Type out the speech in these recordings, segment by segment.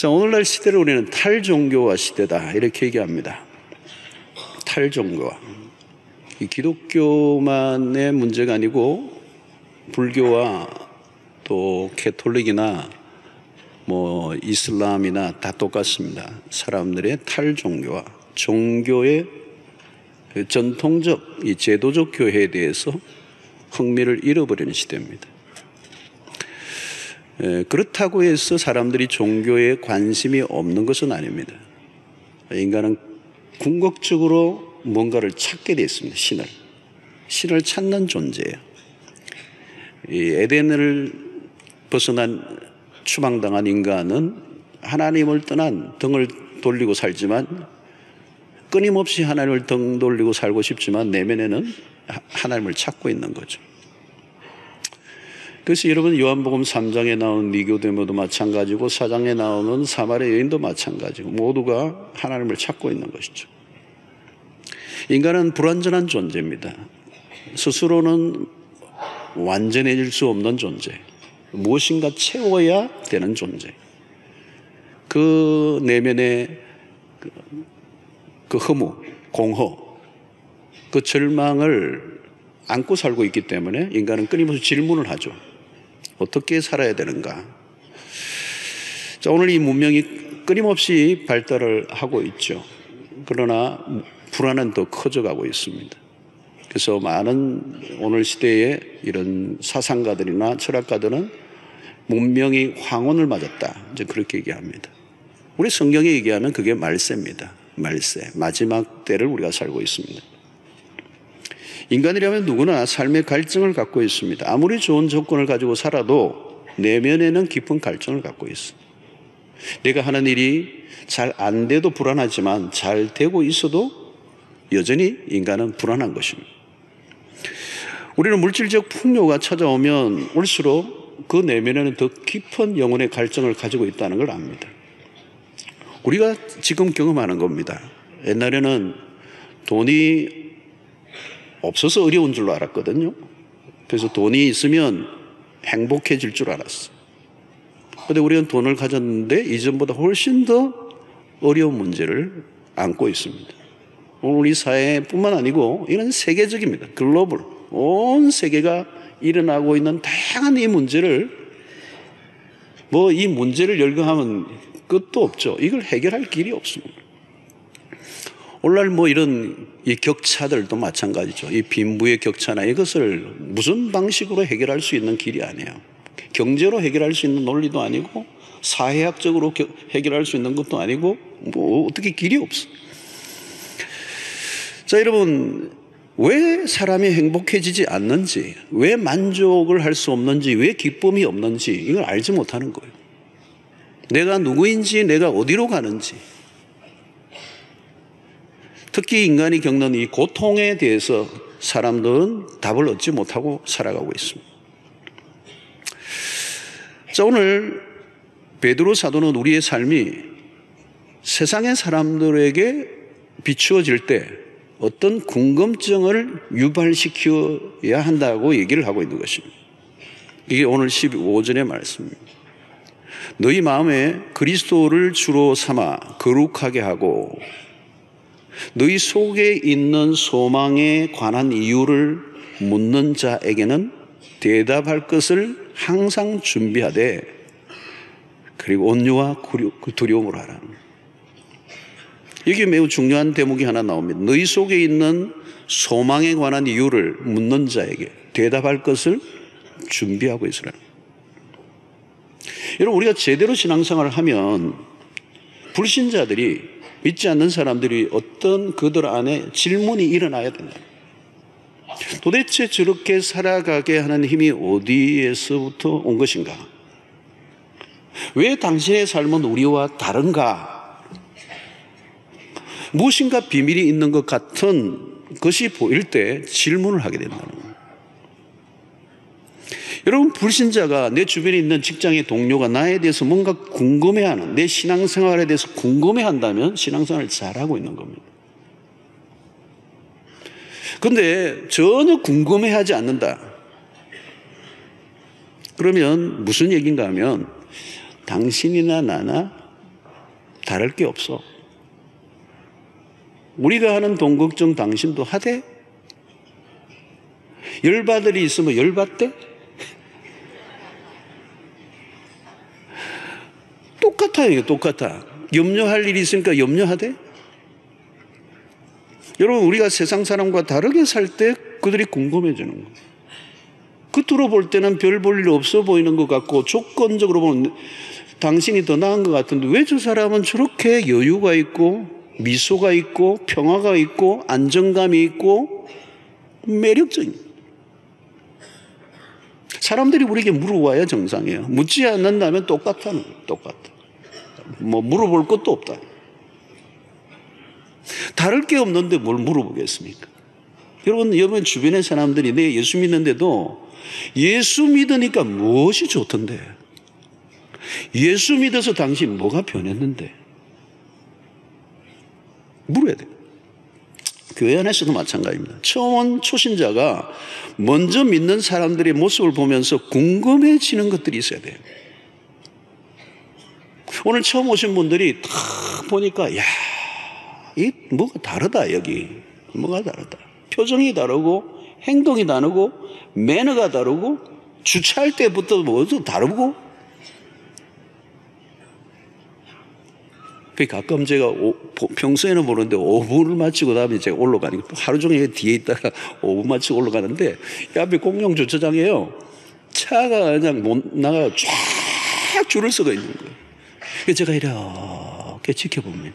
자, 오늘날 시대를 우리는 탈종교화 시대다 이렇게 얘기합니다. 탈종교화. 이 기독교만의 문제가 아니고 불교와 또 캐톨릭이나 뭐 이슬람이나 다 똑같습니다. 사람들의 탈종교화, 종교의 전통적 이 제도적 교회에 대해서 흥미를 잃어버리는 시대입니다. 그렇다고 해서 사람들이 종교에 관심이 없는 것은 아닙니다. 인간은 궁극적으로 뭔가를 찾게 되어 있습니다. 신을 찾는 존재예요. 이 에덴을 벗어난 추방당한 인간은 하나님을 떠난 등을 돌리고 살지만 끊임없이 하나님을 등 돌리고 살고 싶지만 내면에는 하나님을 찾고 있는 거죠. 그래서 여러분 요한복음 3장에 나온 니고데모도 마찬가지고 4장에 나오는 사마리아 여인도 마찬가지고 모두가 하나님을 찾고 있는 것이죠. 인간은 불완전한 존재입니다. 스스로는 완전해질 수 없는 존재, 무엇인가 채워야 되는 존재. 그 내면의 그 허무, 공허, 그 절망을 안고 살고 있기 때문에 인간은 끊임없이 질문을 하죠. 어떻게 살아야 되는가? 자, 오늘 이 문명이 끊임없이 발달을 하고 있죠. 그러나 불안은 더 커져가고 있습니다. 그래서 많은 오늘 시대의 이런 사상가들이나 철학가들은 문명이 황혼을 맞았다. 이제 그렇게 얘기합니다. 우리 성경에 얘기하면 그게 말세입니다. 말세. 마지막 때를 우리가 살고 있습니다. 인간이라면 누구나 삶의 갈증을 갖고 있습니다. 아무리 좋은 조건을 가지고 살아도 내면에는 깊은 갈증을 갖고 있어. 내가 하는 일이 잘 안 돼도 불안하지만 잘 되고 있어도 여전히 인간은 불안한 것입니다. 우리는 물질적 풍요가 찾아오면 올수록 그 내면에는 더 깊은 영혼의 갈증을 가지고 있다는 걸 압니다. 우리가 지금 경험하는 겁니다. 옛날에는 돈이 없어서 어려운 줄로 알았거든요. 그래서 돈이 있으면 행복해질 줄 알았어. 그런데 우리는 돈을 가졌는데 이전보다 훨씬 더 어려운 문제를 안고 있습니다. 오늘 우리 사회뿐만 아니고 이는 세계적입니다. 글로벌. 온 세계가 일어나고 있는 다양한 이 문제를 이 문제를 열거하면 끝도 없죠. 이걸 해결할 길이 없습니다. 오늘날 이런 이 격차들도 마찬가지죠. 이 빈부의 격차나 이것을 무슨 방식으로 해결할 수 있는 길이 아니에요. 경제로 해결할 수 있는 논리도 아니고 사회학적으로 해결할 수 있는 것도 아니고 어떻게 길이 없어. 자, 여러분, 왜 사람이 행복해지지 않는지, 왜 만족을 할 수 없는지, 왜 기쁨이 없는지 이걸 알지 못하는 거예요. 내가 누구인지, 내가 어디로 가는지. 특히 인간이 겪는 이 고통에 대해서 사람들은 답을 얻지 못하고 살아가고 있습니다. 자, 오늘 베드로 사도는 우리의 삶이 세상의 사람들에게 비추어질 때 어떤 궁금증을 유발시켜야 한다고 얘기를 하고 있는 것입니다. 이게 오늘 15절의 말씀입니다. 너희 마음에 그리스도를 주로 삼아 거룩하게 하고 너희 속에 있는 소망에 관한 이유를 묻는 자에게는 대답할 것을 항상 준비하되 그리고 온유와 두려움으로 하라. 여기 매우 중요한 대목이 하나 나옵니다. 너희 속에 있는 소망에 관한 이유를 묻는 자에게 대답할 것을 준비하고 있으라. 여러분, 우리가 제대로 신앙생활을 하면 불신자들이 믿지 않는 사람들이 어떤 그들 안에 질문이 일어나야 된다. 도대체 저렇게 살아가게 하는 힘이 어디에서부터 온 것인가? 왜 당신의 삶은 우리와 다른가? 무엇인가 비밀이 있는 것 같은 것이 보일 때 질문을 하게 된다는 거예요. 여러분, 불신자가 내 주변에 있는 직장의 동료가 나에 대해서 뭔가 궁금해하는, 내 신앙생활에 대해서 궁금해한다면 신앙생활을 잘하고 있는 겁니다. 그런데 전혀 궁금해하지 않는다. 그러면 무슨 얘기인가 하면 당신이나 나나 다를 게 없어. 우리가 하는 돈 걱정 당신도 하되? 열받을 일이 있으면 열받대? 똑같아요. 이게 똑같아. 염려할 일이 있으니까 염려하대? 여러분, 우리가 세상 사람과 다르게 살 때 그들이 궁금해지는 거예요. 겉으로 볼 때는 별 볼 일 없어 보이는 것 같고 조건적으로 보면 당신이 더 나은 것 같은데 왜 저 사람은 저렇게 여유가 있고 미소가 있고 평화가 있고 안정감이 있고 매력적인. 사람들이 우리에게 물어와야 정상이에요. 묻지 않는다면 똑같아. 뭐 물어볼 것도 없다. 다를 게 없는데 뭘 물어보겠습니까? 여러분 주변의 사람들이 내 예수 믿는데도 예수 믿으니까 무엇이 좋던데? 예수 믿어서 당신 뭐가 변했는데? 물어야 돼요. 교회 안에서도 마찬가지입니다. 처음 온 초신자가 먼저 믿는 사람들의 모습을 보면서 궁금해지는 것들이 있어야 돼요. 오늘 처음 오신 분들이 딱 보니까 야, 이 뭐가 다르다. 여기 뭐가 다르다. 표정이 다르고 행동이 다르고 매너가 다르고 주차할 때부터 뭐도 다르고. 가끔 제가 평소에는 모르는데 5분을 마치고 다음에 제가 올라가니까 하루 종일 뒤에 있다가 5분 마치고 올라가는데 앞에 공용 주차장이에요. 차가 그냥 못 나가 쫙 줄을 서고 있는 거예요. 그래서 제가 이렇게 지켜봅니다.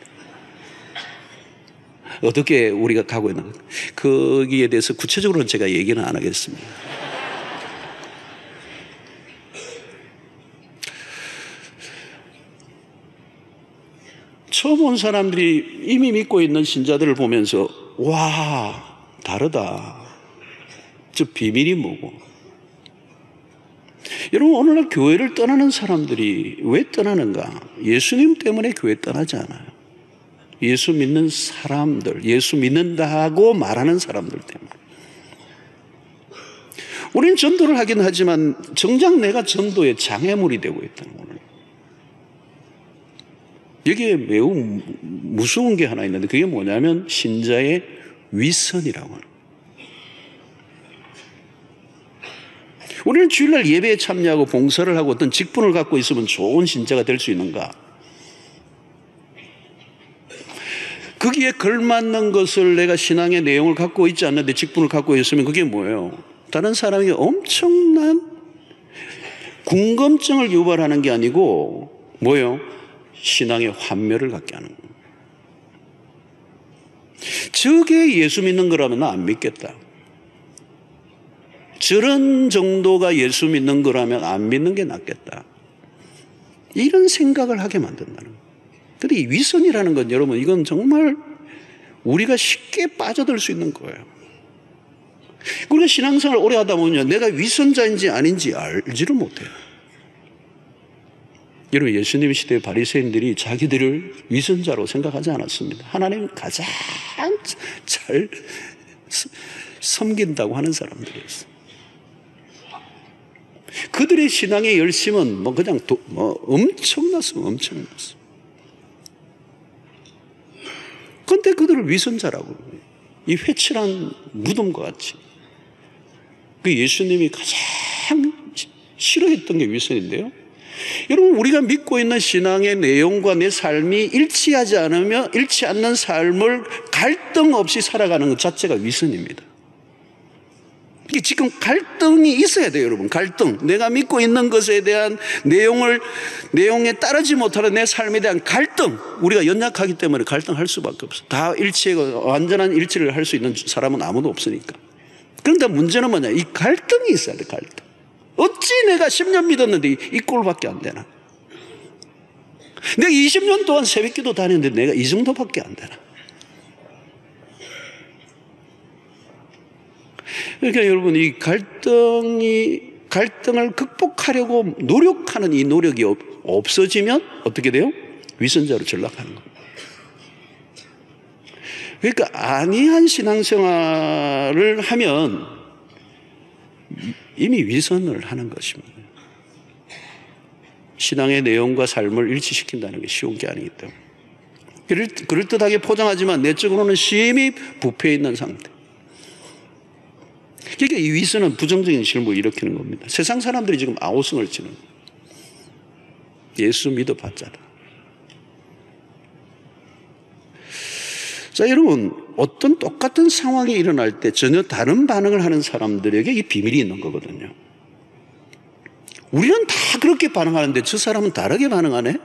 어떻게 우리가 가고 있는 가 거기에 대해서 구체적으로는 제가 얘기는 안 하겠습니다. 처음 온 사람들이 이미 믿고 있는 신자들을 보면서 와, 다르다. 저 비밀이 뭐고. 여러분, 오늘날 교회를 떠나는 사람들이 왜 떠나는가? 예수님 때문에 교회 떠나지 않아요. 예수 믿는 사람들, 예수 믿는다고 말하는 사람들 때문에. 우리는 전도를 하긴 하지만 정작 내가 전도의 장애물이 되고 있다는 거예요. 여기에 매우 무서운 게 하나 있는데 그게 뭐냐면 신자의 위선이라고 하는 거예요. 우리는 주일날 예배에 참여하고 봉사를 하고 어떤 직분을 갖고 있으면 좋은 신자가 될 수 있는가? 거기에 걸맞는 것을 내가 신앙의 내용을 갖고 있지 않는데 직분을 갖고 있으면 그게 뭐예요? 다른 사람에게 엄청난 궁금증을 유발하는 게 아니고 뭐예요? 신앙의 환멸을 갖게 하는 거예요. 저게 예수 믿는 거라면 나 안 믿겠다. 저런 정도가 예수 믿는 거라면 안 믿는 게 낫겠다. 이런 생각을 하게 만든다는 거예요. 근데 이 위선이라는 건 여러분 이건 정말 우리가 쉽게 빠져들 수 있는 거예요. 우리가 신앙생활을 오래 하다 보면 내가 위선자인지 아닌지 알지를 못해요. 여러분 예수님 시대의 바리새인들이 자기들을 위선자로 생각하지 않았습니다. 하나님 가장 잘 섬긴다고 하는 사람들이었어요. 그들의 신앙의 열심은 그냥 엄청났어요. 그런데 그들을 위선자라고 이 회칠한 무덤과 같이 그 예수님이 가장 싫어했던 게 위선인데요. 여러분 우리가 믿고 있는 신앙의 내용과 내 삶이 일치 않는 삶을 갈등 없이 살아가는 것 자체가 위선입니다. 이게 지금 갈등이 있어야 돼요, 여러분. 갈등. 내가 믿고 있는 것에 대한 내용에 따르지 못하는 내 삶에 대한 갈등. 우리가 연약하기 때문에 갈등할 수밖에 없어. 다 완전한 일치를 할 수 있는 사람은 아무도 없으니까. 그런데 문제는 뭐냐? 이 갈등이 있어야 돼, 갈등. 어찌 내가 10년 믿었는데 이 꼴밖에 안 되나? 내가 20년 동안 새벽기도 다녔는데 내가 이 정도밖에 안 되나? 그러니까 여러분 이 갈등을 극복하려고 노력하는 이 노력이 없어지면 어떻게 돼요? 위선자로 전락하는 겁니다. 그러니까 안이한 신앙생활을 하면 이미 위선을 하는 것입니다. 신앙의 내용과 삶을 일치시킨다는 게 쉬운 게 아니기 때문에. 그럴듯하게 포장하지만 내적으로는 심히 부패해 있는 상태. 그러니까 이 위선은 부정적인 실무를 일으키는 겁니다. 세상 사람들이 지금 아우성을 치는 거예요. 예수 믿어봤자다. 자, 여러분, 어떤 똑같은 상황이 일어날 때 전혀 다른 반응을 하는 사람들에게 이 비밀이 있는 거거든요. 우리는 다 그렇게 반응하는데 저 사람은 다르게 반응하네?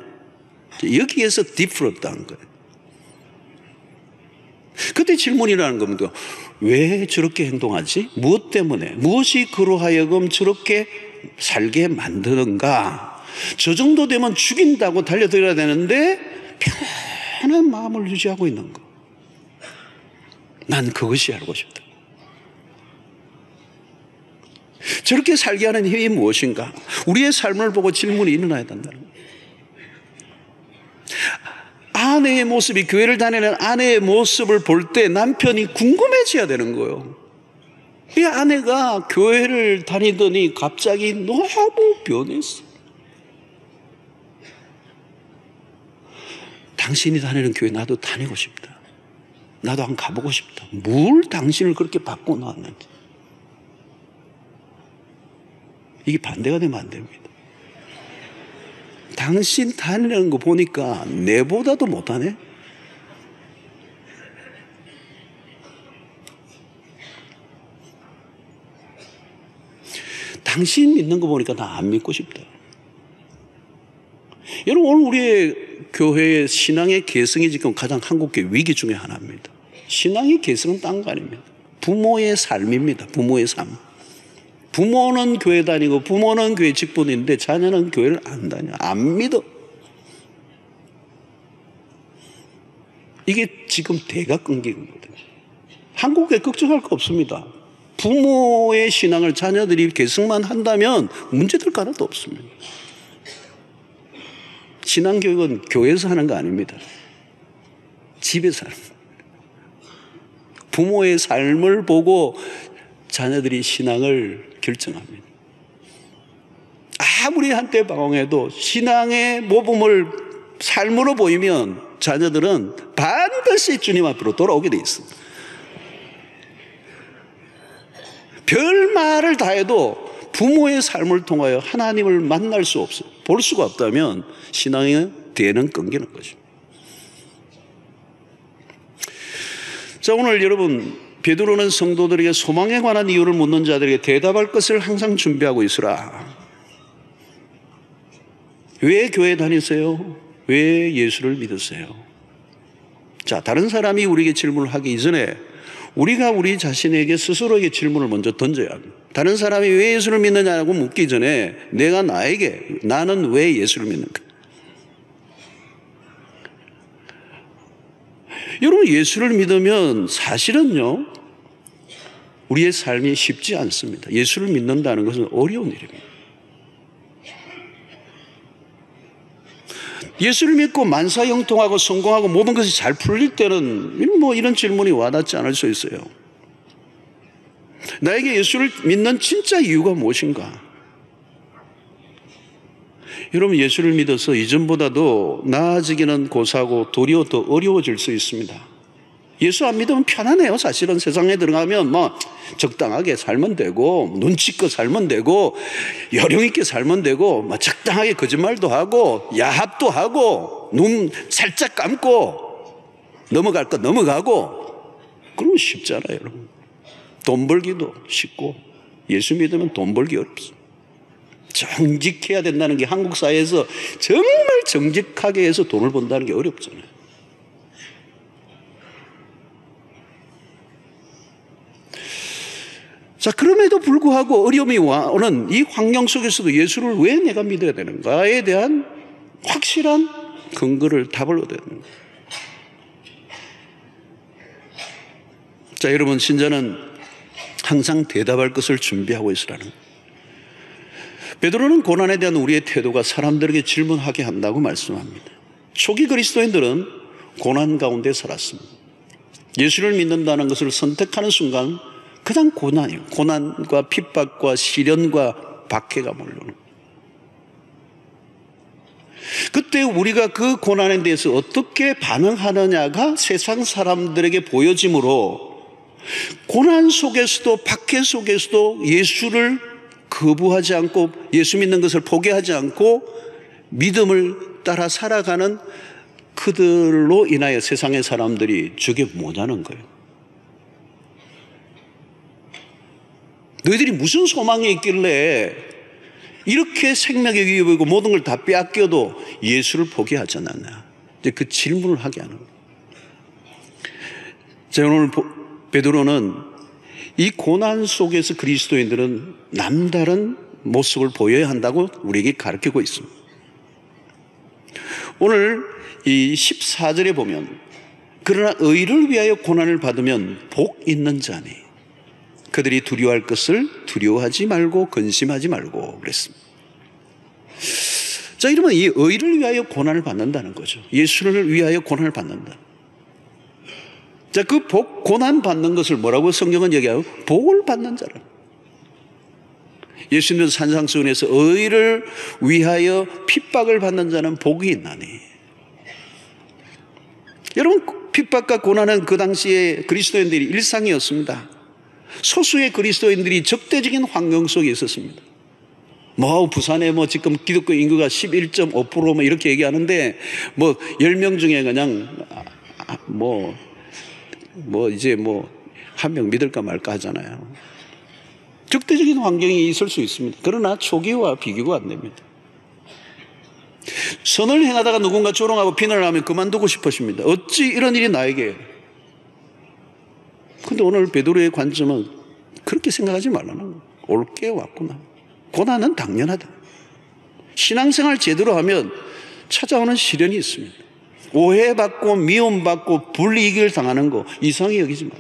여기에서 디프런트한 거예요. 그때 질문이 일어나는 겁니다. 왜 저렇게 행동하지? 무엇 때문에? 무엇이 그로 하여금 저렇게 살게 만드는가? 저 정도 되면 죽인다고 달려들어야 되는데 편안한 마음을 유지하고 있는 거. 난 그것이 알고 싶다. 저렇게 살게 하는 힘이 무엇인가? 우리의 삶을 보고 질문이 일어나야 된다는 거예요. 아내의 모습이, 교회를 다니는 아내의 모습을 볼 때 남편이 궁금해져야 되는 거예요. 이 아내가 교회를 다니더니 갑자기 너무 변했어. 당신이 다니는 교회 나도 다니고 싶다. 나도 한번 가보고 싶다. 뭘 당신을 그렇게 바꿔놓았는지. 이게 반대가 되면 안 됩니다. 당신 다니는 거 보니까 내보다도 못하네? 당신 믿는 거 보니까 나 안 믿고 싶다. 여러분, 오늘 우리의 교회의 신앙의 개성이 지금 가장 한국교회 위기 중에 하나입니다. 신앙의 개성은 딴 거 아닙니다. 부모의 삶입니다. 부모의 삶. 부모는 교회 다니고 부모는 교회 직분인데 자녀는 교회를 안 다녀. 안 믿어. 이게 지금 대가 끊기는 거거든요. 한국에 걱정할 거 없습니다. 부모의 신앙을 자녀들이 계승만 한다면 문제될 거 하나도 없습니다. 신앙교육은 교회에서 하는 거 아닙니다. 집에서 하는 거예요. 부모의 삶을 보고 자녀들이 신앙을 결정합니다. 아무리 한때 방황해도 신앙의 모범을 삶으로 보이면 자녀들은 반드시 주님 앞으로 돌아오게 돼 있습니다. 별 말을 다 해도 부모의 삶을 통하여 하나님을 만날 수 없어요. 볼 수가 없다면 신앙의 대는 끊기는 것입니다. 자, 오늘 여러분, 베드로는 성도들에게 소망에 관한 이유를 묻는 자들에게 대답할 것을 항상 준비하고 있으라. 왜 교회 다니세요? 왜 예수를 믿으세요? 자, 다른 사람이 우리에게 질문을 하기 이전에 우리가 우리 자신에게 스스로에게 질문을 먼저 던져야 합니다. 다른 사람이 왜 예수를 믿느냐고 묻기 전에 내가 나는 왜 예수를 믿는가? 여러분, 예수를 믿으면 사실은요, 우리의 삶이 쉽지 않습니다. 예수를 믿는다는 것은 어려운 일입니다. 예수를 믿고 만사형통하고 성공하고 모든 것이 잘 풀릴 때는 이런 질문이 와닿지 않을 수 있어요. 나에게 예수를 믿는 진짜 이유가 무엇인가? 여러분, 예수를 믿어서 이전보다도 나아지기는 고사하고 도리어 더 어려워질 수 있습니다. 예수 안 믿으면 편하네요. 사실은 세상에 들어가면 적당하게 살면 되고, 눈치껏 살면 되고, 요령 있게 살면 되고, 적당하게 거짓말도 하고, 야합도 하고, 눈 살짝 감고, 넘어갈 거 넘어가고, 그러면 쉽잖아요, 여러분. 돈 벌기도 쉽고, 예수 믿으면 돈 벌기 어렵습니다. 정직해야 된다는 게 한국 사회에서 정말 정직하게 해서 돈을 번다는 게 어렵잖아요. 자, 그럼에도 불구하고 어려움이 오는 이 환경 속에서도 예수를 왜 내가 믿어야 되는가에 대한 확실한 근거를 답을 얻어야 됩니다. 자, 여러분, 신자는 항상 대답할 것을 준비하고 있으라는 거예요. 베드로는 고난에 대한 우리의 태도가 사람들에게 질문하게 한다고 말씀합니다. 초기 그리스도인들은 고난 가운데 살았습니다. 예수를 믿는다는 것을 선택하는 순간 그냥 고난이에요. 고난과 핍박과 시련과 박해가 몰려오는 거예요. 그때 우리가 그 고난에 대해서 어떻게 반응하느냐가 세상 사람들에게 보여지므로 고난 속에서도 박해 속에서도 예수를 거부하지 않고 예수 믿는 것을 포기하지 않고 믿음을 따라 살아가는 그들로 인하여 세상의 사람들이 저게 뭐냐는 거예요. 너희들이 무슨 소망이 있길래 이렇게 생명의 위협이고 모든 걸 다 빼앗겨도 예수를 포기하지 않았냐. 이제 그 질문을 하게 하는 거예요. 자, 오늘 베드로는 이 고난 속에서 그리스도인들은 남다른 모습을 보여야 한다고 우리에게 가르치고 있습니다. 오늘 이 14절에 보면 그러나 의를 위하여 고난을 받으면 복 있는 자니 그들이 두려워할 것을 두려워하지 말고 근심하지 말고 그랬습니다. 자, 이러면 이 의를 위하여 고난을 받는다는 거죠. 예수를 위하여 고난을 받는다. 자, 그 고난 받는 것을 뭐라고 성경은 얘기하고 복을 받는 자라. 예수님은 산상수훈에서 의를 위하여 핍박을 받는 자는 복이 있나니. 여러분, 핍박과 고난은 그 당시에 그리스도인들이 일상이었습니다. 소수의 그리스도인들이 적대적인 환경 속에 있었습니다. 부산에 지금 기독교 인구가 11.5% 이렇게 얘기하는데 10명 중에 그냥 이제 한 명 믿을까 말까 하잖아요. 적대적인 환경이 있을 수 있습니다. 그러나 초기와 비교가 안 됩니다. 선을 행하다가 누군가 조롱하고 비난을 하면 그만두고 싶으십니다. 어찌 이런 일이 나에게. 그런데 오늘 베드로의 관점은 그렇게 생각하지 말라는 거예요. 옳게 왔구나. 고난은 당연하다. 신앙생활 제대로 하면 찾아오는 시련이 있습니다. 오해받고 미움받고 불이익을 당하는 거 이상히 여기지 마라.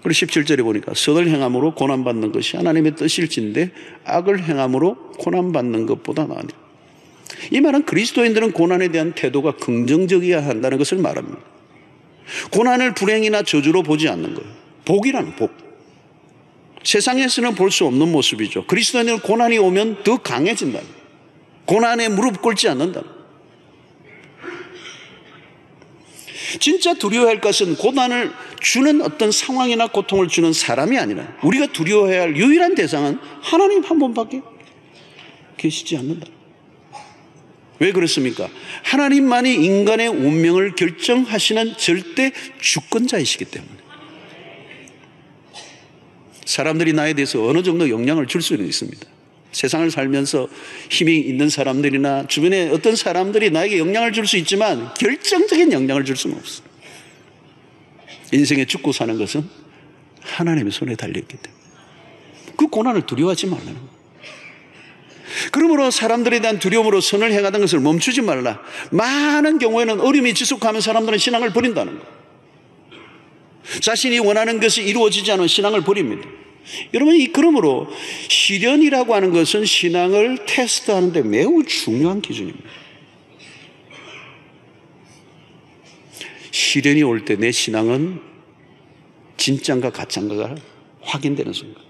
그리고 17절에 보니까 선을 행함으로 고난받는 것이 하나님의 뜻일진데 악을 행함으로 고난받는 것보다 나으니. 이 말은 그리스도인들은 고난에 대한 태도가 긍정적이어야 한다는 것을 말합니다. 고난을 불행이나 저주로 보지 않는 거예요. 복이라는 복. 세상에서는 볼 수 없는 모습이죠. 그리스도인들은 고난이 오면 더 강해진다. 고난에 무릎 꿇지 않는다. 진짜 두려워할 것은 고난을 주는 어떤 상황이나 고통을 주는 사람이 아니라 우리가 두려워해야 할 유일한 대상은 하나님 한 분밖에 계시지 않는다. 왜 그렇습니까? 하나님만이 인간의 운명을 결정하시는 절대 주권자이시기 때문에. 사람들이 나에 대해서 어느 정도 영향을 줄 수는 있습니다. 세상을 살면서 힘이 있는 사람들이나 주변에 어떤 사람들이 나에게 영향을 줄 수 있지만 결정적인 영향을 줄 수는 없어. 인생에 죽고 사는 것은 하나님의 손에 달려있기 때문에 그 고난을 두려워하지 말라는 거예요. 그러므로 사람들에 대한 두려움으로 선을 행하던 것을 멈추지 말라. 많은 경우에는 어려움이 지속하면 사람들은 신앙을 버린다는 거예요. 자신이 원하는 것이 이루어지지 않은 신앙을 버립니다. 여러분, 그러므로 시련이라고 하는 것은 신앙을 테스트하는 데 매우 중요한 기준입니다. 시련이 올 때 내 신앙은 진짜인가 가짜인가가 확인되는 순간.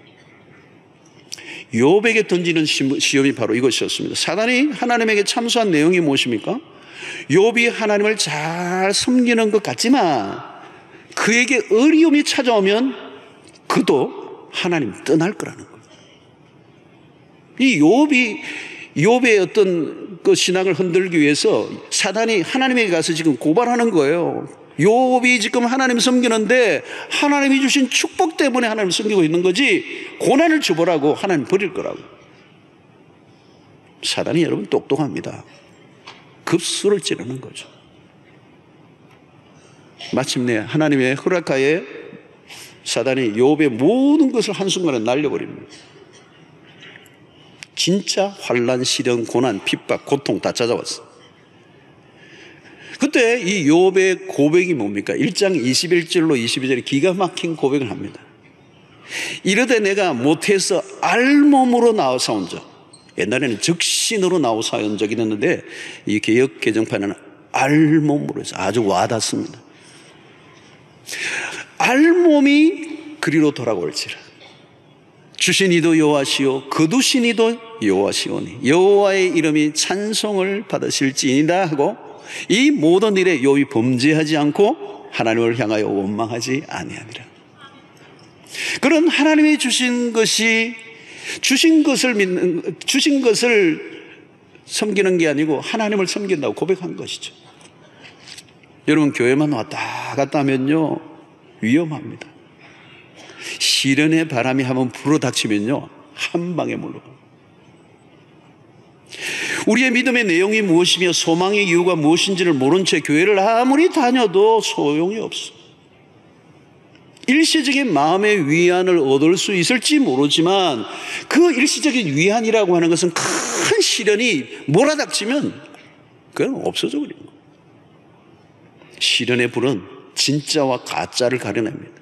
욥에게 던지는 시험이 바로 이것이었습니다. 사단이 하나님에게 참수한 내용이 무엇입니까? 욥이 하나님을 잘 섬기는 것 같지만 그에게 어려움이 찾아오면 그도 하나님 떠날 거라는 거예요. 이 욥의 어떤 그 신앙을 흔들기 위해서 사단이 하나님에게 가서 지금 고발하는 거예요. 욥이 지금 하나님 섬기는데 하나님이 주신 축복 때문에 하나님 섬기고 있는 거지 고난을 줘보라고 하나님 버릴 거라고. 사단이 여러분 똑똑합니다. 급수를 찌르는 거죠. 마침내 하나님의 허락하에 사단이 욥의 모든 것을 한순간에 날려버립니다. 진짜 환난, 시련, 고난, 핍박, 고통 다 찾아왔어. 그때 이 욥의 고백이 뭡니까? 1장 21절로 22절에 기가 막힌 고백을 합니다. 이르되 내가 못해서 알몸으로 나와사온 적. 옛날에는 적신으로 나와사온 적이 있는데 이 개역 개정판에는 알몸으로 해서 아주 와닿습니다. 알몸이 그리로 돌아올지라. 주신 이도 여호와시요 거두신 이도 여호와시오니 여호와의 이름이 찬송을 받으실지이다 하고 이 모든 일에 욥이 범죄하지 않고 하나님을 향하여 원망하지 아니하니라. 그런 하나님이 주신 것을 섬기는 게 아니고 하나님을 섬긴다고 고백한 것이죠. 여러분, 교회만 왔다 갔다 하면요 위험합니다. 시련의 바람이 한번 불어닥치면요 한 방에 물러가. 우리의 믿음의 내용이 무엇이며 소망의 이유가 무엇인지를 모른 채 교회를 아무리 다녀도 소용이 없어. 일시적인 마음의 위안을 얻을 수 있을지 모르지만 그 일시적인 위안이라고 하는 것은 큰 시련이 몰아닥치면 그건 없어져 버리는 거예요. 시련의 불은 진짜와 가짜를 가려냅니다.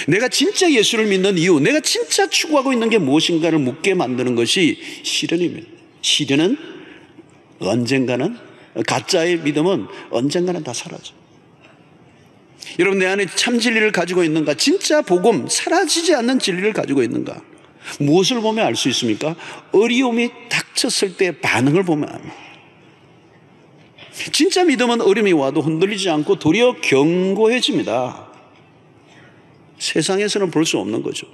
내가 진짜 예수를 믿는 이유, 내가 진짜 추구하고 있는 게 무엇인가를 묻게 만드는 것이 시련입니다. 시련은 언젠가는, 가짜의 믿음은 언젠가는 다 사라져. 여러분, 내 안에 참 진리를 가지고 있는가? 진짜 복음, 사라지지 않는 진리를 가지고 있는가? 무엇을 보면 알 수 있습니까? 어려움이 닥쳤을 때 반응을 보면 압니다. 진짜 믿음은 어려움이 와도 흔들리지 않고 도리어 견고해집니다. 세상에서는 볼 수 없는 거죠.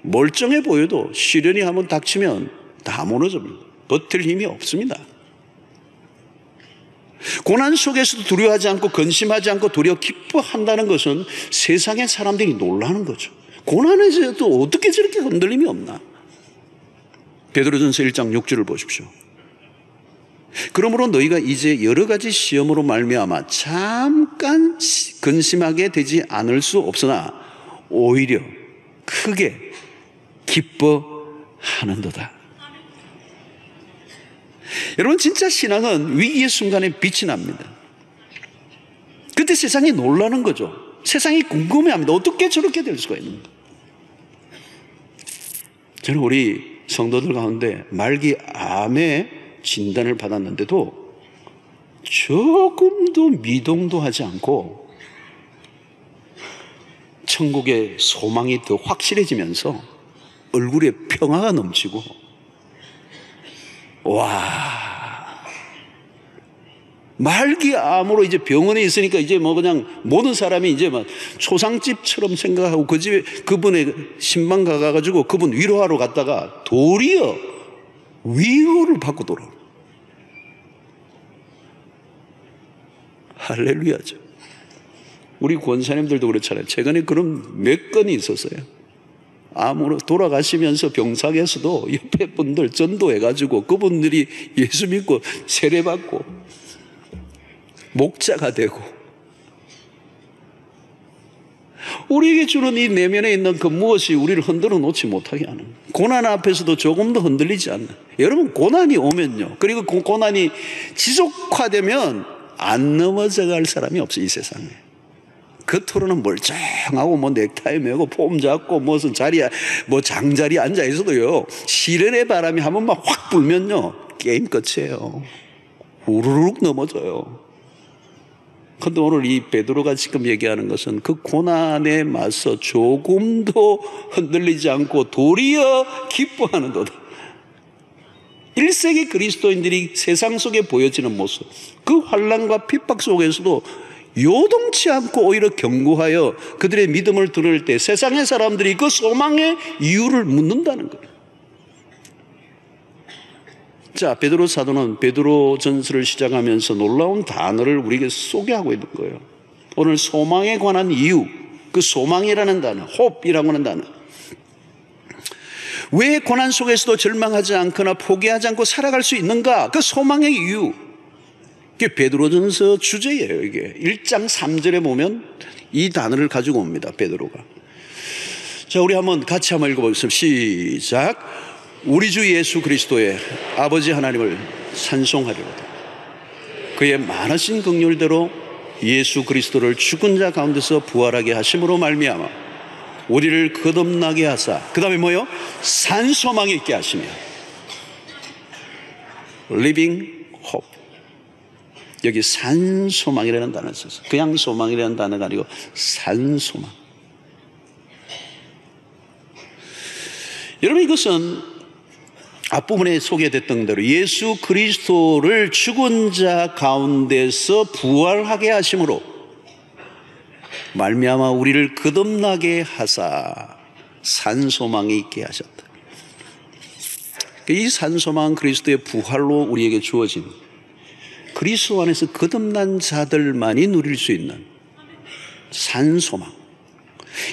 멀쩡해 보여도 시련이 한번 닥치면 다 무너집니다. 버틸 힘이 없습니다. 고난 속에서도 두려워하지 않고 근심하지 않고 도리어 기뻐한다는 것은 세상의 사람들이 놀라는 거죠. 고난에서도 어떻게 저렇게 흔들림이 없나? 베드로전서 1장 6절을 보십시오. 그러므로 너희가 이제 여러 가지 시험으로 말미암아 잠깐 근심하게 되지 않을 수 없으나 오히려 크게 기뻐하는도다. 여러분, 진짜 신앙은 위기의 순간에 빛이 납니다. 그때 세상이 놀라는 거죠. 세상이 궁금해합니다. 어떻게 저렇게 될 수가 있는가? 저는 우리 성도들 가운데 말기 암의 진단을 받았는데도 조금도 미동도 하지 않고 천국의 소망이 더 확실해지면서 얼굴에 평화가 넘치고, 와, 말기암으로 이제 병원에 있으니까 이제 뭐 그냥 모든 사람이 이제 막 초상집처럼 생각하고 그 집에 그분의 신방 가가지고 그분 위로하러 갔다가 도리어 위로를 받고 돌아. 할렐루야죠. 우리 권사님들도 그렇잖아요. 최근에 그런 몇 건이 있었어요. 암으로 돌아가시면서 병상에서도 옆에 분들 전도해가지고 그분들이 예수 믿고 세례받고 목자가 되고, 우리에게 주는 이 내면에 있는 그 무엇이 우리를 흔들어 놓지 못하게 하는, 고난 앞에서도 조금도 흔들리지 않는. 여러분, 고난이 오면요, 그리고 그 고난이 지속화되면 안 넘어져갈 사람이 없어요, 이 세상에. 겉으로는 멀쩡하고 뭐 넥타이 메고 폼 잡고 무슨 자리에 뭐 장자리에 앉아 있어도요, 시련의 바람이 한 번만 확 불면요 게임 끝이에요. 우르륵 넘어져요. 그런데 오늘 이 베드로가 지금 얘기하는 것은 그 고난에 맞서 조금도 흔들리지 않고 도리어 기뻐하는도다. 1세기 그리스도인들이 세상 속에 보여지는 모습, 그 환난과 핍박 속에서도 요동치 않고 오히려 견고하여 그들의 믿음을 들을 때 세상의 사람들이 그 소망의 이유를 묻는다는 거예요. 자, 베드로 사도는 베드로전서를 시작하면서 놀라운 단어를 우리에게 소개하고 있는 거예요. 오늘 소망에 관한 이유, 그 소망이라는 단어, hope이라고 하는 단어. 왜 고난 속에서도 절망하지 않거나 포기하지 않고 살아갈 수 있는가? 그 소망의 이유. 이게 베드로전서 주제예요. 이게 1장 3절에 보면 이 단어를 가지고 옵니다, 베드로가. 자, 우리 같이 한번 읽어보겠습니다. 시작. 우리 주 예수 그리스도의 아버지 하나님을 찬송하리로다. 그의 많으신 긍휼대로 예수 그리스도를 죽은 자 가운데서 부활하게 하심으로 말미암아 우리를 거듭나게 하사, 그 다음에 뭐요? 산 소망이 있게 하시며, living hope. 여기 산 소망이라는 단어를 썼어요. 그냥 소망이라는 단어가 아니고 산 소망. 여러분, 이것은 앞부분에 소개됐던 대로 예수 그리스도를 죽은 자 가운데서 부활하게 하심으로 말미암아 우리를 거듭나게 하사 산소망이 있게 하셨다. 이 산소망은 그리스도의 부활로 우리에게 주어진, 그리스도 안에서 거듭난 자들만이 누릴 수 있는 산소망.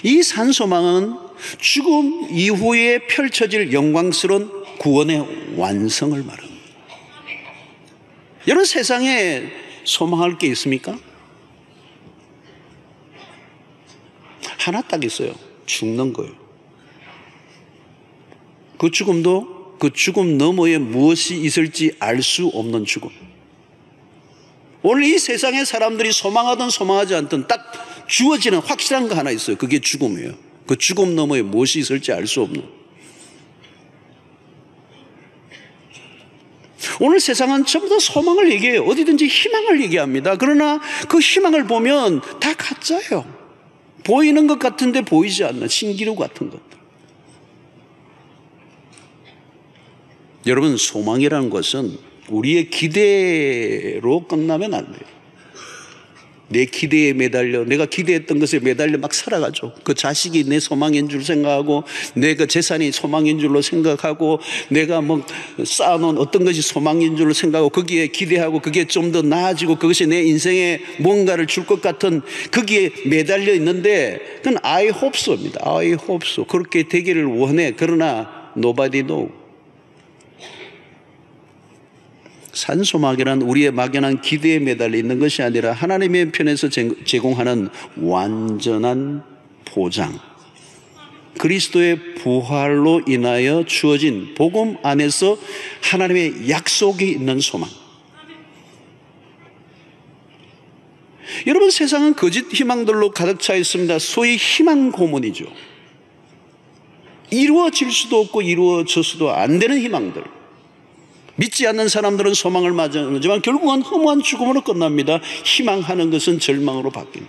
이 산소망은 죽음 이후에 펼쳐질 영광스러운 구원의 완성을 말합니다. 여러분, 세상에 소망할 게 있습니까? 하나 딱 있어요. 죽는 거예요. 그 죽음도 그 죽음 너머에 무엇이 있을지 알 수 없는 죽음. 오늘 이 세상의 사람들이 소망하든 소망하지 않든 딱 주어지는 확실한 거 하나 있어요. 그게 죽음이에요. 그 죽음 너머에 무엇이 있을지 알 수 없는. 오늘 세상은 전부 다 소망을 얘기해요. 어디든지 희망을 얘기합니다. 그러나 그 희망을 보면 다 가짜예요. 보이는 것 같은데 보이지 않는 신기루 같은 것들. 여러분, 소망이라는 것은 우리의 기대로 끝나면 안 돼요. 내 기대에 매달려, 내가 기대했던 것에 매달려 막 살아가죠. 그 자식이 내 소망인 줄 생각하고, 내 그 재산이 소망인 줄로 생각하고, 내가 뭐 쌓아놓은 어떤 것이 소망인 줄로 생각하고, 거기에 기대하고, 그게 좀 더 나아지고, 그것이 내 인생에 뭔가를 줄 것 같은, 거기에 매달려 있는데, 그건 I hope so입니다. I hope so. 그렇게 되기를 원해. 그러나 nobody knows. 산소막이란 우리의 막연한 기대에 매달려 있는 것이 아니라 하나님의 편에서 제공하는 완전한 보장, 그리스도의 부활로 인하여 주어진 복음 안에서 하나님의 약속이 있는 소망. 여러분, 세상은 거짓 희망들로 가득 차 있습니다. 소위 희망 고문이죠. 이루어질 수도 없고 이루어져서도 안 되는 희망들. 믿지 않는 사람들은 소망을 맞이하지만 결국은 허무한 죽음으로 끝납니다. 희망하는 것은 절망으로 바뀝니다.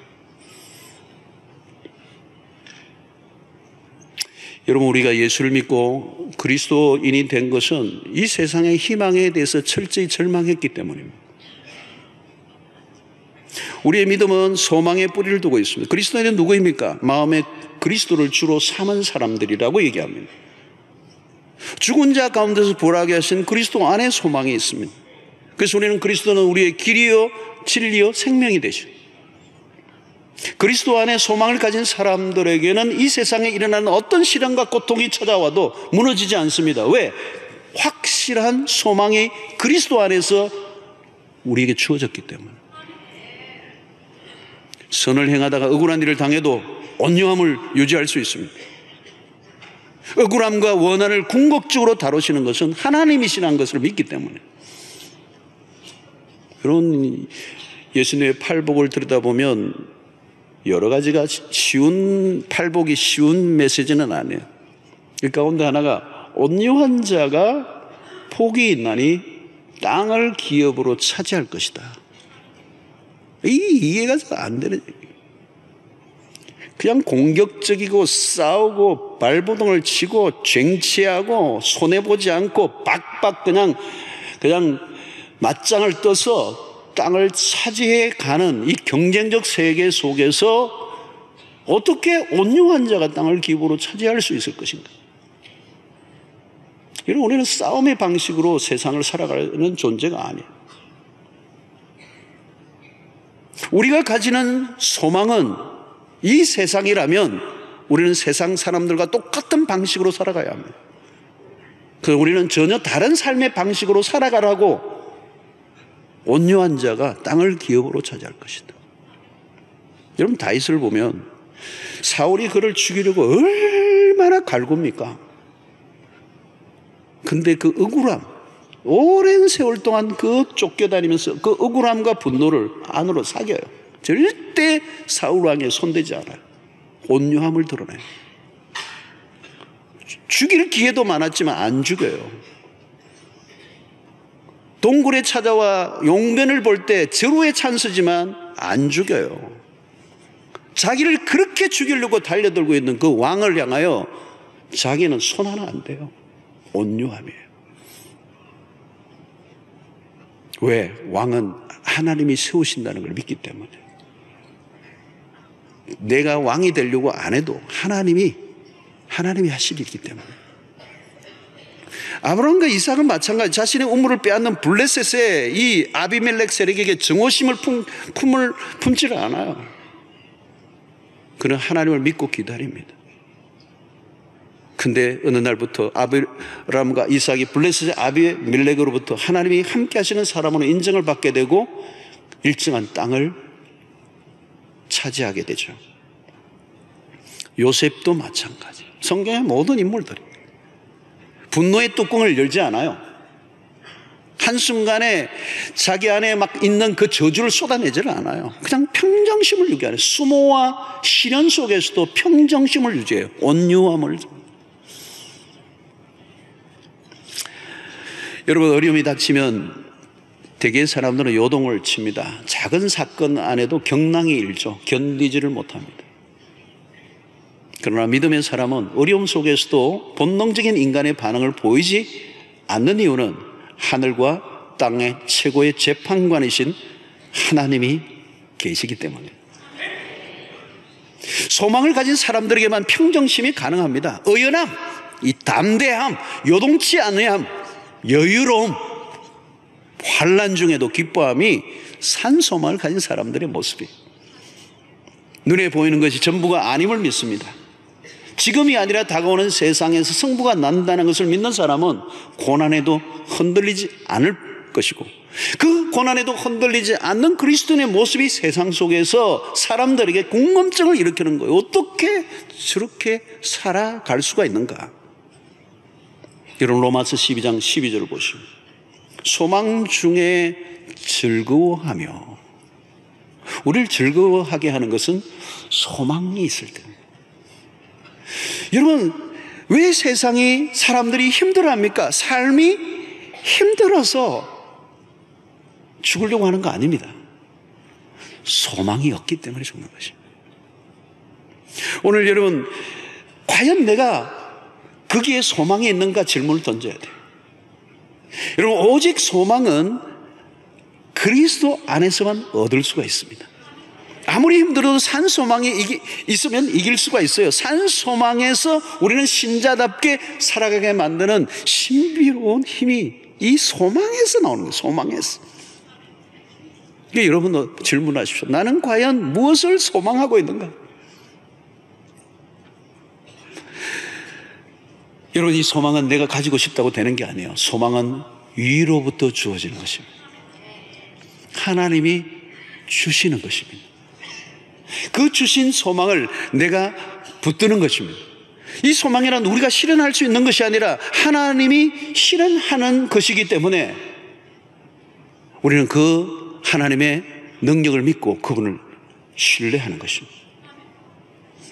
여러분, 우리가 예수를 믿고 그리스도인이 된 것은 이 세상의 희망에 대해서 철저히 절망했기 때문입니다. 우리의 믿음은 소망의 뿌리를 두고 있습니다. 그리스도인은 누구입니까? 마음에 그리스도를 주로 삼은 사람들이라고 얘기합니다. 죽은 자 가운데서 부활하게 하신 그리스도 안에 소망이 있습니다. 그래서 우리는 그리스도는 우리의 길이요 진리요 생명이 되시오. 그리스도 안에 소망을 가진 사람들에게는 이 세상에 일어나는 어떤 시련과 고통이 찾아와도 무너지지 않습니다. 왜? 확실한 소망이 그리스도 안에서 우리에게 주어졌기 때문에. 선을 행하다가 억울한 일을 당해도 온유함을 유지할 수 있습니다. 억울함과 원한을 궁극적으로 다루시는 것은 하나님이시라는 것을 믿기 때문에. 여러분, 예수님의 팔복을 들여다보면 여러 가지가 쉬운, 팔복이 쉬운 메시지는 아니에요. 그 가운데 하나가 온유한 자가 복이 있나니 땅을 기업으로 차지할 것이다. 이해가 잘 안 되는 얘기예요. 그냥 공격적이고 싸우고 발버둥을 치고 쟁취하고 손해보지 않고 빡빡 그냥 맞짱을 떠서 땅을 차지해 가는 이 경쟁적 세계 속에서 어떻게 온유한 자가 땅을 기업으로 차지할 수 있을 것인가? 이런 우리는 싸움의 방식으로 세상을 살아가는 존재가 아니에요. 우리가 가지는 소망은 이 세상이라면 우리는 세상 사람들과 똑같은 방식으로 살아가야 합니다. 그래서 우리는 전혀 다른 삶의 방식으로 살아가라고 온유한 자가 땅을 기업으로 차지할 것이다. 여러분, 다윗을 보면 사울이 그를 죽이려고 얼마나 갈굽니까? 근데 그 억울함, 오랜 세월 동안 그 쫓겨다니면서 그 억울함과 분노를 안으로 사겨요. 절대 사울 왕에 손대지 않아요. 온유함을 드러내요. 죽일 기회도 많았지만 안 죽여요. 동굴에 찾아와 용변을 볼 때 절호의 찬스지만 안 죽여요. 자기를 그렇게 죽이려고 달려들고 있는 그 왕을 향하여 자기는 손 하나 안 돼요. 온유함이에요. 왜? 왕은 하나님이 세우신다는 걸 믿기 때문에. 내가 왕이 되려고 안 해도 하나님이 하시기 때문에. 아브라함과 이삭은 마찬가지. 자신의 우물을 빼앗는 블레셋의 이 아비멜렉 세력에게 증오심을 품지를 않아요. 그는 하나님을 믿고 기다립니다. 근데 어느 날부터 아브라함과 이삭이 블레셋의 아비멜렉으로부터 하나님이 함께 하시는 사람으로 인정을 받게 되고 일정한 땅을 차지하게 되죠. 요셉도 마찬가지. 성경의 모든 인물들이 분노의 뚜껑을 열지 않아요. 한순간에 자기 안에 막 있는 그 저주를 쏟아내지를 않아요. 그냥 평정심을 유지하는, 수모와 시련 속에서도 평정심을 유지해요. 온유함을. 여러분, 어려움이 닥치면 대개 사람들은 요동을 칩니다. 작은 사건 안에도 경랑이 일죠. 견디지를 못합니다. 그러나 믿음의 사람은 어려움 속에서도 본능적인 인간의 반응을 보이지 않는 이유는 하늘과 땅의 최고의 재판관이신 하나님이 계시기 때문에. 소망을 가진 사람들에게만 평정심이 가능합니다. 의연함, 이 담대함, 요동치 않음함, 여유로움, 환난 중에도 기뻐함이 산소망을 가진 사람들의 모습이에요. 눈에 보이는 것이 전부가 아님을 믿습니다. 지금이 아니라 다가오는 세상에서 승부가 난다는 것을 믿는 사람은 고난에도 흔들리지 않을 것이고, 그 고난에도 흔들리지 않는 그리스도인의 모습이 세상 속에서 사람들에게 궁금증을 일으키는 거예요. 어떻게 저렇게 살아갈 수가 있는가? 여러분, 로마서 12장 12절을 보시면 소망 중에 즐거워하며, 우리를 즐거워하게 하는 것은 소망이 있을 때입니다. 여러분, 왜 세상이 사람들이 힘들어합니까? 삶이 힘들어서 죽으려고 하는 거 아닙니다. 소망이 없기 때문에 죽는 것입니다. 오늘 여러분, 과연 내가 거기에 소망이 있는가 질문을 던져야 돼요. 여러분, 오직 소망은 그리스도 안에서만 얻을 수가 있습니다. 아무리 힘들어도 산소망이 있으면 이길 수가 있어요. 산소망에서 우리는 신자답게 살아가게 만드는 신비로운 힘이 이 소망에서 나오는 거예요. 소망에서. 그러니까 여러분 질문하십시오. 나는 과연 무엇을 소망하고 있는가? 여러분, 이 소망은 내가 가지고 싶다고 되는 게 아니에요. 소망은 위로부터 주어지는 것입니다. 하나님이 주시는 것입니다. 그 주신 소망을 내가 붙드는 것입니다. 이 소망이란 우리가 실현할 수 있는 것이 아니라 하나님이 실현하는 것이기 때문에 우리는 그 하나님의 능력을 믿고 그분을 신뢰하는 것입니다.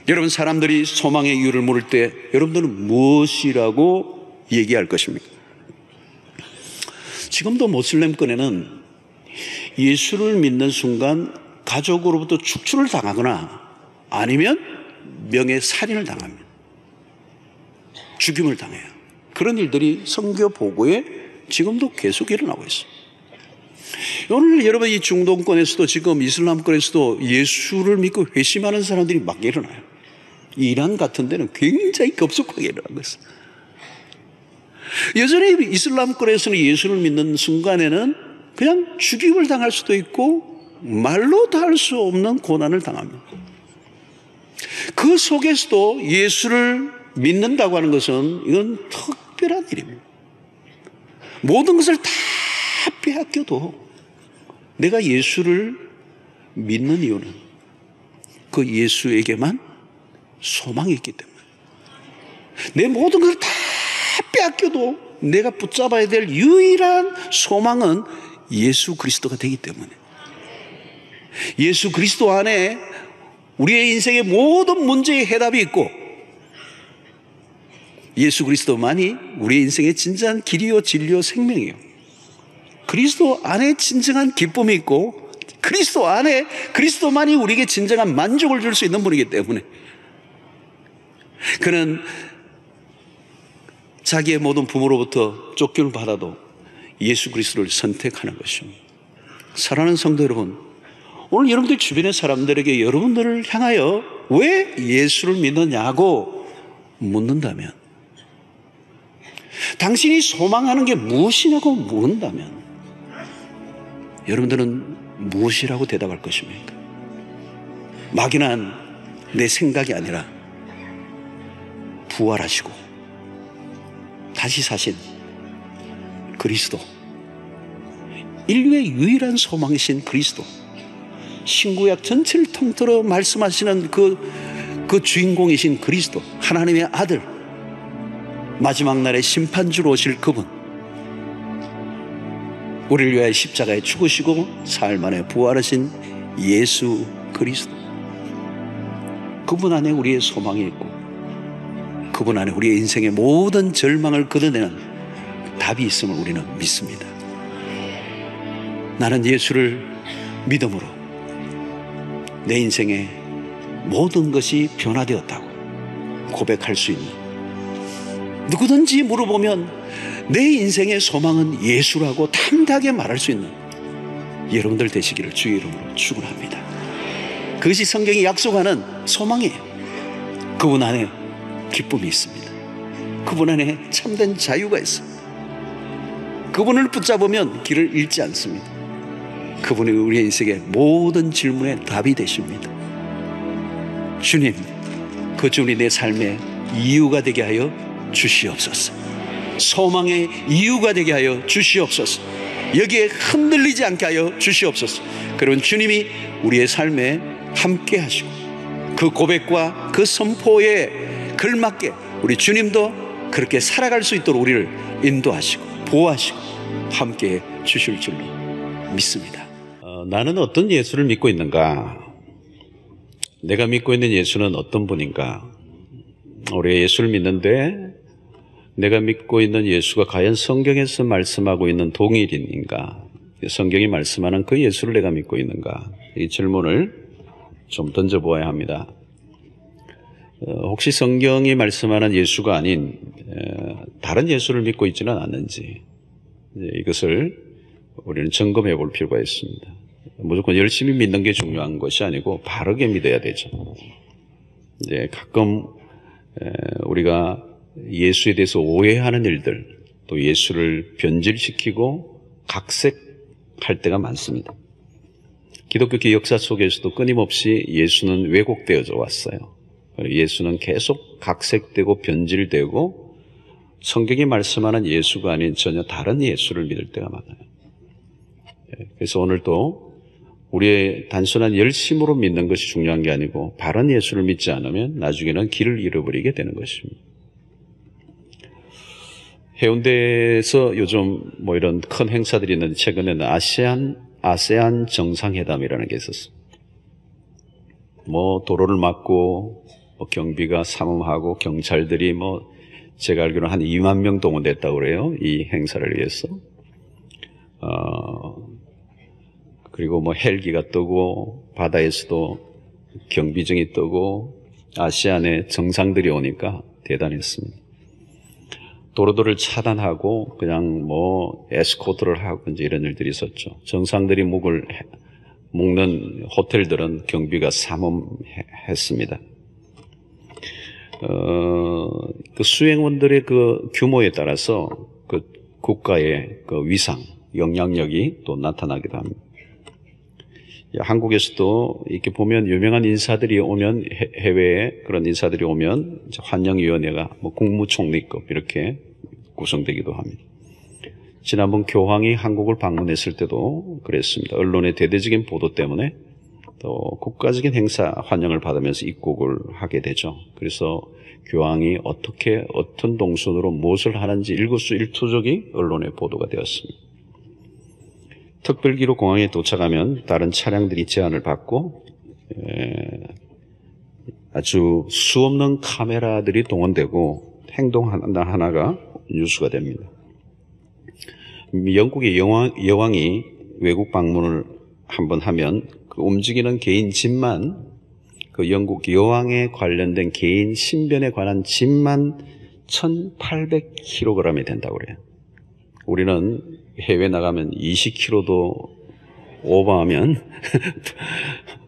여러분, 사람들이 소망의 이유를 물을 때 여러분들은 무엇이라고 얘기할 것입니까? 지금도 모슬렘권에는 예수를 믿는 순간 가족으로부터 축출을 당하거나 아니면 명예살인을 당합니다. 죽임을 당해요. 그런 일들이 선교 보고에 지금도 계속 일어나고 있습니다. 오늘 여러분, 이 중동권에서도 지금 이슬람권에서도 예수를 믿고 회심하는 사람들이 막 일어나요. 이란 같은 데는 굉장히 급속하게 일어나고 있어요. 여전히 이슬람권에서는 예수를 믿는 순간에는 그냥 죽임을 당할 수도 있고 말로 다 할 수 없는 고난을 당합니다. 그 속에서도 예수를 믿는다고 하는 것은 이건 특별한 일입니다. 모든 것을 다 빼앗겨도 내가 예수를 믿는 이유는 그 예수에게만 소망이 있기 때문에, 내 모든 것을 다 빼앗겨도 내가 붙잡아야 될 유일한 소망은 예수 그리스도가 되기 때문에, 예수 그리스도 안에 우리의 인생의 모든 문제의 해답이 있고 예수 그리스도만이 우리의 인생의 진정한 길이요 진리요 생명이에요. 그리스도 안에 진정한 기쁨이 있고 그리스도 안에 그리스도만이 우리에게 진정한 만족을 줄 수 있는 분이기 때문에 그는 자기의 모든 부모로부터 쫓김을 받아도 예수 그리스도를 선택하는 것입니다. 사랑하는 성도 여러분, 오늘 여러분들 주변의 사람들에게 여러분들을 향하여 왜 예수를 믿느냐고 묻는다면, 당신이 소망하는 게 무엇이냐고 묻는다면 여러분들은 무엇이라고 대답할 것입니까? 막연한 내 생각이 아니라 부활하시고 다시 사신 그리스도, 인류의 유일한 소망이신 그리스도, 신구약 전체를 통틀어 말씀하시는 그 주인공이신 그리스도, 하나님의 아들, 마지막 날에 심판주로 오실 그분, 우리를 위하여 십자가에 죽으시고 사흘 만에 부활하신 예수 그리스도, 그분 안에 우리의 소망이 있고 그분 안에 우리의 인생의 모든 절망을 걷어내는 답이 있음을 우리는 믿습니다. 나는 예수를 믿음으로 내 인생의 모든 것이 변화되었다고 고백할 수 있는, 누구든지 물어보면 내 인생의 소망은 예수라고 당당하게 말할 수 있는 여러분들 되시기를 주의 이름으로 축원합니다. 그것이 성경이 약속하는 소망이에요. 그분 안에 기쁨이 있습니다. 그분 안에 참된 자유가 있습니다. 그분을 붙잡으면 길을 잃지 않습니다. 그분이 우리의 인생의 모든 질문의 답이 되십니다. 주님, 그 주님이 내 삶의 이유가 되게 하여 주시옵소서. 소망의 이유가 되게 하여 주시옵소서. 여기에 흔들리지 않게 하여 주시옵소서. 그러면 주님이 우리의 삶에 함께 하시고 그 고백과 그 선포에 걸맞게 우리 주님도 그렇게 살아갈 수 있도록 우리를 인도하시고 보호하시고 함께 주실 줄로 믿습니다. 나는 어떤 예수를 믿고 있는가? 내가 믿고 있는 예수는 어떤 분인가? 우리가 예수를 믿는데 내가 믿고 있는 예수가 과연 성경에서 말씀하고 있는 동일인가? 성경이 말씀하는 그 예수를 내가 믿고 있는가? 이 질문을 좀 던져보아야 합니다. 혹시 성경이 말씀하는 예수가 아닌 다른 예수를 믿고 있지는 않는지, 이것을 우리는 점검해 볼 필요가 있습니다. 무조건 열심히 믿는 게 중요한 것이 아니고 바르게 믿어야 되죠. 이제 가끔 우리가 예수에 대해서 오해하는 일들, 또 예수를 변질시키고 각색할 때가 많습니다. 기독교 역사 속에서도 끊임없이 예수는 왜곡되어져 왔어요. 예수는 계속 각색되고 변질되고 성경이 말씀하는 예수가 아닌 전혀 다른 예수를 믿을 때가 많아요. 그래서 오늘도 우리의 단순한 열심으로 믿는 것이 중요한 게 아니고 바른 예수를 믿지 않으면 나중에는 길을 잃어버리게 되는 것입니다. 해운대에서 요즘 이런 큰 행사들이 있는데 최근에는 아세안 정상회담이라는 게 있었어요. 도로를 막고 경비가 삼엄하고 경찰들이 제가 알기로는 한 2만 명 동원됐다고 그래요. 이 행사를 위해서. 그리고 헬기가 뜨고 바다에서도 경비정이 뜨고 아시안에 정상들이 오니까 대단했습니다. 도로들을 차단하고 그냥 에스코트를 하고 이제 이런 일들이 있었죠. 정상들이 묵는 호텔들은 경비가 삼엄했습니다. 그 수행원들의 그 규모에 따라서 그 국가의 그 위상, 영향력이 또 나타나기도 합니다. 한국에서도 이렇게 보면 유명한 인사들이 오면, 해외에 그런 인사들이 오면 환영위원회가 국무총리급 이렇게 구성되기도 합니다. 지난번 교황이 한국을 방문했을 때도 그랬습니다. 언론의 대대적인 보도 때문에 또 국가적인 행사 환영을 받으면서 입국을 하게 되죠. 그래서 교황이 어떤 동선으로 무엇을 하는지 일거수일투족이 언론에 보도가 되었습니다. 특별기로 공항에 도착하면 다른 차량들이 제한을 받고 아주 수없는 카메라들이 동원되고 행동 하나하나가 뉴스가 됩니다. 영국의 여왕이 외국 방문을 한번 하면 그 움직이는 개인 짐만, 그 영국 여왕에 관련된 개인 신변에 관한 짐만 1800kg이 된다고 그래요. 우리는 해외 나가면 20kg도 오버하면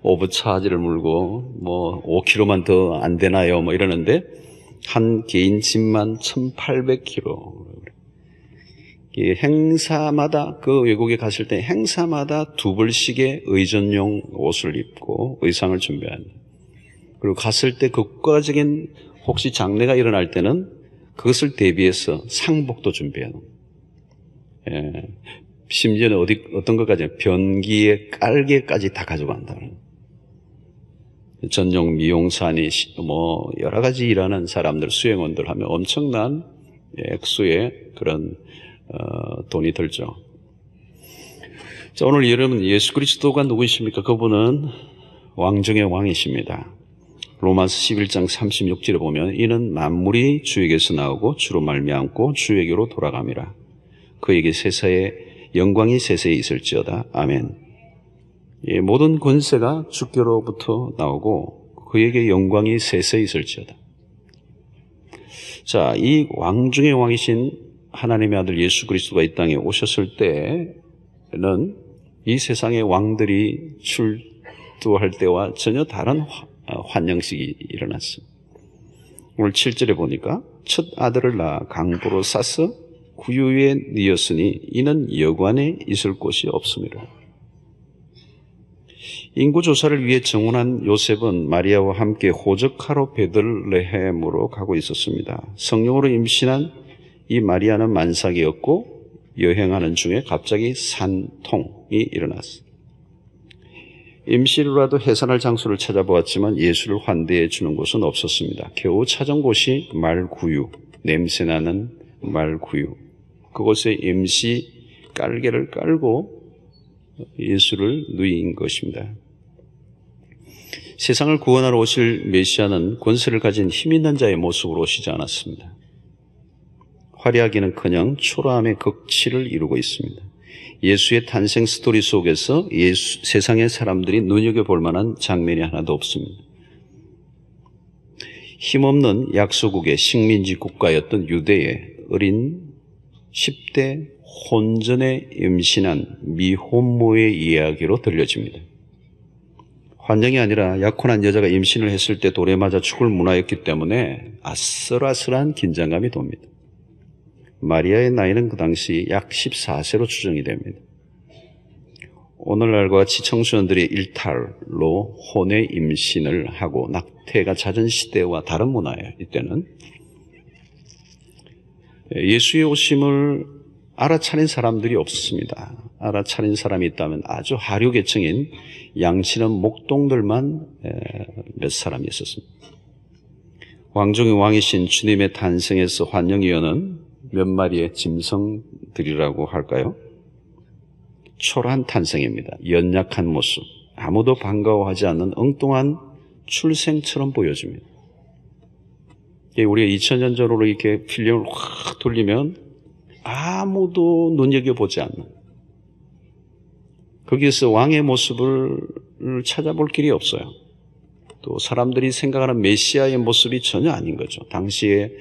오버차지를 물고 뭐 5kg만 더 안 되나요? 뭐 이러는데 한 개인 짐만 1800kg. 행사마다 그 외국에 갔을 때 행사마다 2벌씩의 의전용 옷을 입고 의상을 준비합니다. 그리고 갔을 때 극과적인 혹시 장례가 일어날 때는 그것을 대비해서 상복도 준비해요. 예. 심지어는 어떤 것까지 변기에 깔개까지 다 가져간다. 전용 미용사니 뭐 여러 가지 일하는 사람들, 수행원들 하면 엄청난 액수의 그런 돈이 들죠. 자, 오늘 여러분 예수 그리스도가 누구이십니까? 그분은 왕 중의 왕이십니다. 로마서 11장 36절에 보면 이는 만물이 주에게서 나오고 주로 말미암고 주에게로 돌아감이라. 그에게 세사의 영광이 세세에 있을지어다. 아멘. 예, 모든 권세가 주께로부터 나오고 그에게 영광이 세세에 있을지어다. 자, 이 왕 중의 왕이신 하나님의 아들 예수 그리스도가 이 땅에 오셨을 때는 이 세상의 왕들이 출두할 때와 전혀 다른 환영식이 일어났습니다. 오늘 7절에 보니까 첫 아들을 낳아 강보로 싸서 구유에 뉘었으니 이는 여관에 있을 곳이 없습니다. 인구조사를 위해 정원한 요셉은 마리아와 함께 호적하러 베들레헴으로 가고 있었습니다. 성령으로 임신한 이 마리아는 만삭이었고 여행하는 중에 갑자기 산통이 일어났습니다. 임시로라도 해산할 장소를 찾아보았지만 예수를 환대해 주는 곳은 없었습니다. 겨우 찾은 곳이 말구유, 냄새나는 말구유. 그곳에 임시 깔개를 깔고 예수를 누인 것입니다. 세상을 구원하러 오실 메시아는 권세를 가진 힘 있는 자의 모습으로 오시지 않았습니다. 화려하기는커녕 초라함의 극치를 이루고 있습니다. 예수의 탄생 스토리 속에서 세상의 사람들이 눈여겨볼 만한 장면이 하나도 없습니다. 힘없는 약소국의 식민지 국가였던 유대의 어린 10대 혼전에 임신한 미혼모의 이야기로 들려집니다. 환영이 아니라 약혼한 여자가 임신을 했을 때 돌에 맞아 죽을 문화였기 때문에 아슬아슬한 긴장감이 돕니다. 마리아의 나이는 그 당시 약 14세로 추정이 됩니다. 오늘날과 같이 청소년들이 일탈로 혼의 임신을 하고 낙태가 잦은 시대와 다른 문화예요. 이때는 예수의 오심을 알아차린 사람들이 없었습니다. 알아차린 사람이 있다면 아주 하류계층인 양치는 목동들만 몇 사람이 있었습니다. 왕중의 왕이신 주님의 탄생에서 환영이 여는 몇 마리의 짐승들이라고 할까요? 초라한 탄생입니다. 연약한 모습, 아무도 반가워하지 않는 엉뚱한 출생처럼 보여집니다. 우리가 2000년 전으로 이렇게 필름을 확 돌리면 아무도 눈여겨보지 않는, 거기에서 왕의 모습을 찾아볼 길이 없어요. 또 사람들이 생각하는 메시아의 모습이 전혀 아닌 거죠. 당시에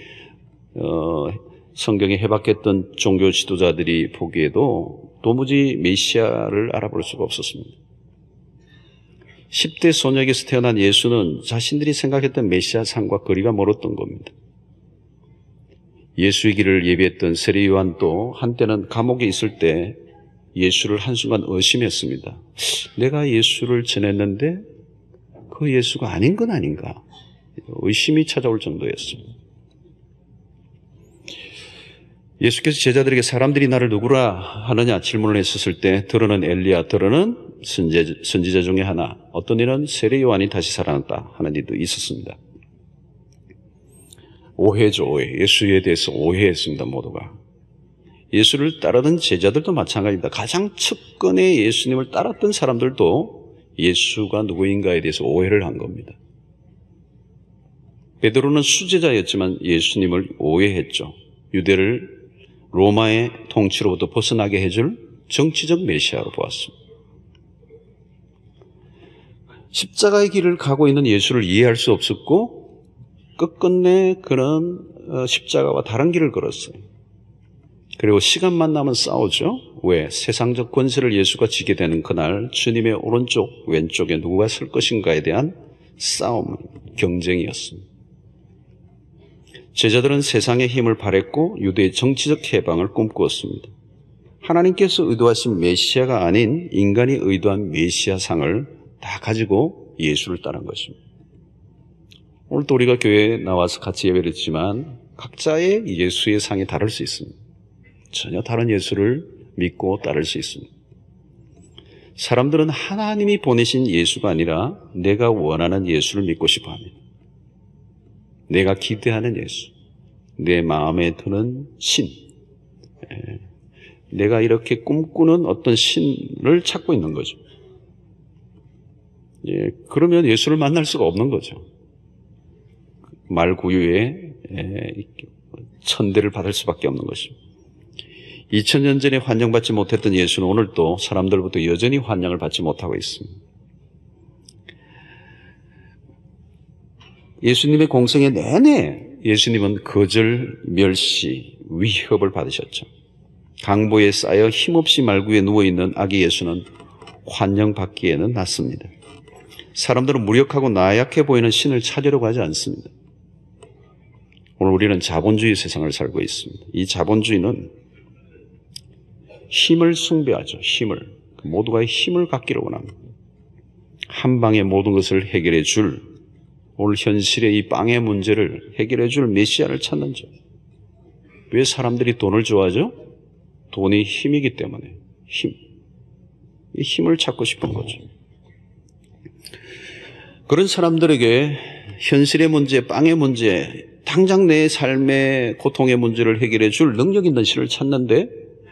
성경에 해박했던 종교 지도자들이 보기에도 도무지 메시아를 알아볼 수가 없었습니다. 10대 소녀에게서 태어난 예수는 자신들이 생각했던 메시아 상과 거리가 멀었던 겁니다. 예수의 길을 예비했던 세례 요한도 한때는 감옥에 있을 때 예수를 한순간 의심했습니다. 내가 예수를 전했는데 그 예수가 아닌 건 아닌가? 의심이 찾아올 정도였습니다. 예수께서 제자들에게 사람들이 나를 누구라 하느냐 질문을 했었을 때 들어는 엘리야, 들어는 선지자 중에 하나, 어떤 이는 세례 요한이 다시 살아났다 하는 이도 있었습니다. 오해죠, 오해. 예수에 대해서 오해했습니다, 모두가. 예수를 따르던 제자들도 마찬가지입니다. 가장 측근에 예수님을 따랐던 사람들도 예수가 누구인가에 대해서 오해를 한 겁니다. 베드로는 수제자였지만 예수님을 오해했죠. 유대를 로마의 통치로부터 벗어나게 해줄 정치적 메시아로 보았습니다. 십자가의 길을 가고 있는 예수를 이해할 수 없었고 끝끝내 그는 십자가와 다른 길을 걸었어요. 그리고 시간만 나면 싸우죠. 왜? 세상적 권세를 예수가 지게 되는 그날 주님의 오른쪽 왼쪽에 누가 설 것인가에 대한 싸움, 경쟁이었습니다. 제자들은 세상의 힘을 바랬고 유대의 정치적 해방을 꿈꾸었습니다. 하나님께서 의도하신 메시아가 아닌 인간이 의도한 메시아상을 다 가지고 예수를 따른 것입니다. 오늘도 우리가 교회에 나와서 같이 예배를 했지만 각자의 예수의 상이 다를 수 있습니다. 전혀 다른 예수를 믿고 따를 수 있습니다. 사람들은 하나님이 보내신 예수가 아니라 내가 원하는 예수를 믿고 싶어 합니다. 내가 기대하는 예수, 내 마음에 드는 신, 내가 이렇게 꿈꾸는 어떤 신을 찾고 있는 거죠. 그러면 예수를 만날 수가 없는 거죠. 말구유에 천대를 받을 수밖에 없는 것입니다. 2000년 전에 환영받지 못했던 예수는 오늘도 사람들부터 여전히 환영을 받지 못하고 있습니다. 예수님의 공생애 내내 예수님은 거절, 멸시, 위협을 받으셨죠. 강보에 쌓여 힘없이 말구에 누워있는 아기 예수는 환영받기에는 낫습니다. 사람들은 무력하고 나약해 보이는 신을 찾으려고 하지 않습니다. 오늘 우리는 자본주의 세상을 살고 있습니다. 이 자본주의는 힘을 숭배하죠. 힘을. 모두가 힘을 갖기를 원합니다. 한 방에 모든 것을 해결해 줄, 오늘 현실의 이 빵의 문제를 해결해 줄 메시아를 찾는 점. 왜 사람들이 돈을 좋아하죠? 돈이 힘이기 때문에. 힘. 이 힘을 찾고 싶은 거죠. 그런 사람들에게 현실의 문제, 빵의 문제, 당장 내 삶의 고통의 문제를 해결해 줄 능력 있는 신을 찾는데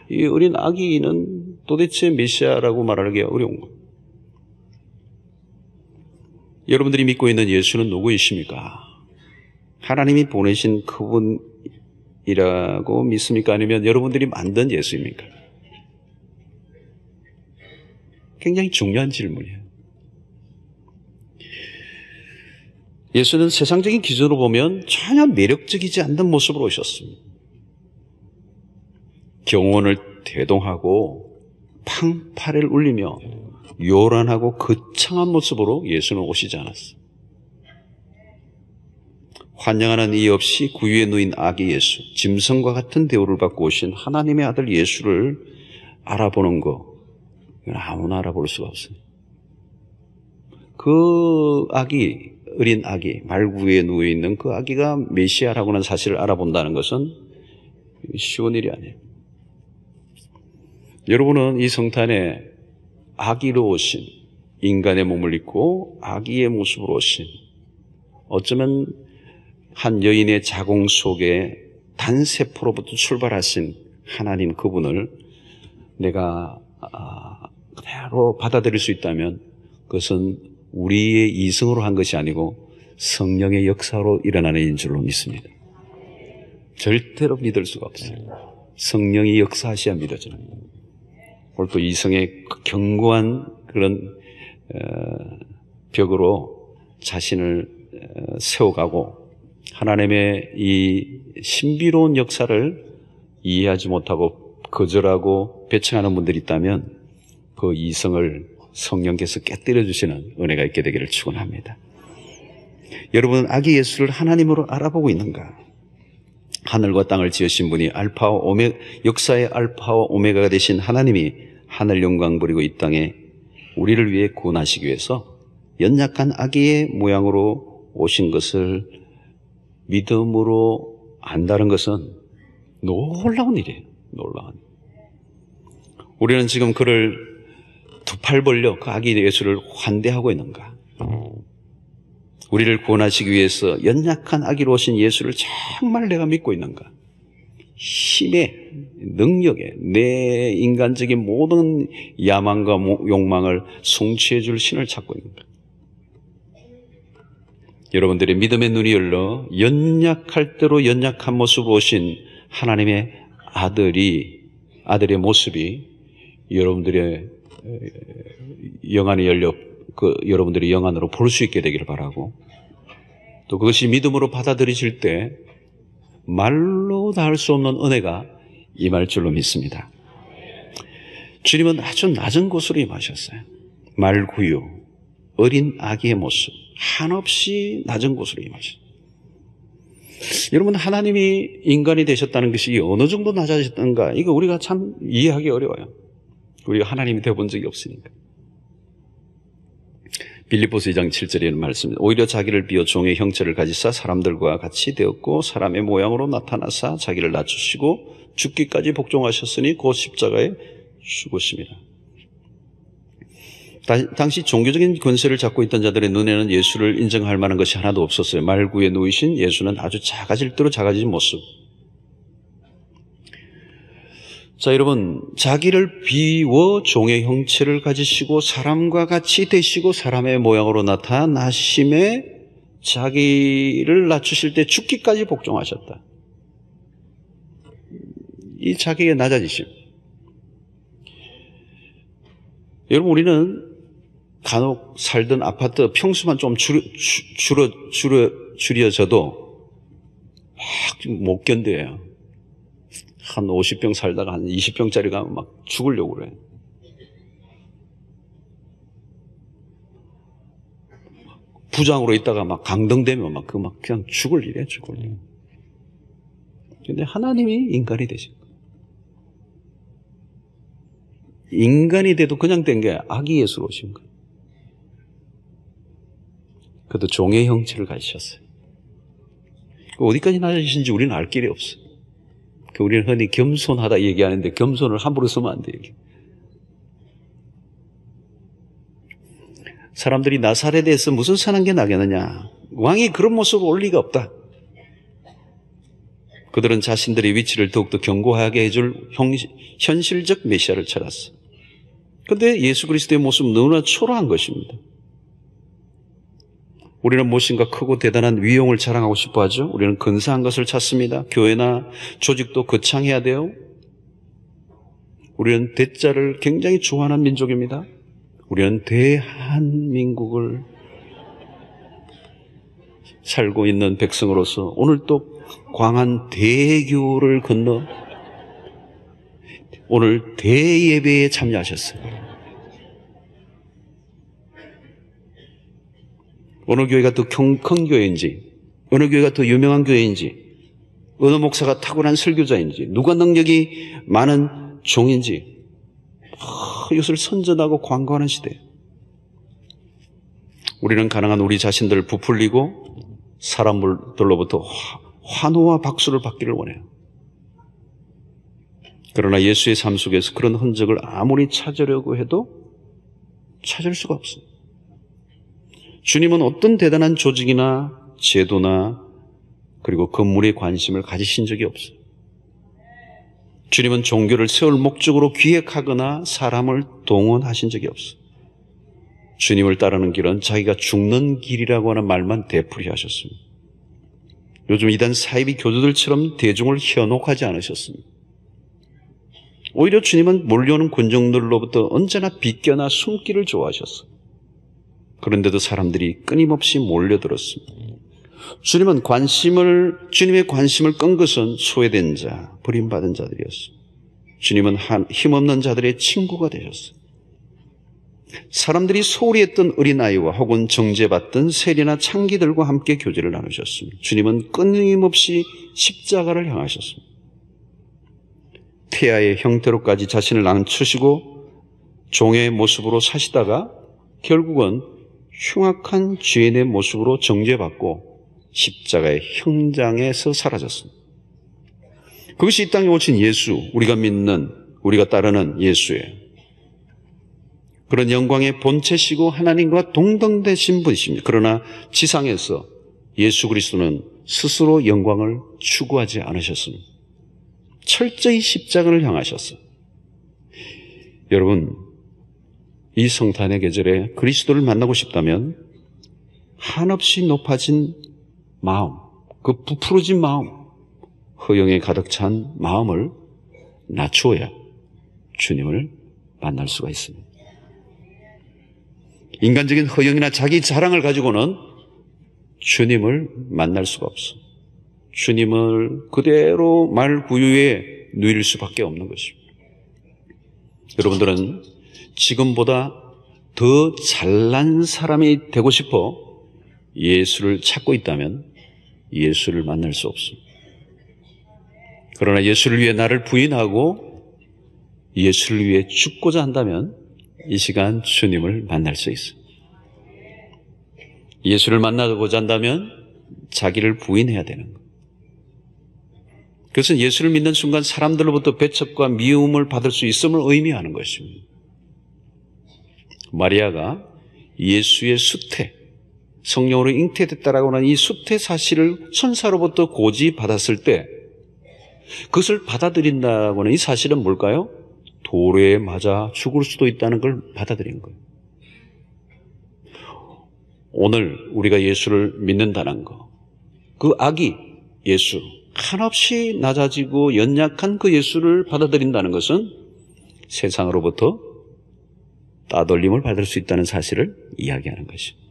이 어린 아기는 도대체 메시아라고 말하기 어려운 거예요. 여러분들이 믿고 있는 예수는 누구이십니까? 하나님이 보내신 그분이라고 믿습니까? 아니면 여러분들이 만든 예수입니까? 굉장히 중요한 질문이에요. 예수는 세상적인 기준으로 보면 전혀 매력적이지 않는 모습으로 오셨습니다. 경원을 대동하고 팡파를 울리며 요란하고 거창한 모습으로 예수는 오시지 않았어요. 환영하는 이 없이 구유에 누인 아기 예수, 짐승과 같은 대우를 받고 오신 하나님의 아들 예수를 알아보는 거, 이건 아무나 알아볼 수가 없어요. 그 아기, 어린 아기, 말구에 누워있는 그 아기가 메시아라고 하는 사실을 알아본다는 것은 쉬운 일이 아니에요. 여러분은 이 성탄에 아기로 오신, 인간의 몸을 입고 아기의 모습으로 오신, 어쩌면 한 여인의 자궁 속에 단세포로부터 출발하신 하나님 그분을 내가 그대로 받아들일 수 있다면 그것은 우리의 이성으로 한 것이 아니고 성령의 역사로 일어나는 일인 줄로 믿습니다. 절대로 믿을 수가 없어요. 성령이 역사하셔야 믿어져요. 오늘 또 이성의 견고한 그런 벽으로 자신을 세워가고 하나님의 이 신비로운 역사를 이해하지 못하고 거절하고 배척하는 분들이 있다면 그 이성을 성령께서 깨뜨려 주시는 은혜가 있게 되기를 축원합니다. 여러분은 아기 예수를 하나님으로 알아보고 있는가? 하늘과 땅을 지으신 분이 알파와 오메가, 역사의 알파와 오메가가 되신 하나님이 하늘 영광 부리고 이 땅에 우리를 위해 구원하시기 위해서 연약한 아기의 모양으로 오신 것을 믿음으로 안다는 것은 놀라운 일이에요. 놀라운. 우리는 지금 그를 두 팔 벌려 그 아기 예수를 환대하고 있는가? 우리를 구원하시기 위해서 연약한 아기로 오신 예수를 정말 내가 믿고 있는가? 힘의 능력에 내 인간적인 모든 야망과 욕망을 성취해 줄 신을 찾고 있는가? 여러분들의 믿음의 눈이 열려 연약할 대로 연약한 모습으로 오신 하나님의 아들의 모습이 여러분들의 영안이 열려 여러분들의 영안으로 볼 수 있게 되기를 바라고, 또 그것이 믿음으로 받아들여질 때 말로 다 할 수 없는 은혜가 임할 줄로 믿습니다. 주님은 아주 낮은 곳으로 임하셨어요. 말구유, 어린 아기의 모습, 한없이 낮은 곳으로 임하셨어요. 여러분, 하나님이 인간이 되셨다는 것이 어느 정도 낮아졌던가, 이거 우리가 참 이해하기 어려워요. 우리가 하나님이 되어본 적이 없으니까. 빌립보서 2장 7절에 있는 말씀입니다. 오히려 자기를 비워 종의 형체를 가지사 사람들과 같이 되었고 사람의 모양으로 나타나사 자기를 낮추시고 죽기까지 복종하셨으니 곧 십자가에 죽으십니다. 당시 종교적인 권세를 잡고 있던 자들의 눈에는 예수를 인정할 만한 것이 하나도 없었어요. 말구에 놓이신 예수는 아주 작아질 대로 작아진 모습. 자, 여러분, 자기를 비워 종의 형체를 가지시고 사람과 같이 되시고 사람의 모양으로 나타나심에 자기를 낮추실 때 죽기까지 복종하셨다. 이 자기의 낮아지심. 여러분, 우리는 간혹 살던 아파트 평수만 좀 줄여져도 막 못 견뎌요. 한 50평 살다가 한 20평짜리 가면 막 죽으려고 그래. 부장으로 있다가 막 강등되면 막 그냥 죽을 일이야, 죽을 일. 근데 하나님이 인간이 되신 거예요. 인간이 돼도 그냥 된 게 아기 예수로 오신 거예요. 그래도 종의 형체를 가지셨어요. 어디까지 낮아지신지 우리는 알 길이 없어요. 우리는 흔히 겸손하다 얘기하는데 겸손을 함부로 쓰면 안 돼요. 사람들이 나사렛에서 무슨 선한 게 나겠느냐. 왕이 그런 모습을 올 리가 없다. 그들은 자신들의 위치를 더욱더 견고하게 해줄 현실적 메시아를 찾았어. 그런데 예수 그리스도의 모습은 너무나 초라한 것입니다. 우리는 무엇인가 크고 대단한 위용을 자랑하고 싶어 하죠. 우리는 근사한 것을 찾습니다. 교회나 조직도 거창해야 돼요. 우리는 대자를 굉장히 좋아하는 민족입니다. 우리는 대한민국을 살고 있는 백성으로서 오늘 또 광안 대교를 건너 오늘 대예배에 참여하셨어요. 어느 교회가 더 큰 교회인지, 어느 교회가 더 유명한 교회인지, 어느 목사가 탁월한 설교자인지, 누가 능력이 많은 종인지, 이것을 선전하고 광고하는 시대예요. 우리는 가능한 우리 자신들을 부풀리고 사람들로부터 환호와 박수를 받기를 원해요. 그러나 예수의 삶 속에서 그런 흔적을 아무리 찾으려고 해도 찾을 수가 없어요. 주님은 어떤 대단한 조직이나 제도나 그리고 건물에 관심을 가지신 적이 없어요. 주님은 종교를 세울 목적으로 기획하거나 사람을 동원하신 적이 없어요. 주님을 따르는 길은 자기가 죽는 길이라고 하는 말만 되풀이 하셨습니다. 요즘 이단 사이비 교주들처럼 대중을 현혹하지 않으셨습니다. 오히려 주님은 몰려오는 군중들로부터 언제나 비껴나 숨기를 좋아하셨어요. 그런데도 사람들이 끊임없이 몰려들었습니다. 주님의 관심을 끈 것은 소외된 자, 버림받은 자들이었어요. 주님은 힘없는 자들의 친구가 되셨어요. 사람들이 소홀히 했던 어린아이와 혹은 정죄받던 세리나 창기들과 함께 교제를 나누셨습니다. 주님은 끊임없이 십자가를 향하셨습니다. 태아의 형태로까지 자신을 낮추시고 종의 모습으로 사시다가 결국은 흉악한 죄인의 모습으로 정죄받고 십자가의 형장에서 사라졌습니다. 그것이 이 땅에 오신 예수, 우리가 믿는, 우리가 따르는 예수예요. 그런 영광의 본체시고 하나님과 동등되신 분이십니다. 그러나 지상에서 예수 그리스도는 스스로 영광을 추구하지 않으셨습니다. 철저히 십자가를 향하셨어요. 여러분, 이 성탄의 계절에 그리스도를 만나고 싶다면 한없이 높아진 마음, 그 부풀어진 마음, 허영에 가득 찬 마음을 낮추어야 주님을 만날 수가 있습니다. 인간적인 허영이나 자기 자랑을 가지고는 주님을 만날 수가 없어. 주님을 그대로 말구유에 누릴 수밖에 없는 것입니다. 여러분들은 지금보다 더 잘난 사람이 되고 싶어 예수를 찾고 있다면 예수를 만날 수 없습니다. 그러나 예수를 위해 나를 부인하고 예수를 위해 죽고자 한다면 이 시간 주님을 만날 수 있습니다. 예수를 만나고자 한다면 자기를 부인해야 되는 것. 그것은 예수를 믿는 순간 사람들로부터 배척과 미움을 받을 수 있음을 의미하는 것입니다. 마리아가 예수의 수태, 성령으로 잉태됐다라고 하는 이 수태 사실을 천사로부터 고지받았을 때 그것을 받아들인다고 하는 이 사실은 뭘까요? 돌에 맞아 죽을 수도 있다는 걸 받아들인 거예요. 오늘 우리가 예수를 믿는다는 거, 그 아기 예수, 한없이 낮아지고 연약한 그 예수를 받아들인다는 것은 세상으로부터 따돌림을 받을 수 있다는 사실을 이야기하는 것입니다.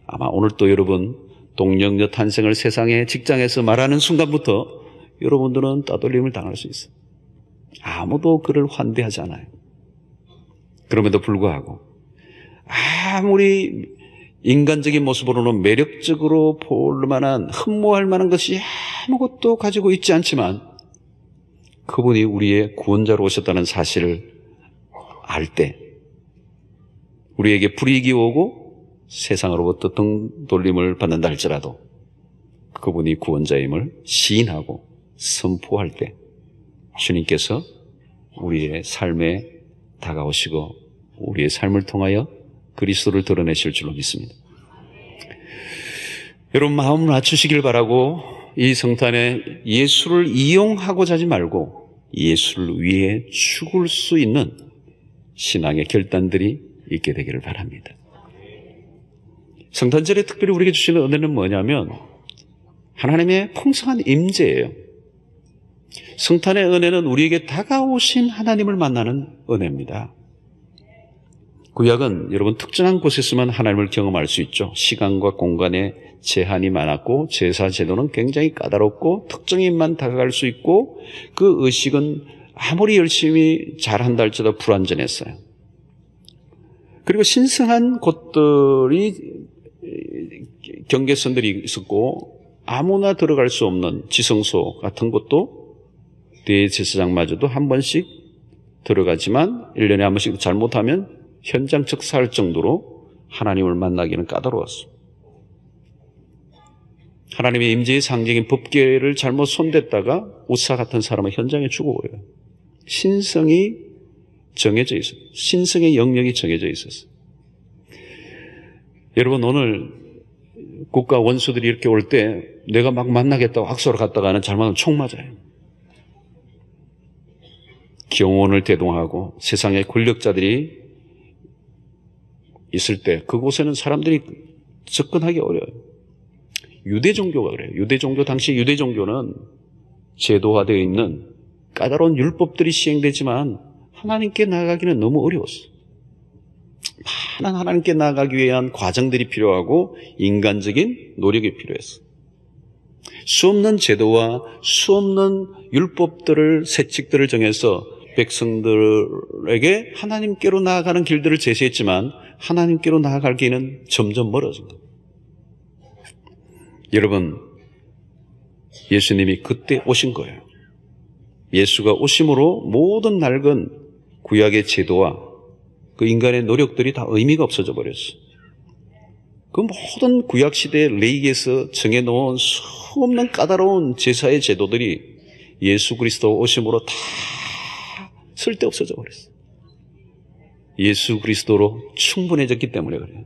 아마 오늘 또 여러분 동령녀 탄생을 세상의 직장에서 말하는 순간부터 여러분들은 따돌림을 당할 수 있어요. 아무도 그를 환대하지 않아요. 그럼에도 불구하고 아무리 인간적인 모습으로는 매력적으로 볼 만한, 흠모할 만한 것이 아무것도 가지고 있지 않지만 그분이 우리의 구원자로 오셨다는 사실을 알 때 우리에게 불이익이 오고 세상으로부터 등 돌림을 받는다 할지라도 그분이 구원자임을 시인하고 선포할 때 주님께서 우리의 삶에 다가오시고 우리의 삶을 통하여 그리스도를 드러내실 줄로 믿습니다. 여러분 마음을 낮추시길 바라고 이 성탄에 예수를 이용하고자 하지 말고 예수를 위해 죽을 수 있는 신앙의 결단들이 있게 되기를 바랍니다. 성탄절에 특별히 우리에게 주시는 은혜는 뭐냐면 하나님의 풍성한 임재예요. 성탄의 은혜는 우리에게 다가오신 하나님을 만나는 은혜입니다. 구약은 여러분 특정한 곳에서만 하나님을 경험할 수 있죠. 시간과 공간에 제한이 많았고 제사 제도는 굉장히 까다롭고 특정인만 다가갈 수 있고 그 의식은 아무리 열심히 잘한다 할지라도 불완전했어요. 그리고 신성한 곳들이 경계선들이 있었고 아무나 들어갈 수 없는 지성소 같은 곳도 대제사장마저도 한 번씩 들어가지만 1년에 한 번씩 잘못하면 현장 즉사할 정도로 하나님을 만나기는 까다로웠습니다. 하나님의 임재의 상징인 법궤를 잘못 손댔다가 우사 같은 사람은 현장에 죽어버려요. 신성이 정해져 있어요. 신성의 영역이 정해져 있었어요. 여러분 오늘 국가 원수들이 이렇게 올 때 내가 막 만나겠다고 악수하러 갔다가는 잘못하면 총 맞아요. 경호원을 대동하고 세상의 권력자들이 있을 때 그곳에는 사람들이 접근하기 어려워요. 유대 종교가 그래요. 유대 종교 당시 유대 종교는 제도화되어 있는 까다로운 율법들이 시행되지만 하나님께 나아가기는 너무 어려웠어요. 많은 하나님께 나아가기 위한 과정들이 필요하고 인간적인 노력이 필요했어요. 수없는 제도와 수없는 율법들을 세칙들을 정해서 백성들에게 하나님께로 나아가는 길들을 제시했지만 하나님께로 나아갈 길은 점점 멀어진 겁니다. 여러분 예수님이 그때 오신 거예요. 예수가 오심으로 모든 낡은 구약의 제도와 그 인간의 노력들이 다 의미가 없어져 버렸어요. 그 모든 구약시대의 레이기에서 정해놓은 수없는 까다로운 제사의 제도들이 예수 그리스도 오심으로 다 쓸데없어져 버렸어요. 예수 그리스도로 충분해졌기 때문에 그래요.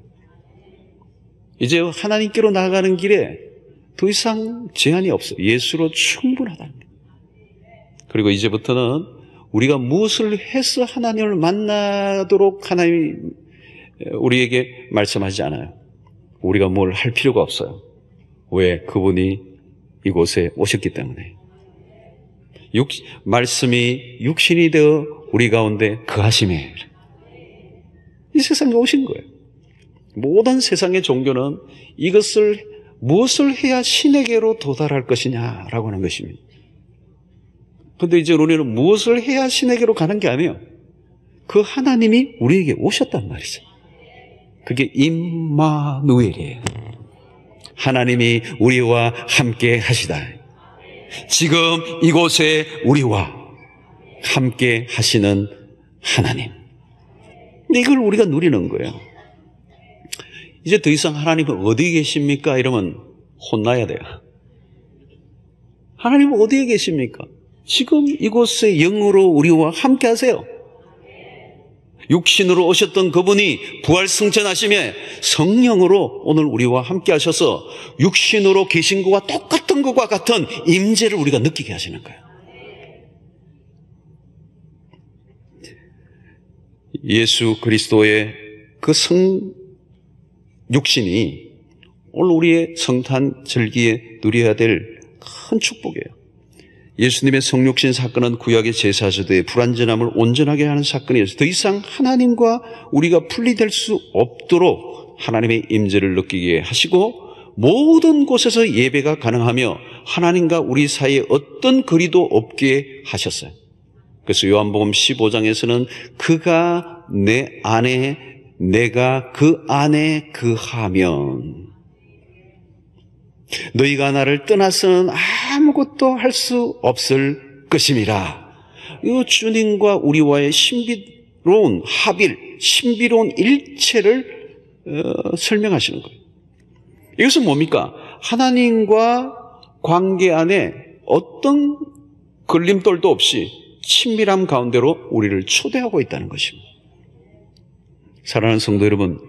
이제 하나님께로 나아가는 길에 더 이상 제한이 없어요. 예수로 충분하다는 거예요. 그리고 이제부터는 우리가 무엇을 해서 하나님을 만나도록 하나님이 우리에게 말씀하지 않아요. 우리가 뭘 할 필요가 없어요. 왜? 그분이 이곳에 오셨기 때문에. 말씀이 육신이 되어 우리 가운데 거하심에 이 세상에 오신 거예요. 모든 세상의 종교는 이것을 무엇을 해야 신에게로 도달할 것이냐라고 하는 것입니다. 그런데 이제 우리는 무엇을 해야 신에게로 가는 게 아니에요. 그 하나님이 우리에게 오셨단 말이죠. 그게 임마누엘이에요. 하나님이 우리와 함께 하시다. 지금 이곳에 우리와 함께 하시는 하나님. 근데 이걸 우리가 누리는 거예요. 이제 더 이상 하나님은 어디에 계십니까? 이러면 혼나야 돼요. 하나님은 어디에 계십니까? 지금 이곳에 영으로 우리와 함께 하세요. 육신으로 오셨던 그분이 부활승천하시며 성령으로 오늘 우리와 함께 하셔서 육신으로 계신 것과 똑같은 것과 같은 임재를 우리가 느끼게 하시는 거예요. 예수 그리스도의 그 육신이 오늘 우리의 성탄 절기에 누려야 될 큰 축복이에요. 예수님의 성육신 사건은 구약의 제사제도의 불완전함을 온전하게 하는 사건이어서 더 이상 하나님과 우리가 분리될 수 없도록 하나님의 임재를 느끼게 하시고 모든 곳에서 예배가 가능하며 하나님과 우리 사이에 어떤 거리도 없게 하셨어요. 그래서 요한복음 15장에서는 그가 내 안에 내가 그 안에 그하면 너희가 나를 떠나서는 아무것도 할 수 없을 것임이라. 이 주님과 우리와의 신비로운 합일, 신비로운 일체를 설명하시는 거예요. 이것은 뭡니까? 하나님과 관계 안에 어떤 걸림돌도 없이 친밀함 가운데로 우리를 초대하고 있다는 것입니다. 사랑하는 성도 여러분,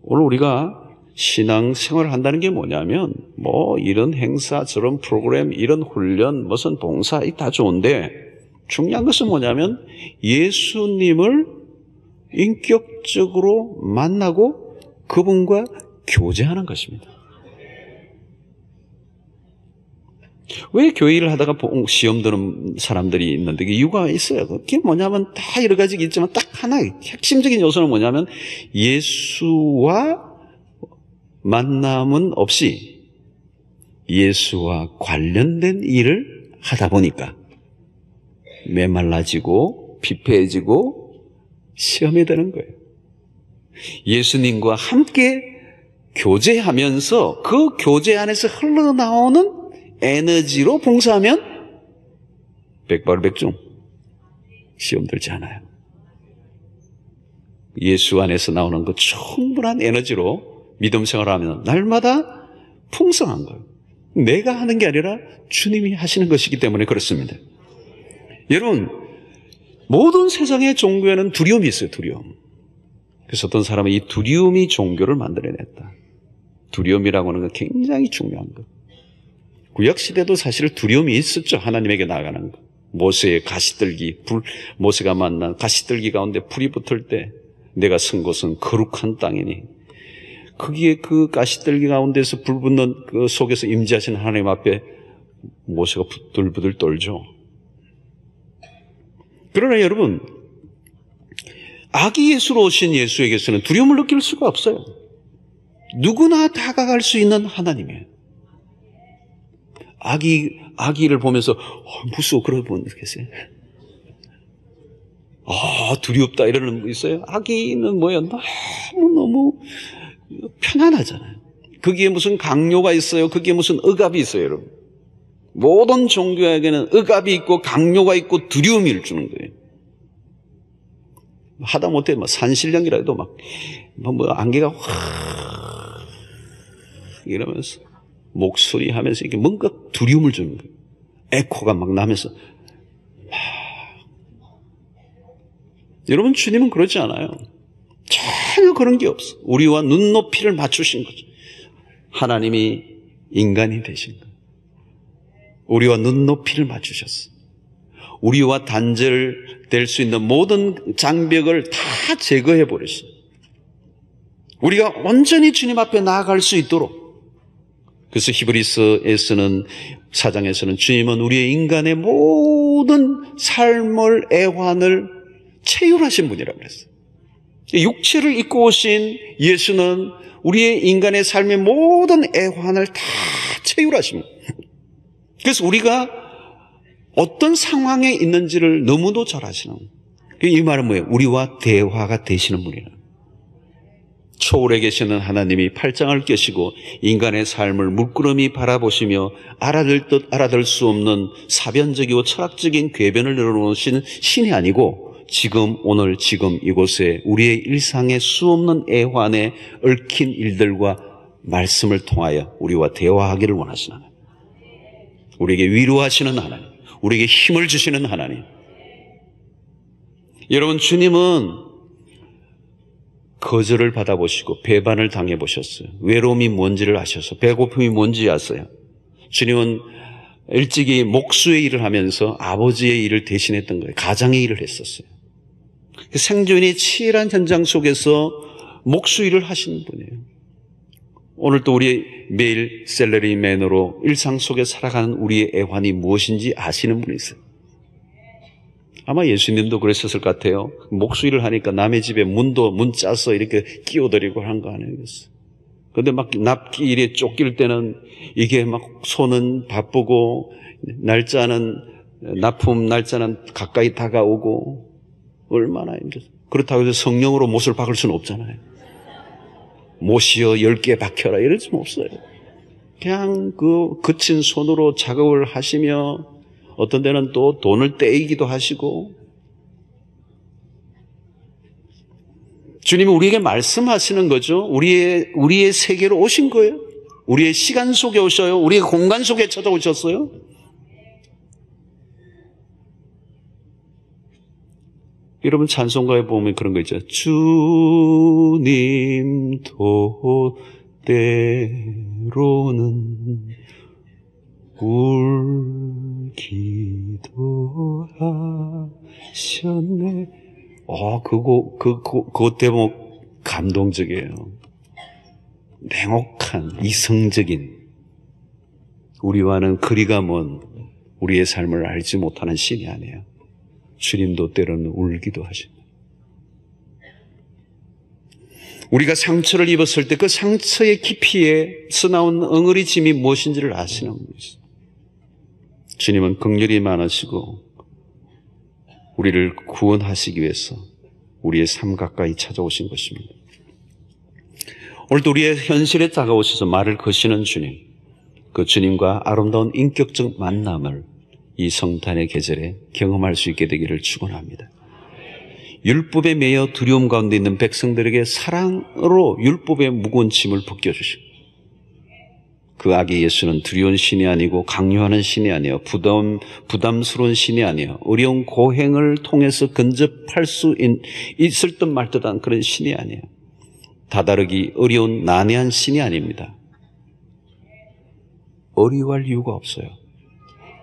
오늘 우리가 신앙생활을 한다는 게 뭐냐면 이런 행사, 저런 프로그램, 이런 훈련, 무슨 봉사 다 좋은데 중요한 것은 뭐냐면 예수님을 인격적으로 만나고 그분과 교제하는 것입니다. 왜 교회 일을 하다가 시험 드는 사람들이 있는데 그 이유가 있어요. 그게 뭐냐면 다 여러 가지가 있지만 딱 하나 핵심적인 요소는 뭐냐면 예수와 만남은 없이 예수와 관련된 일을 하다 보니까 메말라지고 피폐해지고 시험에 드는 거예요. 예수님과 함께 교제하면서 그 교제 안에서 흘러나오는 에너지로 봉사하면 백발백중 시험 들지 않아요. 예수 안에서 나오는 그 충분한 에너지로 믿음 생활하면 날마다 풍성한 거예요. 내가 하는 게 아니라 주님이 하시는 것이기 때문에 그렇습니다. 여러분, 모든 세상의 종교에는 두려움이 있어요. 두려움. 그래서 어떤 사람은 이 두려움이 종교를 만들어냈다. 두려움이라고 하는 건 굉장히 중요한 거. 구약시대도 사실 두려움이 있었죠. 하나님에게 나아가는 거. 모세의 가시떨기, 모세가 만난 가시떨기 가운데 불이 붙을 때 내가 선 곳은 거룩한 땅이니 거기에 그 가시떨기 가운데서 불 붙는 그 속에서 임재하신 하나님 앞에 모세가 부들부들 떨죠. 그러나 여러분, 아기 예수로 오신 예수에게서는 두려움을 느낄 수가 없어요. 누구나 다가갈 수 있는 하나님이에요. 아기를 보면서 무서워 그런 분 있겠어요? 두렵다 이러는 분 있어요? 아기는 뭐예요? 너무 편안하잖아요. 거기에 무슨 강요가 있어요? 거기에 무슨 억압이 있어요, 여러분? 모든 종교에게는 억압이 있고 강요가 있고 두려움을 주는 거예요. 하다못해 산신령이라도 안개가 확 이러면서 목소리 하면서 이게 뭔가 두려움을 주는 거예요. 에코가 막 나면서 여러분, 주님은 그러지 않아요. 전혀 그런 게 없어. 우리와 눈높이를 맞추신 거죠. 하나님이 인간이 되신 거예요. 우리와 눈높이를 맞추셨어. 우리와 단절될 수 있는 모든 장벽을 다 제거해 버렸어요. 우리가 온전히 주님 앞에 나아갈 수 있도록. 그래서 히브리서에서는 4장에서는 주님은 우리의 인간의 모든 삶을 애환을 체휼하신 분이라고 그랬어요. 육체를 입고 오신 예수는 우리의 인간의 삶의 모든 애환을 다 채울하십니다. 그래서 우리가 어떤 상황에 있는지를 너무도 잘 아시는 거예요. 이 말은 뭐예요? 우리와 대화가 되시는 분이라. 초월에 계시는 하나님이 팔짱을 껴시고 인간의 삶을 물끄러미 바라보시며 알아들 듯 알아들 수 없는 사변적이고 철학적인 궤변을 내려놓으신 신이 아니고 지금 오늘 지금 이곳에 우리의 일상의 수없는 애환에 얽힌 일들과 말씀을 통하여 우리와 대화하기를 원하시는 하나님, 우리에게 위로하시는 하나님, 우리에게 힘을 주시는 하나님. 여러분, 주님은 거절을 받아보시고 배반을 당해보셨어요. 외로움이 뭔지를 아셔서, 배고픔이 뭔지 아세요. 주님은 일찍이 목수의 일을 하면서 아버지의 일을 대신했던 거예요. 가장의 일을 했었어요. 생존이 치열한 현장 속에서 목수 일을 하시는 분이에요. 오늘도 우리 매일 셀러리맨으로 일상 속에 살아가는 우리의 애환이 무엇인지 아시는 분이세요. 아마 예수님도 그랬었을 것 같아요. 목수 일을 하니까 남의 집에 문 짜서 이렇게 끼워드리고 한 거 아니겠어요. 근데 막 납기 일에 쫓길 때는 이게 막 손은 바쁘고 납품 날짜는 가까이 다가오고 얼마나 힘들어요. 그렇다고 해서 성령으로 못을 박을 수는 없잖아요. 못이여 10개 박혀라 이럴 수는 없어요. 그냥 그 거친 손으로 작업을 하시며 어떤 데는 또 돈을 떼이기도 하시고, 주님이 우리에게 말씀하시는 거죠. 우리의 세계로 오신 거예요. 우리의 시간 속에 오셔요. 우리의 공간 속에 찾아오셨어요. 여러분, 찬송가에 보면 그런 거 있죠. 주님 도대로는 기도하셨네. 그 대목 감동적이에요. 냉혹한, 이성적인, 우리와는 거리가 먼 우리의 삶을 알지 못하는 신이 아니에요. 주님도 때로는 울기도 하십니다. 우리가 상처를 입었을 때 그 상처의 깊이에서 나온 엉어리짐이 무엇인지를 아시는 분이시죠. 주님은 긍휼이 많으시고 우리를 구원하시기 위해서 우리의 삶 가까이 찾아오신 것입니다. 오늘도 우리의 현실에 다가오셔서 말을 거시는 주님, 그 주님과 아름다운 인격적 만남을 이 성탄의 계절에 경험할 수 있게 되기를 축원합니다. 율법에 매여 두려움 가운데 있는 백성들에게 사랑으로 율법의 무거운 짐을 벗겨주시고, 그 아기 예수는 두려운 신이 아니고 강요하는 신이 아니에요. 부담스러운 신이 아니에요. 어려운 고행을 통해서 근접할 수 있을 듯 말 듯한 그런 신이 아니에요. 다다르기 어려운 난해한 신이 아닙니다. 어려워할 이유가 없어요.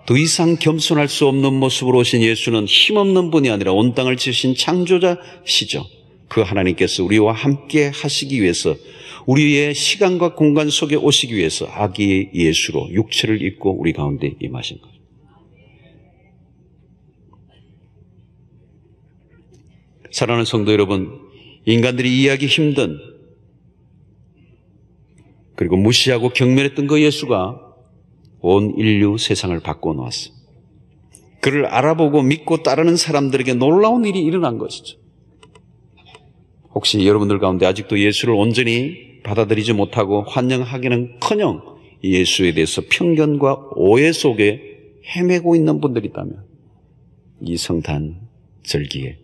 더 이상 겸손할 수 없는 모습으로 오신 예수는 힘없는 분이 아니라 온 땅을 지으신 창조자시죠. 그 하나님께서 우리와 함께 하시기 위해서, 우리의 시간과 공간 속에 오시기 위해서 아기 예수로 육체를 입고 우리 가운데 임하신 거죠. 사랑하는 성도 여러분, 인간들이 이해하기 힘든, 그리고 무시하고 경멸했던 그 예수가 온 인류 세상을 바꿔 놓았어요. 그를 알아보고 믿고 따르는 사람들에게 놀라운 일이 일어난 것이죠. 혹시 여러분들 가운데 아직도 예수를 온전히 받아들이지 못하고 환영하기는커녕 예수에 대해서 편견과 오해 속에 헤매고 있는 분들이 있다면, 이 성탄 절기에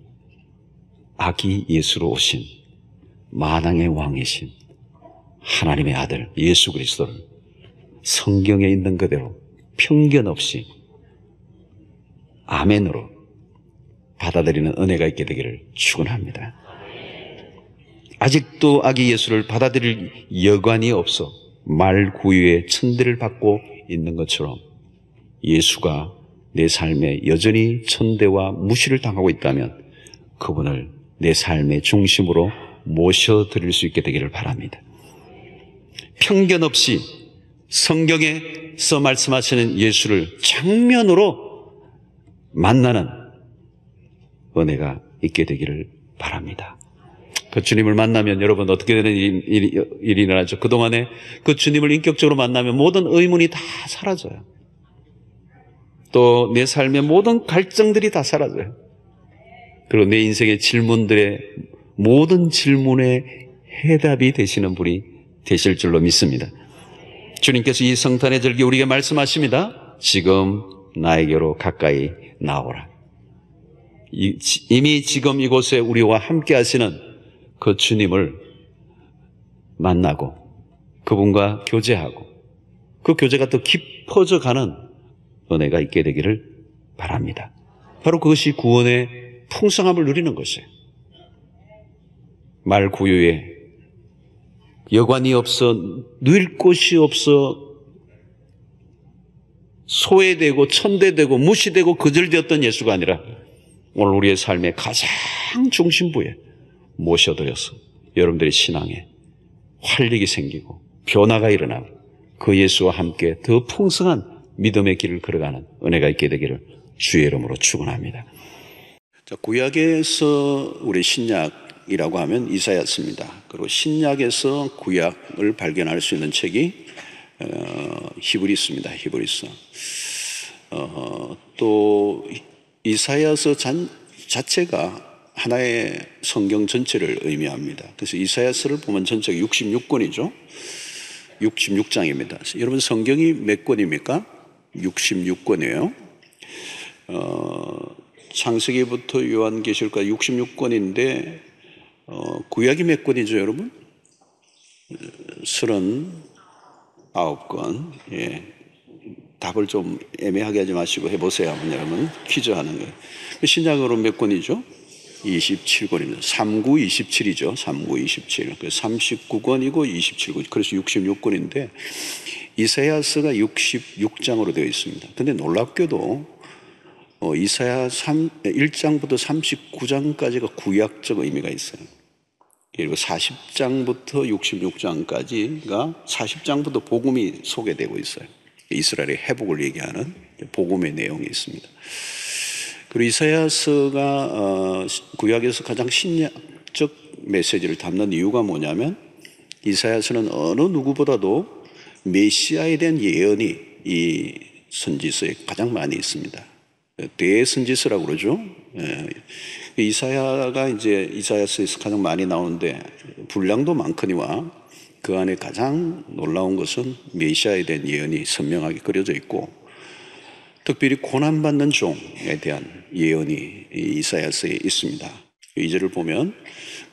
아기 예수로 오신 만왕의 왕이신 하나님의 아들 예수 그리스도를 성경에 있는 그대로 편견 없이 아멘으로 받아들이는 은혜가 있게 되기를 축원합니다. 아직도 아기 예수를 받아들일 여관이 없어 말구유의 천대를 받고 있는 것처럼 예수가 내 삶에 여전히 천대와 무시를 당하고 있다면 그분을 내 삶의 중심으로 모셔드릴 수 있게 되기를 바랍니다. 편견 없이 성경에서 말씀하시는 예수를 정면으로 만나는 은혜가 있게 되기를 바랍니다. 그 주님을 만나면 여러분 어떻게 되는 일이 일어나죠? 그동안에 그 주님을 인격적으로 만나면 모든 의문이 다 사라져요. 또 내 삶의 모든 갈증들이 다 사라져요. 그리고 내 인생의 질문들의 모든 질문의 해답이 되시는 분이 되실 줄로 믿습니다. 주님께서 이 성탄의 절기 우리에게 말씀하십니다. 지금 나에게로 가까이 나오라. 이미 지금 이곳에 우리와 함께 하시는 그 주님을 만나고 그분과 교제하고 그 교제가 더 깊어져 가는 은혜가 있게 되기를 바랍니다. 바로 그것이 구원의 풍성함을 누리는 것이에요. 말 고요에 여관이 없어 누일 곳이 없어 소외되고 천대되고 무시되고 거절되었던 예수가 아니라 오늘 우리의 삶의 가장 중심부에 모셔드려서 여러분들의 신앙에 활력이 생기고 변화가 일어나고 그 예수와 함께 더 풍성한 믿음의 길을 걸어가는 은혜가 있게 되기를 주의 이름으로 축원합니다. 자, 구약에서 우리 신약이라고 하면 이사야서입니다. 그리고 신약에서 구약을 발견할 수 있는 책이 히브리서입니다. 히브리서. 또 이사야서 자체가 하나의 성경 전체를 의미합니다. 그래서 이사야서를 보면 전체가 66권이죠. 66장입니다. 여러분 성경이 몇 권입니까? 66권이에요. 창세기부터 요한계시록까지 66권인데 구약이 몇 권이죠, 여러분? 39권. 예. 답을 좀 애매하게 하지 마시고 해보세요. 한번 여러분 퀴즈 하는 거예요. 신약으로 몇 권이죠? 27권입니다. 39, 27이죠. 39, 27. 39권이고 27권. 그래서 66권인데 이사야서가 66장으로 되어 있습니다. 근데 놀랍게도 이사야 1장부터 39장까지가 구약적 의미가 있어요. 그리고 40장부터 66장까지가 40장부터 복음이 소개되고 있어요. 이스라엘의 회복을 얘기하는 복음의 내용이 있습니다. 그리고 이사야서가 구약에서 가장 신약적 메시지를 담는 이유가 뭐냐면 이사야서는 어느 누구보다도 메시아에 대한 예언이 이 선지서에 가장 많이 있습니다. 대선지서라고 그러죠. 이사야가 이제 이사야서에서 가장 많이 나오는데 분량도 많거니와 그 안에 가장 놀라운 것은 메시아에 대한 예언이 선명하게 그려져 있고 특별히 고난받는 종에 대한 예언이 이사야서에 있습니다. 2절을 보면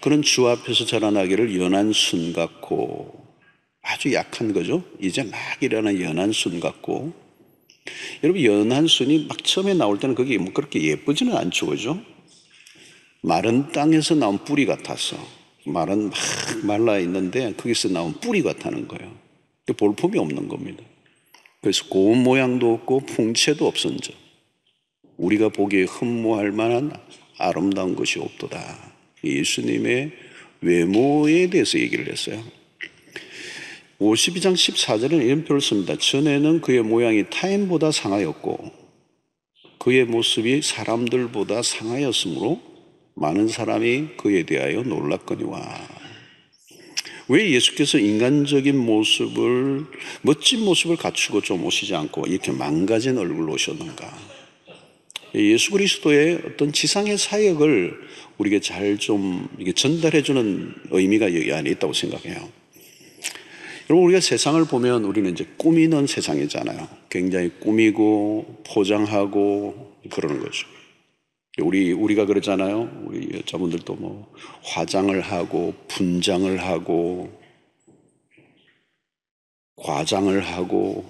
그는 주 앞에서 자라나기를 연한 순 같고 아주 약한 거죠. 이제 막 일어나는 연한 순 같고 여러분 연한 순이 막 처음에 나올 때는 그게 뭐 그렇게 예쁘지는 않죠. 그죠? 마른 땅에서 나온 뿌리 같아서 말은 막 말라 있는데 거기서 나온 뿌리 같다는 거예요. 볼품이 없는 겁니다. 그래서 고운 모양도 없고 풍채도 없은즉 우리가 보기에 흠모할 만한 아름다운 것이 없도다. 예수님의 외모에 대해서 얘기를 했어요. 52장 14절에는 이런 표를 씁니다. 전에는 그의 모양이 타인보다 상하였고 그의 모습이 사람들보다 상하였으므로 많은 사람이 그에 대하여 놀랐거니와. 왜 예수께서 인간적인 모습을 멋진 모습을 갖추고 좀 오시지 않고 이렇게 망가진 얼굴로 오셨는가? 예수 그리스도의 어떤 지상의 사역을 우리에게 잘 좀 전달해주는 의미가 여기 안에 있다고 생각해요. 여러분 우리가 세상을 보면 우리는 이제 꾸미는 세상이잖아요. 굉장히 꾸미고 포장하고 그러는 거죠. 우리가 그러잖아요. 우리 여자분들도 뭐 화장을 하고 분장을 하고 과장을 하고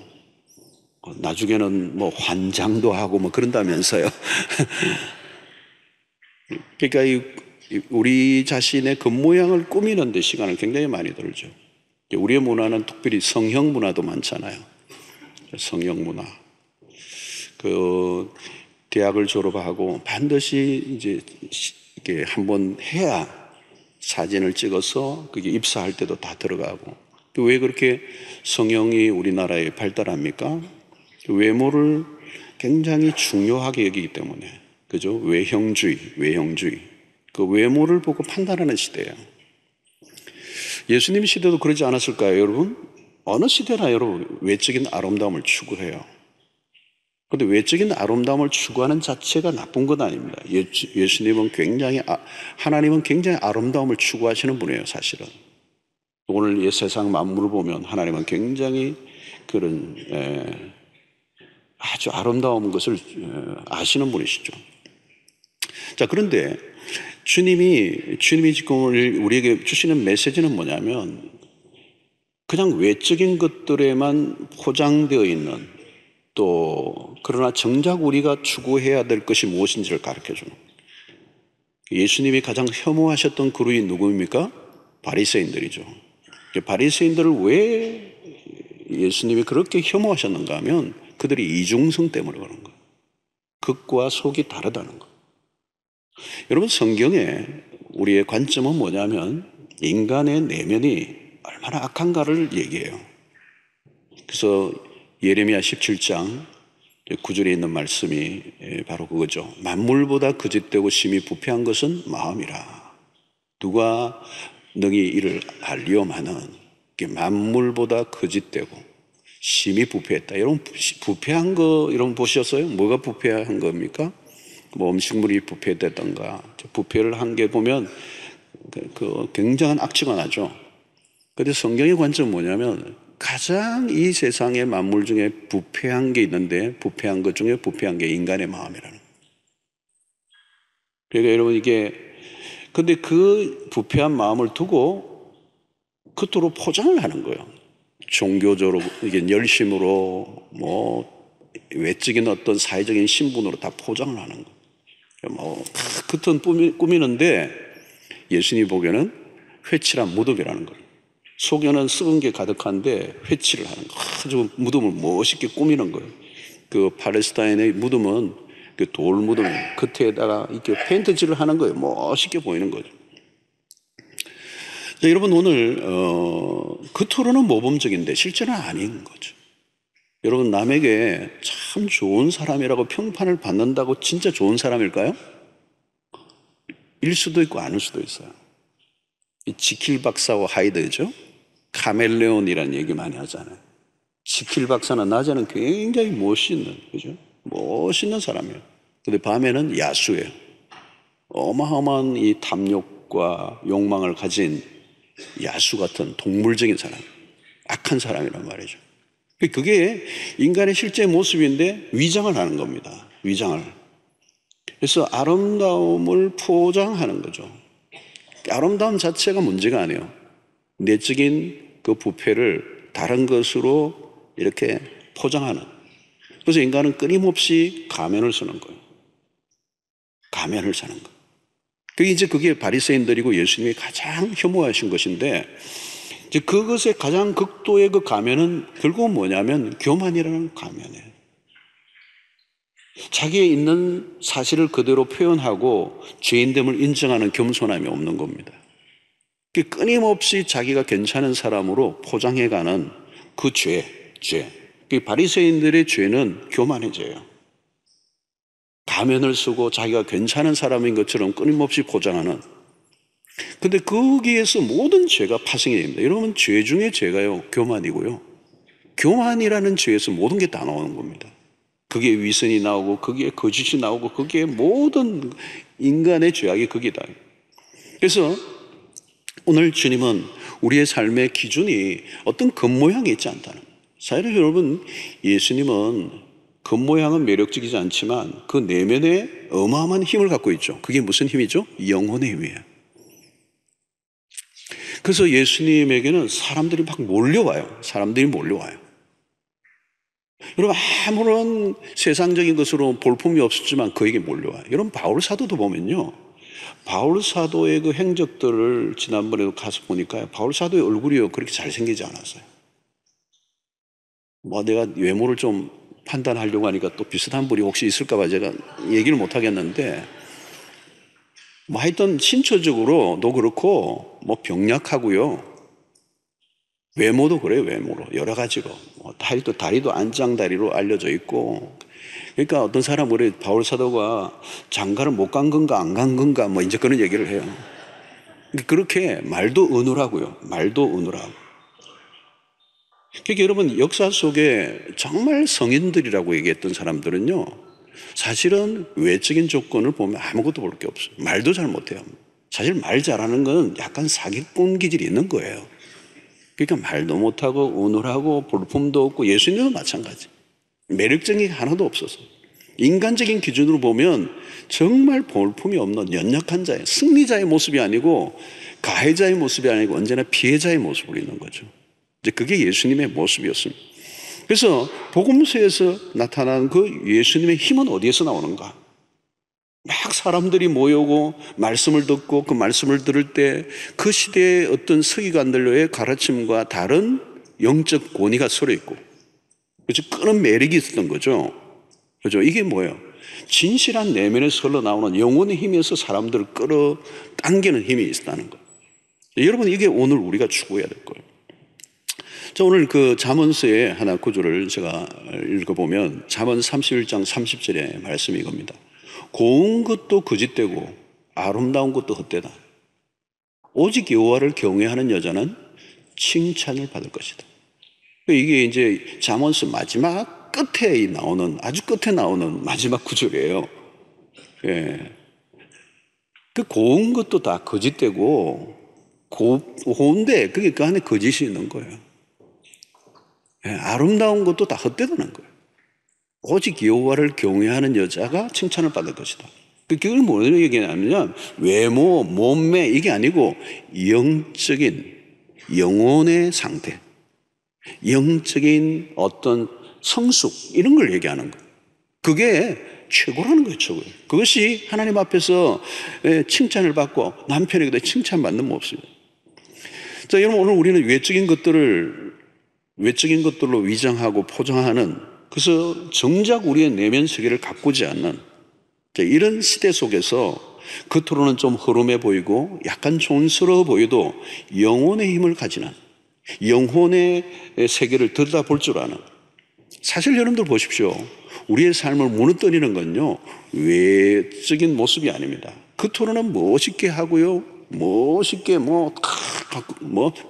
나중에는 뭐 환장도 하고 뭐 그런다면서요. 그러니까 우리 자신의 겉모양을 꾸미는 데 시간을 굉장히 많이 들죠. 우리의 문화는 특별히 성형 문화도 많잖아요. 성형 문화. 대학을 졸업하고 반드시 이제 이렇게 한번 해야 사진을 찍어서 그게 입사할 때도 다 들어가고. 왜 그렇게 성형이 우리나라에 발달합니까? 외모를 굉장히 중요하게 여기기 때문에. 그죠? 외형주의. 그 외모를 보고 판단하는 시대예요. 예수님 시대도 그러지 않았을까요, 여러분? 어느 시대나 여러분 외적인 아름다움을 추구해요. 그런데 외적인 아름다움을 추구하는 자체가 나쁜 건 아닙니다. 예수님은 하나님은 굉장히 아름다움을 추구하시는 분이에요, 사실은. 오늘 이 세상 만물을 보면 하나님은 굉장히 그런 아주 아름다운 것을 아시는 분이시죠. 자, 그런데 주님이 지금 오늘 우리에게 주시는 메시지는 뭐냐면 그냥 외적인 것들에만 포장되어 있는, 또 그러나 정작 우리가 추구해야 될 것이 무엇인지를 가르쳐주는, 예수님이 가장 혐오하셨던 그룹이 누구입니까? 바리새인들이죠. 바리새인들을 왜 예수님이 그렇게 혐오하셨는가 하면 그들이 이중성 때문에 그런 거예요. 겉과 속이 다르다는 거예요. 여러분, 성경에 우리의 관점은 뭐냐면 인간의 내면이 얼마나 악한가를 얘기해요. 그래서 예레미야 17장 9절에 있는 말씀이 바로 그거죠. 만물보다 거짓되고 심히 부패한 것은 마음이라. 누가 능히 이를 알리오마는, 만물보다 거짓되고 심히 부패했다. 여러분, 부패한 거 여러분 보셨어요? 뭐가 부패한 겁니까? 뭐 음식물이 부패됐던가. 부패를 한 게 보면 그 굉장한 악취가 나죠. 그런데 성경의 관점은 뭐냐면 가장 이 세상의 만물 중에 부패한 게 있는데, 부패한 것 중에 부패한 게 인간의 마음이라는 거예요. 그러니까 여러분, 근데 그 부패한 마음을 두고 그토로 포장을 하는 거예요. 종교적으로, 이게 열심으로, 외적인 어떤 사회적인 신분으로 다 포장을 하는 거예요. 겉은 꾸미는데 예수님이 보기에는 회칠한 무덤이라는 거예요. 속에는 썩은 게 가득한데 회칠을 하는 거예요. 아주 무덤을 멋있게 꾸미는 거예요. 그 팔레스타인의 무덤은 그 돌 무덤 겉에다가 이렇게 페인트칠을 하는 거예요. 멋있게 보이는 거죠. 자, 여러분, 오늘 겉으로는 모범적인데 실제는 아닌 거죠. 여러분, 남에게 참 좋은 사람이라고 평판을 받는다고 진짜 좋은 사람일까요? 일 수도 있고 아닐 수도 있어요. 지킬 박사와 하이드죠. 카멜레온이라는 얘기 많이 하잖아요. 지킬 박사는 낮에는 굉장히 멋있는, 그죠? 멋있는 사람이에요. 근데 밤에는 야수예요. 어마어마한 이 탐욕과 욕망을 가진 야수 같은 동물적인 사람, 악한 사람이란 말이죠. 그게 인간의 실제 모습인데 위장을 하는 겁니다. 위장을. 그래서 아름다움을 포장하는 거죠. 아름다움 자체가 문제가 아니에요. 내적인 그 부패를 다른 것으로 이렇게 포장하는. 그래서 인간은 끊임없이 가면을 쓰는 거예요. 가면을 쓰는 거예요. 그게 바리새인들이고 예수님이 가장 혐오하신 것인데, 이제 그것의 가장 극도의 그 가면은 결국은 뭐냐면 교만이라는 가면이에요. 자기의 있는 사실을 그대로 표현하고 죄인됨을 인정하는 겸손함이 없는 겁니다. 끊임없이 자기가 괜찮은 사람으로 포장해가는 그 죄. 바리새인들의 죄는 교만의 죄예요. 가면을 쓰고 자기가 괜찮은 사람인 것처럼 끊임없이 포장하는. 근데 거기에서 모든 죄가 파생이 됩니다. 여러분, 죄 중에 죄가요, 교만이고요. 교만이라는 죄에서 모든 게 다 나오는 겁니다. 거기에 위선이 나오고, 거기에 거짓이 나오고, 거기에 모든 인간의 죄악이 거기다. 그래서 오늘 주님은 우리의 삶의 기준이 어떤 겉모양이 있지 않다는 거예요. 사실은 여러분, 예수님은 겉모양은 매력적이지 않지만 그 내면에 어마어마한 힘을 갖고 있죠. 그게 무슨 힘이죠? 영혼의 힘이에요. 그래서 예수님에게는 사람들이 막 몰려와요. 여러분, 아무런 세상적인 것으로 볼품이 없었지만 그에게 몰려와요. 여러분, 바울 사도도 보면요, 바울 사도의 그 행적들을 지난번에도 가서 보니까 바울 사도의 얼굴이요, 그렇게 잘생기지 않았어요. 내가 외모를 좀 판단하려고 하니까 또 비슷한 분이 혹시 있을까봐 제가 얘기를 못 하겠는데, 하여튼 신체적으로도 그렇고 병약하고요, 외모도 그래요. 외모로 여러 가지로 다리도 안장다리로 알려져 있고. 그러니까 어떤 사람은 우리 바울 사도가 장가를 못 간 건가 안 간 건가 이제 그런 얘기를 해요. 그렇게 말도 어눌하고요. 말도 어눌하고. 그러니까 여러분, 역사 속에 정말 성인들이라고 얘기했던 사람들은요, 사실은 외적인 조건을 보면 아무것도 볼 게 없어요. 말도 잘 못해요. 사실 말 잘하는 건 약간 사기꾼 기질이 있는 거예요. 그러니까 말도 못하고 어눌하고 볼품도 없고, 예수님도 마찬가지. 매력적인 게 하나도 없어서. 인간적인 기준으로 보면 정말 볼품이 없는 연약한 자의, 승리자의 모습이 아니고 가해자의 모습이 아니고 언제나 피해자의 모습으로 있는 거죠. 이제 그게 예수님의 모습이었습니다. 그래서 복음서에서 나타난 그 예수님의 힘은 어디에서 나오는가? 막 사람들이 모여오고 말씀을 듣고 그 말씀을 들을 때 그 시대의 어떤 서기관들의 가르침과 다른 영적 권위가 서로 있고, 그렇죠? 끄는 매력이 있었던 거죠. 그죠? 이게 뭐예요? 진실한 내면에서 흘러나오는 영혼의 힘에서 사람들을 끌어당기는 힘이 있다는 거예요. 여러분, 이게 오늘 우리가 추구해야 될 거예요. 자, 오늘 그 잠언서의 하나 구절을 제가 읽어보면 잠언 31장 30절의 말씀이 이겁니다. 고운 것도 거짓되고 아름다운 것도 헛되다. 오직 여호와를 경외하는 여자는 칭찬을 받을 것이다. 이게 이제 잠언서 마지막 끝에 나오는, 아주 끝에 나오는 마지막 구절이에요. 예. 그 고운 것도 다 거짓되고 고운데 그게 그 안에 거짓이 있는 거예요. 예. 아름다운 것도 다 헛되다는 거예요. 오직 여호와를 경외하는 여자가 칭찬을 받을 것이다. 그걸 뭐라고 얘기하냐면 외모, 몸매 이게 아니고 영적인 영혼의 상태, 영적인 어떤 성숙 이런 걸 얘기하는 거예요. 그게 최고라는 거예요. 최고. 그것이 하나님 앞에서 칭찬을 받고 남편에게도 칭찬받는 모습이에요. 자, 여러분, 오늘 우리는 외적인 것들로 위장하고 포장하는, 그래서 정작 우리의 내면 세계를 가꾸지 않는 이런 시대 속에서 겉으로는 좀 흐름해 보이고 약간 촌스러워 보여도 영혼의 힘을 가지는, 영혼의 세계를 들여다볼 줄 아는, 사실 여러분들 보십시오. 우리의 삶을 무너뜨리는 건요, 외적인 모습이 아닙니다. 겉으로는 멋있게 하고요, 멋있게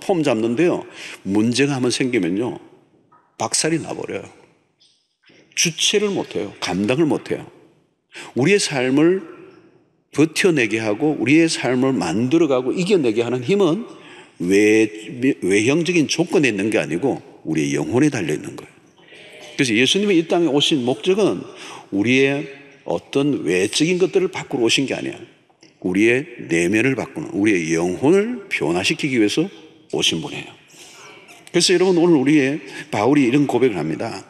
폼 잡는데요, 문제가 한번 생기면요, 박살이 나버려요. 주체를 못해요. 감당을 못해요. 우리의 삶을 버텨내게 하고 우리의 삶을 만들어가고 이겨내게 하는 힘은 외형적인 조건에 있는 게 아니고 우리의 영혼에 달려있는 거예요. 그래서 예수님이 이 땅에 오신 목적은 우리의 어떤 외적인 것들을 바꾸러 오신 게 아니야. 우리의 내면을 바꾸는, 우리의 영혼을 변화시키기 위해서 오신 분이에요. 그래서 여러분, 오늘 바울이 이런 고백을 합니다.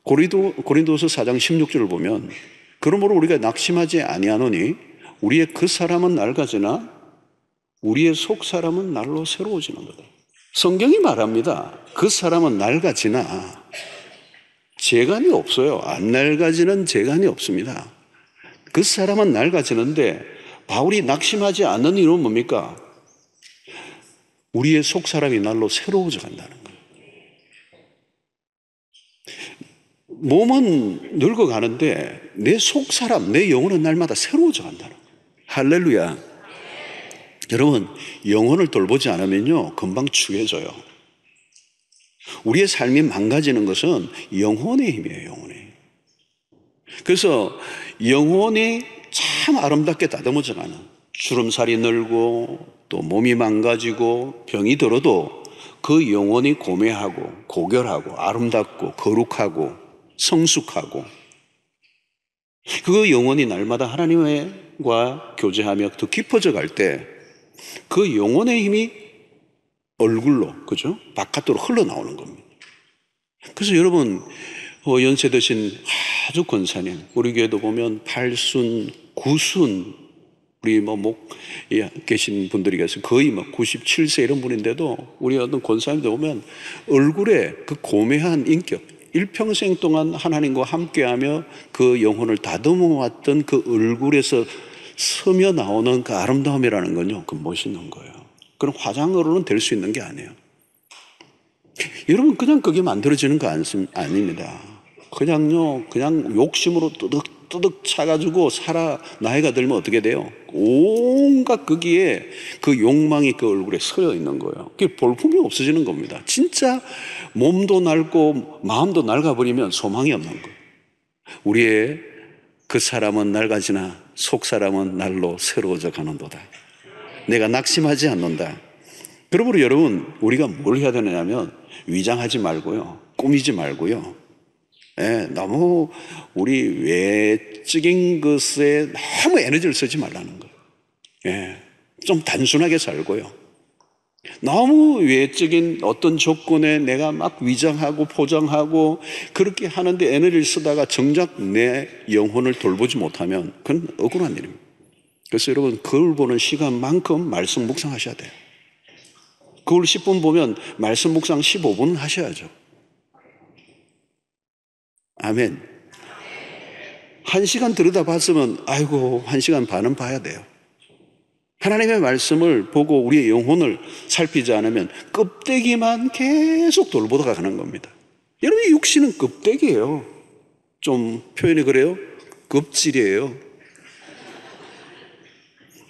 고린도서 4장 16절을 보면 그러므로 우리가 낙심하지 아니하노니 우리의 그 사람은 낡아지나 우리의 속 사람은 날로 새로워지는 거다. 성경이 말합니다. 그 사람은 낡아지나 재간이 없어요. 안 낡아지는 재간이 없습니다. 그 사람은 낡아지는데 바울이 낙심하지 않는 이유는 뭡니까? 우리의 속 사람이 날로 새로워져 간다는 거예요. 몸은 늙어가는데 내 속 사람, 내 영혼은 날마다 새로워져 간다는 거예요. 할렐루야. 여러분, 영혼을 돌보지 않으면요, 금방 추해져요. 우리의 삶이 망가지는 것은 영혼의 힘이에요. 영혼의 힘. 그래서 영혼이 참 아름답게 다듬어져가는, 주름살이 늘고 또 몸이 망가지고 병이 들어도 그 영혼이 고매하고 고결하고 아름답고 거룩하고 성숙하고, 그 영혼이 날마다 하나님과 교제하며 더 깊어져 갈 때 그 영혼의 힘이 얼굴로, 그죠? 바깥으로 흘러나오는 겁니다. 그래서 여러분, 연세 드신 아주 권사님, 우리 교회도 보면 8순, 9순, 우리 계신 분들이 계세요. 거의 97세 이런 분인데도 우리 어떤 권사님들 보면 얼굴에 그 고매한 인격, 일평생 동안 하나님과 함께하며 그 영혼을 다듬어왔던 그 얼굴에서 스며 나오는 그 아름다움이라는 건요, 그 멋있는 거예요. 그럼 화장으로는 될 수 있는 게 아니에요. 여러분, 그냥 그게 만들어지는 거 아닙니다. 그냥 욕심으로 뜨득 차가지고 나이가 들면 어떻게 돼요? 온갖 거기에 그 욕망이 그 얼굴에 서려 있는 거예요. 그게 볼품이 없어지는 겁니다. 진짜 몸도 낡고 마음도 낡아버리면 소망이 없는 거예요. 우리의 그 사람은 낡아지나 속 사람은 날로 새로워져 가는도다. 내가 낙심하지 않는다. 그러므로 여러분, 우리가 뭘 해야 되느냐면 위장하지 말고요, 꾸미지 말고요, 너무 우리 외적인 것에 너무 에너지를 쓰지 말라는 거예요. 좀 단순하게 살고요, 너무 외적인 어떤 조건에 내가 막 위장하고 포장하고 그렇게 하는데 에너지를 쓰다가 정작 내 영혼을 돌보지 못하면 그건 억울한 일입니다. 그래서 여러분, 거울 보는 시간만큼 말씀 묵상하셔야 돼요. 거울 10분 보면 말씀 묵상 15분 하셔야죠. 아멘. 1시간 들여다봤으면 아이고 1시간 반은 봐야 돼요. 하나님의 말씀을 보고 우리의 영혼을 살피지 않으면 껍데기만 계속 돌보다가 가는 겁니다. 여러분, 육신은 껍데기예요. 좀 표현이 그래요? 껍질이에요.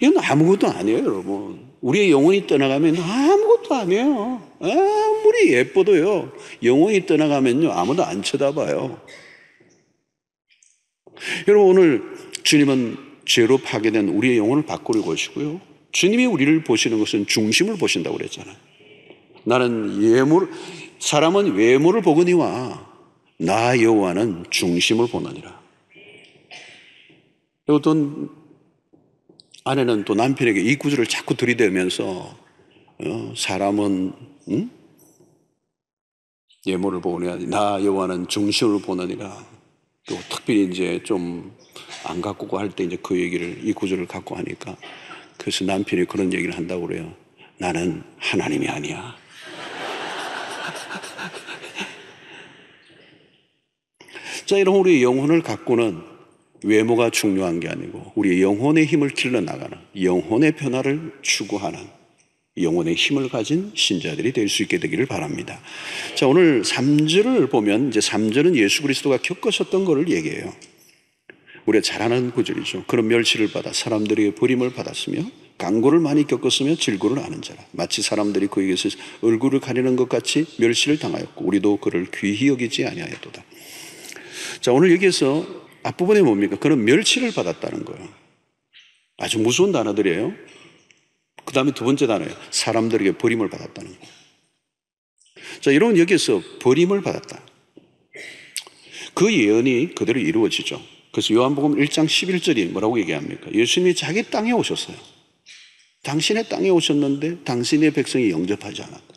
이건 아무것도 아니에요, 여러분. 우리의 영혼이 떠나가면 아무것도 아니에요. 아무리 예뻐도요, 영혼이 떠나가면요, 아무도 안 쳐다봐요. 여러분, 오늘 주님은 죄로 파괴된 우리의 영혼을 바꾸려고 하시고요, 주님이 우리를 보시는 것은 중심을 보신다고 그랬잖아요. 사람은 외모를 보거니와 나 여호와는 중심을 보느니라. 어떤 아내는 또 남편에게 이 구절을 자꾸 들이대면서 사람은 외모를 보느니라, 나 여호와는 중심을 보느니라. 또 특별히 이제 좀 안 갖고 할 때 이제 그 얘기를, 이 구절을 갖고 하니까, 그래서 남편이 그런 얘기를 한다고 그래요. 나는 하나님이 아니야. 자, 여러분, 우리 영혼을 가꾸는 외모가 중요한 게 아니고 우리의 영혼의 힘을 길러 나가는, 영혼의 변화를 추구하는 영혼의 힘을 가진 신자들이 될 수 있게 되기를 바랍니다. 자, 오늘 3절을 보면, 이제 3절은 예수 그리스도가 겪으셨던 것을 얘기해요. 우리가 잘 아는 구절이죠. 그런 멸시를 받아 사람들에게 버림을 받았으며 강고를 많이 겪었으며 질고를 아는 자라. 마치 사람들이 그에게서 얼굴을 가리는 것 같이 멸시를 당하였고 우리도 그를 귀히 여기지 아니하였도다. 자, 오늘 여기에서 앞부분에 뭡니까? 그런 멸시를 받았다는 거예요. 아주 무서운 단어들이에요. 그 다음에 두 번째 단어예요. 사람들에게 버림을 받았다는 거예요. 자, 여러분, 여기에서 버림을 받았다. 그 예언이 그대로 이루어지죠. 그래서 요한복음 1장 11절이 뭐라고 얘기합니까? 예수님이 자기 땅에 오셨어요. 당신의 땅에 오셨는데 당신의 백성이 영접하지 않았다.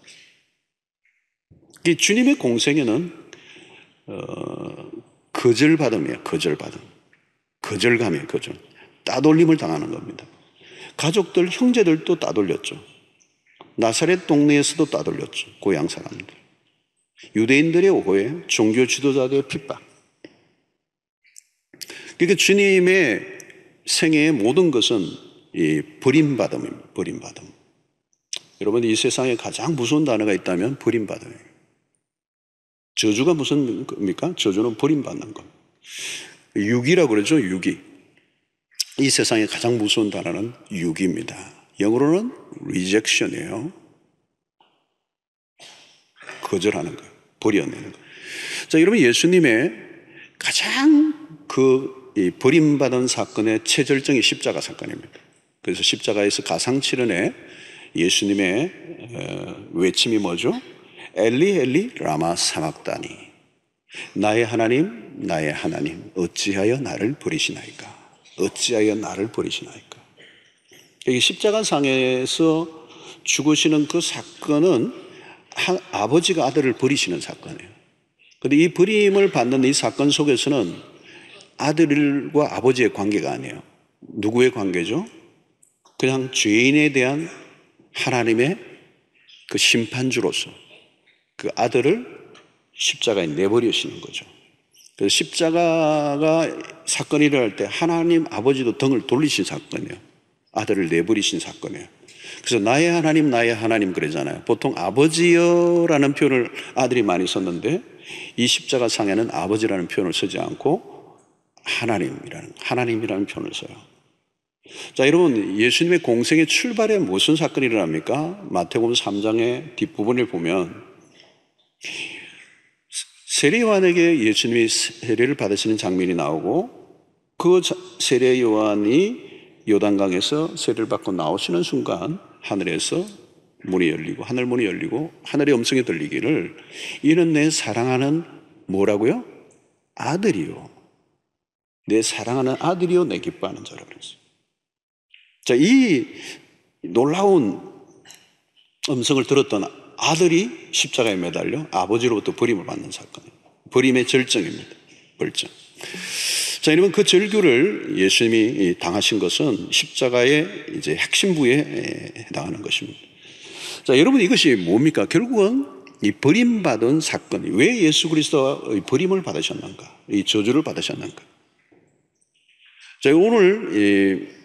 이 주님의 공생애는 거절받음이에요. 거절받음. 거절감이에요. 거절. 따돌림을 당하는 겁니다. 가족들, 형제들도 따돌렸죠. 나사렛 동네에서도 따돌렸죠. 고향 사람들. 유대인들의 오해, 종교 지도자들의 핍박. 그러니까 주님의 생애의 모든 것은 이 버림받음입니다. 버림받음. 여러분, 이 세상에 가장 무서운 단어가 있다면 버림받음이에요. 저주가 무슨 겁니까? 저주는 버림받는 것. 유기라고 그러죠. 유기. 이 세상에 가장 무서운 단어는 유기입니다. 영어로는 rejection이에요. 거절하는 거예요. 버려내는 거예요. 자, 여러분, 예수님의 가장 이 버림받은 사건의 최절정이 십자가 사건입니다. 그래서 십자가에서 가상칠언에 예수님의 외침이 뭐죠? 엘리 엘리 라마 사막다니, 나의 하나님 나의 하나님 어찌하여 나를 버리시나이까. 어찌하여 나를 버리시나이까. 여기 십자가상에서 죽으시는 그 사건은 아버지가 아들을 버리시는 사건이에요. 그런데 이 버림을 받는 이 사건 속에서는 아들과 아버지의 관계가 아니에요. 누구의 관계죠? 그냥 죄인에 대한 하나님의 그 심판주로서 그 아들을 십자가에 내버리시는 거죠. 그래서 십자가가 사건이 일어날 때 하나님 아버지도 등을 돌리신 사건이에요. 아들을 내버리신 사건이에요. 그래서 나의 하나님 그러잖아요. 보통 아버지여라는 표현을 아들이 많이 썼는데 이 십자가 상에는 아버지라는 표현을 쓰지 않고 하나님이라는 표현을 써요. 자, 여러분, 예수님의 공생의 출발에 무슨 사건이 일어납니까? 마태복음 3장의 뒷부분을 보면 세례 요한에게 예수님이 세례를 받으시는 장면이 나오고, 그 세례 요한이 요단강에서 세례를 받고 나오시는 순간 하늘에서 문이 열리고, 하늘 문이 열리고 하늘의 음성이 들리기를, 이는 내 사랑하는 뭐라고요? 아들이요, 내 사랑하는 아들이요 내 기뻐하는 자라 그랬어요. 자, 이 놀라운 음성을 들었던 아들이 십자가에 매달려 아버지로부터 버림을 받는 사건이에요. 버림의 절정입니다. 벌정. 자, 여러분, 그 절규를 예수님이 당하신 것은 십자가의 이제 핵심 부에 해당하는 것입니다. 자, 여러분, 이것이 뭡니까? 결국은 이 버림받은 사건이, 왜 예수 그리스도가 버림을 받으셨는가? 이 저주를 받으셨는가? 자, 오늘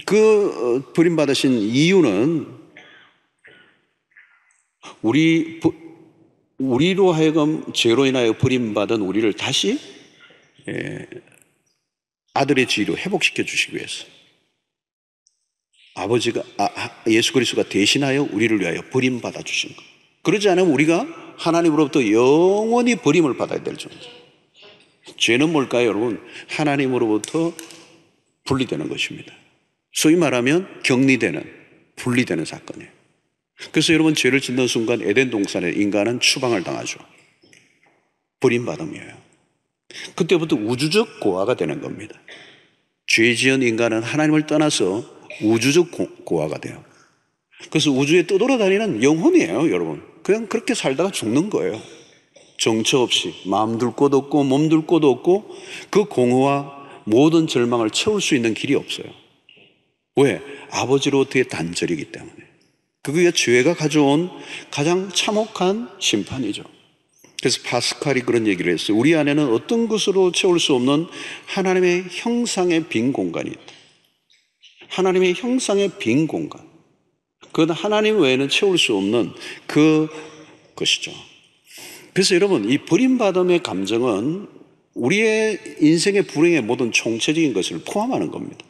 그 버림받으신 이유는 우리로 하여금 죄로 인하여 버림받은 우리를 다시 아들의 지위로 회복시켜 주시기 위해서, 아버지가 예수 그리스도가 대신하여 우리를 위하여 버림받아 주신 것. 그러지 않으면 우리가 하나님으로부터 영원히 버림을 받아야 될 존재. 죄는 뭘까요, 여러분? 하나님으로부터 분리되는 것입니다. 소위 말하면 격리되는, 분리되는 사건이에요. 그래서 여러분, 죄를 짓는 순간 에덴 동산에 인간은 추방을 당하죠. 버림받음이에요. 그때부터 우주적 고아가 되는 겁니다. 죄 지은 인간은 하나님을 떠나서 우주적 고아가 돼요. 그래서 우주에 떠돌아다니는 영혼이에요, 여러분. 그냥 그렇게 살다가 죽는 거예요. 정처 없이, 마음 둘 곳 없고 몸 둘 곳 없고, 그 공허와 모든 절망을 채울 수 있는 길이 없어요. 왜? 아버지로부터의 단절이기 때문에. 그게 죄가 가져온 가장 참혹한 심판이죠. 그래서 파스칼이 그런 얘기를 했어요. 우리 안에는 어떤 것으로 채울 수 없는 하나님의 형상의 빈 공간이 있다. 하나님의 형상의 빈 공간. 그건 하나님 외에는 채울 수 없는 그것이죠. 그래서 여러분, 이 버림받음의 감정은 우리의 인생의 불행의 모든 총체적인 것을 포함하는 겁니다.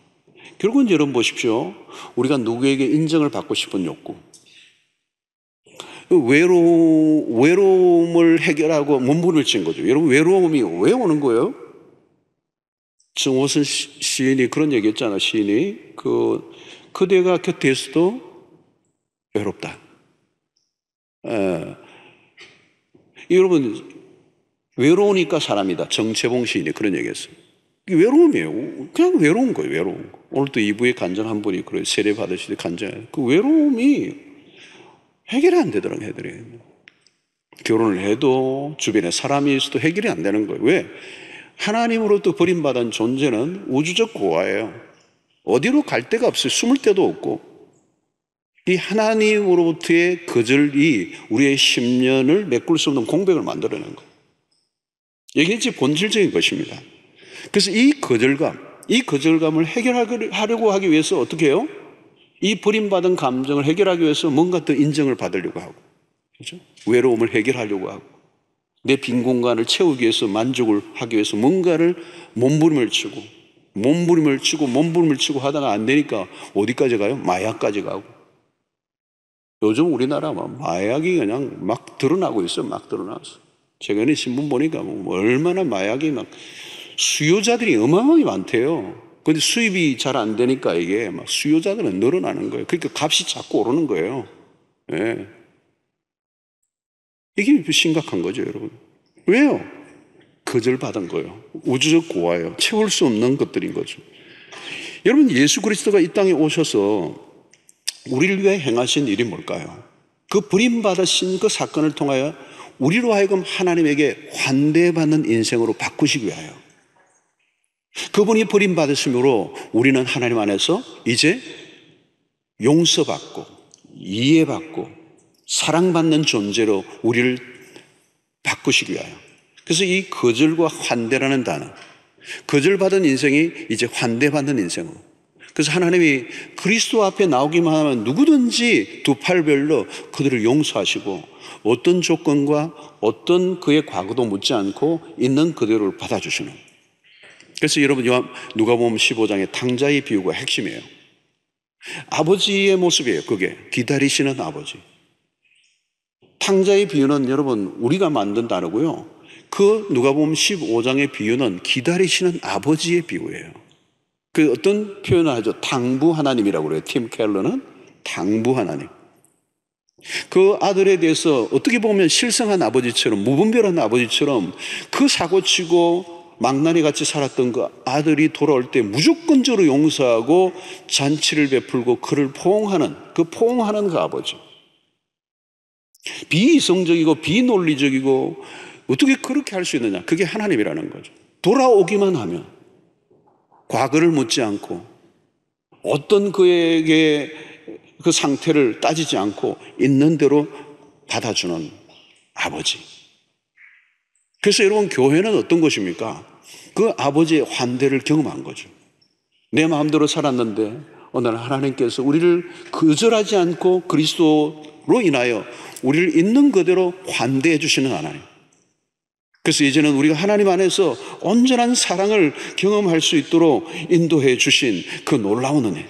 결국은 여러분 보십시오. 우리가 누구에게 인정을 받고 싶은 욕구, 외로움을 해결하고 몸부림을 친 거죠. 여러분, 외로움이 왜 오는 거예요? 정호선 시인이 그런 얘기 했잖아. 시인이 그대가 곁에 있어도 외롭다. 여러분, 외로우니까 사람이다. 정채봉 시인이 그런 얘기 했어요. 이게 외로움이에요. 그냥 외로운 거예요. 외로운 거. 오늘도 2부에 간증 한 분이 그래, 세례 받으실 때 간증해요. 그 외로움이 해결이 안 되더라고요. 애들이. 결혼을 해도 주변에 사람이 있어도 해결이 안 되는 거예요. 왜? 하나님으로부터 버림받은 존재는 우주적 고아예요. 어디로 갈 데가 없어요. 숨을 데도 없고. 이 하나님으로부터의 거절이 우리의 심년을 메꿀 수 없는 공백을 만들어내는 거예요. 이게 제 본질적인 것입니다. 그래서 이 거절감을 해결하려고 하기 위해서 어떻게 해요? 이 버림받은 감정을 해결하기 위해서 뭔가 더 인정을 받으려고 하고, 그렇죠? 외로움을 해결하려고 하고, 내 빈 공간을 채우기 위해서, 만족을 하기 위해서 뭔가를 몸부림을 치고 하다가 안 되니까 어디까지 가요? 마약까지 가고. 요즘 우리나라 마약이 그냥 막 드러나고 있어요. 막 드러나서. 최근에 신문 보니까 얼마나 마약이 막 수요자들이 어마어마하게 많대요. 근데 수입이 잘 안 되니까 이게 막 수요자들은 늘어나는 거예요. 그러니까 값이 자꾸 오르는 거예요. 네. 이게 심각한 거죠, 여러분. 왜요? 거절받은 거예요. 우주적 고아예요. 채울 수 없는 것들인 거죠. 여러분, 예수 그리스도가 이 땅에 오셔서 우리를 위해 행하신 일이 뭘까요? 그 버림받으신 그 사건을 통하여 우리로 하여금 하나님에게 환대받는 인생으로 바꾸시기 위하여, 그분이 버림받으심으로 우리는 하나님 안에서 이제 용서받고 이해받고 사랑받는 존재로 우리를 바꾸시기 위하여. 그래서 이 거절과 환대라는 단어, 거절받은 인생이 이제 환대받는 인생으로. 그래서 하나님이 그리스도 앞에 나오기만 하면 누구든지 두 팔별로 그들을 용서하시고 어떤 조건과 어떤 그의 과거도 묻지 않고 있는 그대로를 받아주시는. 그래서 여러분 누가복음 15장의 탕자의 비유가 핵심이에요. 아버지의 모습이에요. 그게 기다리시는 아버지. 탕자의 비유는 여러분 우리가 만든 단어고요. 그 누가복음 15장의 비유는 기다리시는 아버지의 비유예요. 그 어떤 표현을 하죠? 당부 하나님이라고 그래요. 팀 켈러는 당부 하나님. 그 아들에 대해서 어떻게 보면 실성한 아버지처럼, 무분별한 아버지처럼 그 사고치고 망나니 같이 살았던 그 아들이 돌아올 때 무조건적으로 용서하고 잔치를 베풀고 그를 포옹하는 그 아버지. 비이성적이고 비논리적이고 어떻게 그렇게 할 수 있느냐? 그게 하나님이라는 거죠. 돌아오기만 하면 과거를 묻지 않고 어떤 그에게 그 상태를 따지지 않고 있는 대로 받아주는 아버지. 그래서 여러분 교회는 어떤 것입니까? 그 아버지의 환대를 경험한 거죠. 내 마음대로 살았는데 어느 날 하나님께서 우리를 거절하지 않고 그리스도로 인하여 우리를 있는 그대로 환대해 주시는 하나님. 그래서 이제는 우리가 하나님 안에서 온전한 사랑을 경험할 수 있도록 인도해 주신 그 놀라운 은혜.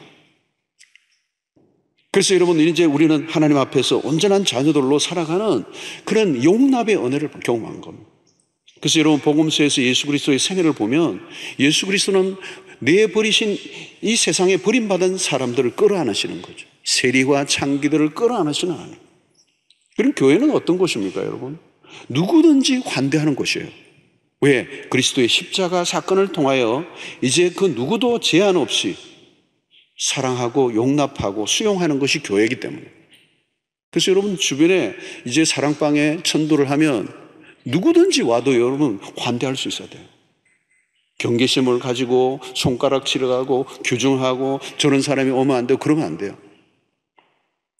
그래서 여러분 이제 우리는 하나님 앞에서 온전한 자녀들로 살아가는 그런 용납의 은혜를 경험한 겁니다. 그래서 여러분 복음서에서 예수 그리스도의 생애를 보면 예수 그리스도는 내버리신 이 세상에 버림받은 사람들을 끌어안으시는 거죠. 세리와 창기들을 끌어안으시는 하나님. 그럼 교회는 어떤 곳입니까, 여러분? 누구든지 환대하는 곳이에요. 왜? 그리스도의 십자가 사건을 통하여 이제 그 누구도 제한 없이 사랑하고 용납하고 수용하는 것이 교회이기 때문에. 그래서 여러분 주변에 이제 사랑방에 천도를 하면 누구든지 와도 여러분 환대할 수 있어야 돼요. 경계심을 가지고 손가락질하고 규정하고 저런 사람이 오면 안 되고 그러면 안 돼요.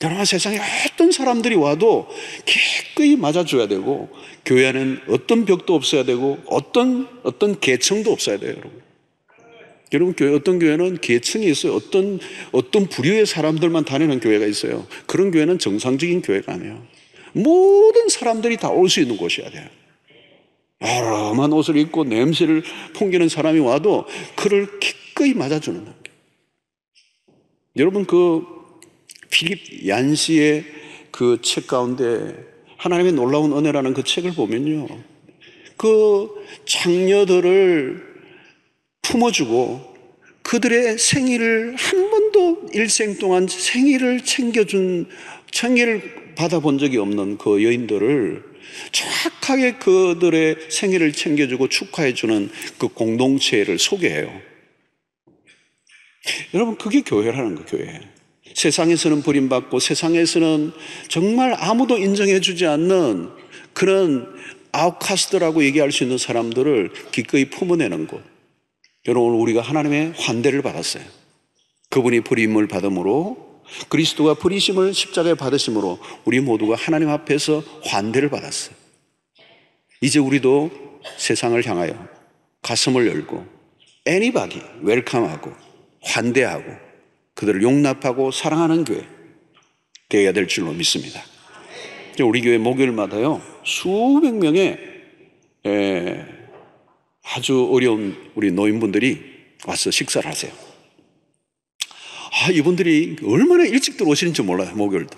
여러분 세상에 어떤 사람들이 와도 기꺼이 맞아줘야 되고 교회 안에는 어떤 벽도 없어야 되고 어떤 계층도 없어야 돼요. 여러분 어떤 교회는 계층이 있어요. 어떤 부류의 사람들만 다니는 교회가 있어요. 그런 교회는 정상적인 교회가 아니에요. 모든 사람들이 다 올 수 있는 곳이어야 돼요. 여러만 옷을 입고 냄새를 풍기는 사람이 와도 그를 기꺼이 맞아주는 거예요. 여러분 그 필립 얀시의 그 책 가운데 하나님의 놀라운 은혜라는 그 책을 보면요, 그 장녀들을 품어주고 그들의 생일을 한 번도 일생 동안 생일을 받아본 적이 없는 그 여인들을 정확하게 그들의 생일을 챙겨주고 축하해주는 그 공동체를 소개해요. 여러분 그게 교회라는 거예요. 교회. 세상에서는 버림받고 세상에서는 정말 아무도 인정해주지 않는 그런 아웃카스트라고 얘기할 수 있는 사람들을 기꺼이 품어내는 곳. 여러분 우리가 하나님의 환대를 받았어요. 그분이 버림을 받음으로 그리스도가 버리심을 십자가에 받으심으로 우리 모두가 하나님 앞에서 환대를 받았어요. 이제 우리도 세상을 향하여 가슴을 열고 anybody 웰컴하고 환대하고 그들을 용납하고 사랑하는 교회 되어야 될 줄로 믿습니다. 우리 교회 목요일마다요 수백 명의 아주 어려운 우리 노인분들이 와서 식사를 하세요. 이분들이 얼마나 일찍 들어오시는지 몰라요. 목요일도.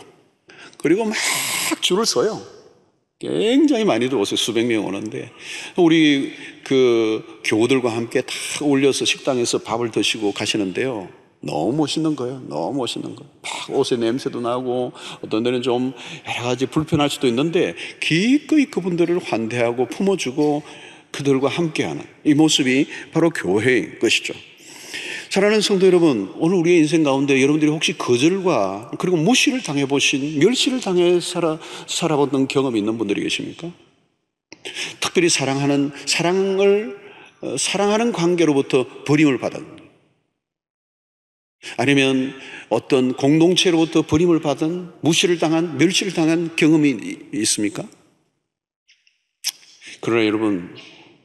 그리고 막 줄을 서요. 굉장히 많이 들어오세요. 수백 명 오는데 우리 그 교우들과 함께 다 올려서 식당에서 밥을 드시고 가시는데요, 너무 멋있는 거예요. 너무 멋있는 거예요. 막 옷에 냄새도 나고 어떤 데는 좀 여러 가지 불편할 수도 있는데 기꺼이 그분들을 환대하고 품어주고 그들과 함께하는 이 모습이 바로 교회인 것이죠. 사랑하는 성도 여러분, 오늘 우리의 인생 가운데 여러분들이 혹시 거절과 그리고 무시를 당해보신, 멸시를 당해 살아봤던 경험이 있는 분들이 계십니까? 특별히 사랑하는 관계로부터 버림을 받은, 아니면 어떤 공동체로부터 버림을 받은, 무시를 당한, 멸시를 당한 경험이 있습니까? 그러나 여러분,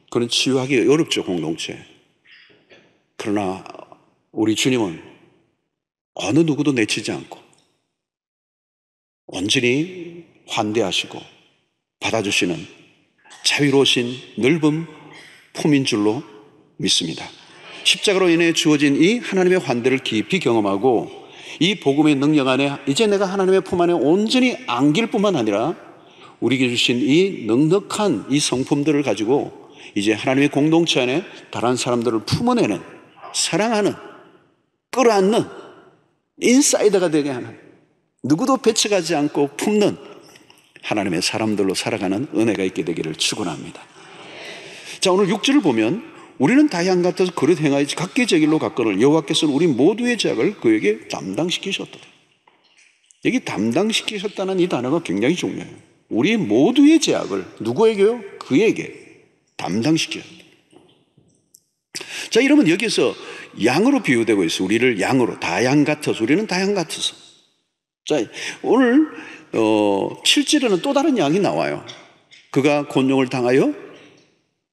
그건 치유하기 어렵죠, 공동체. 그러나 우리 주님은 어느 누구도 내치지 않고 온전히 환대하시고 받아주시는 자유로우신 넓은 품인 줄로 믿습니다. 십자가로 인해 주어진 이 하나님의 환대를 깊이 경험하고 이 복음의 능력 안에 이제 내가 하나님의 품 안에 온전히 안길 뿐만 아니라 우리에게 주신 이 넉넉한 이 성품들을 가지고 이제 하나님의 공동체 안에 다른 사람들을 품어내는, 사랑하는, 끌어안는 인사이더가 되게 하는, 누구도 배척하지 않고 품는 하나님의 사람들로 살아가는 은혜가 있게 되기를 축원합니다. 자, 오늘 6절을 보면 우리는 다 양 같아서 그릇 행하여 각기 제 길로 갔거늘 여호와께서는 우리 모두의 죄악을 그에게 담당시키셨다. 여기 담당시키셨다는 이 단어가 굉장히 중요해요. 우리 모두의 죄악을 누구에게요? 그에게 담당시켰다. 자, 이러면 여기서 양으로 비유되고 있어요. 우리를 양으로, 다 양 같아서, 우리는 다 양 같아서. 자, 오늘 7절에는 또 다른 양이 나와요. 그가 곤욕을 당하여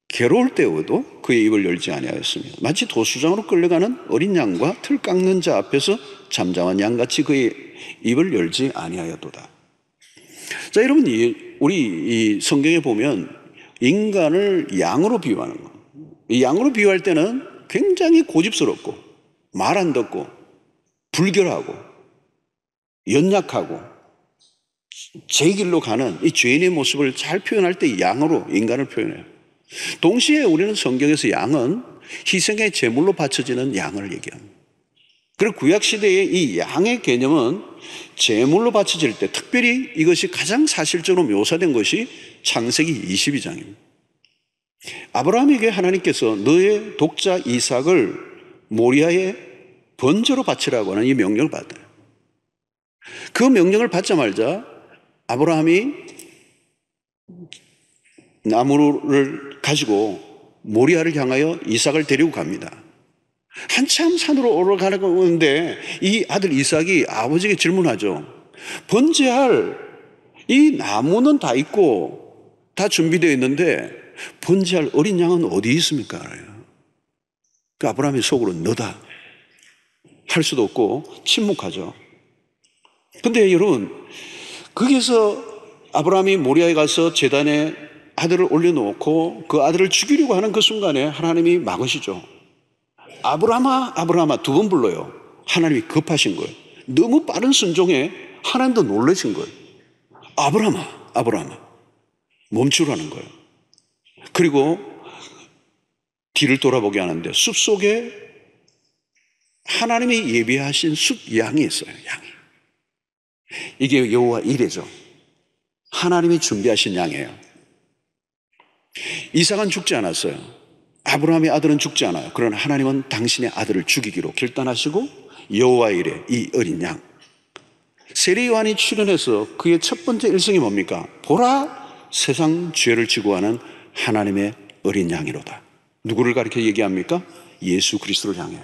괴로울 때에도 그의 입을 열지 아니하였습니다. 마치 도수장으로 끌려가는 어린 양과 틀 깎는 자 앞에서 잠잠한 양같이 그의 입을 열지 아니하였도다. 자, 여러분, 우리 이 성경에 보면 인간을 양으로 비유하는 거. 이 양으로 비유할 때는 굉장히 고집스럽고 말 안 듣고 불결하고 연약하고 제 길로 가는 이 죄인의 모습을 잘 표현할 때 양으로 인간을 표현해요. 동시에 우리는 성경에서 양은 희생의 제물로 바쳐지는 양을 얘기합니다. 그리고 구약시대의 이 양의 개념은 제물로 바쳐질 때 특별히 이것이 가장 사실적으로 묘사된 것이 창세기 22장입니다. 아브라함에게 하나님께서 너의 독자 이삭을 모리아의 번제로 바치라고 하는 이 명령을 받아요. 그 명령을 받자마자 아브라함이 나무를 가지고 모리아를 향하여 이삭을 데리고 갑니다. 한참 산으로 올라가려고 하는데 이 아들 이삭이 아버지에게 질문하죠. 번제할 이 나무는 다 있고 다 준비되어 있는데 번제할 어린 양은 어디 있습니까? 그 아브라함이 속으로 너다 할 수도 없고 침묵하죠. 근데 여러분, 거기서 아브라함이 모리아에 가서 제단에 아들을 올려놓고 그 아들을 죽이려고 하는 그 순간에 하나님이 막으시죠. 아브라함아, 아브라함아 두 번 불러요. 하나님이 급하신 거예요. 너무 빠른 순종에 하나님도 놀라신 거예요. 아브라함아, 아브라함아 멈추라는 거예요. 그리고 뒤를 돌아보게 하는데 숲속에 하나님이 예비하신 숲 양이 있어요. 양이. 이게 여호와 이레죠. 하나님이 준비하신 양이에요. 이삭은 죽지 않았어요. 아브라함의 아들은 죽지 않아요. 그러나 하나님은 당신의 아들을 죽이기로 결단하시고 여호와 이레, 이 어린 양. 세례 요한이 출현해서 그의 첫 번째 일성이 뭡니까? 보라, 세상 죄를 지고 하는 하나님의 어린 양이로다. 누구를 가리켜 얘기합니까? 예수 그리스도를 향해.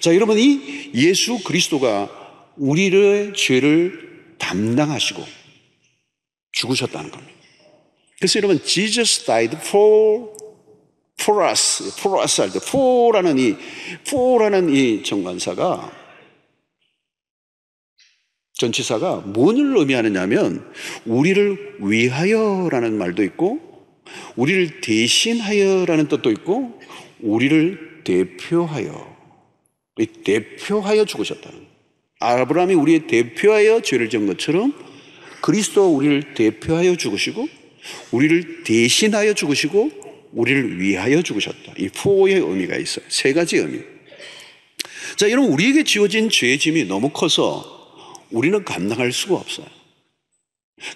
자, 여러분, 이 예수 그리스도가 우리의 죄를 담당하시고 죽으셨다는 겁니다. 그래서 여러분, Jesus died for us 할 때 for라는 이 정관사가, 전치사가 뭔을 의미하느냐면 우리를 위하여라는 말도 있고 우리를 대신하여라는 뜻도 있고 우리를 대표하여 죽으셨다는 거예요. 아브라함이 우리의 대표하여 죄를 지은 것처럼 그리스도가 우리를 대표하여 죽으시고 우리를 대신하여 죽으시고 우리를 위하여 죽으셨다. 이 for의 의미가 있어요. 세 가지 의미. 자, 여러분, 우리에게 지어진 죄의 짐이 너무 커서 우리는 감당할 수가 없어요.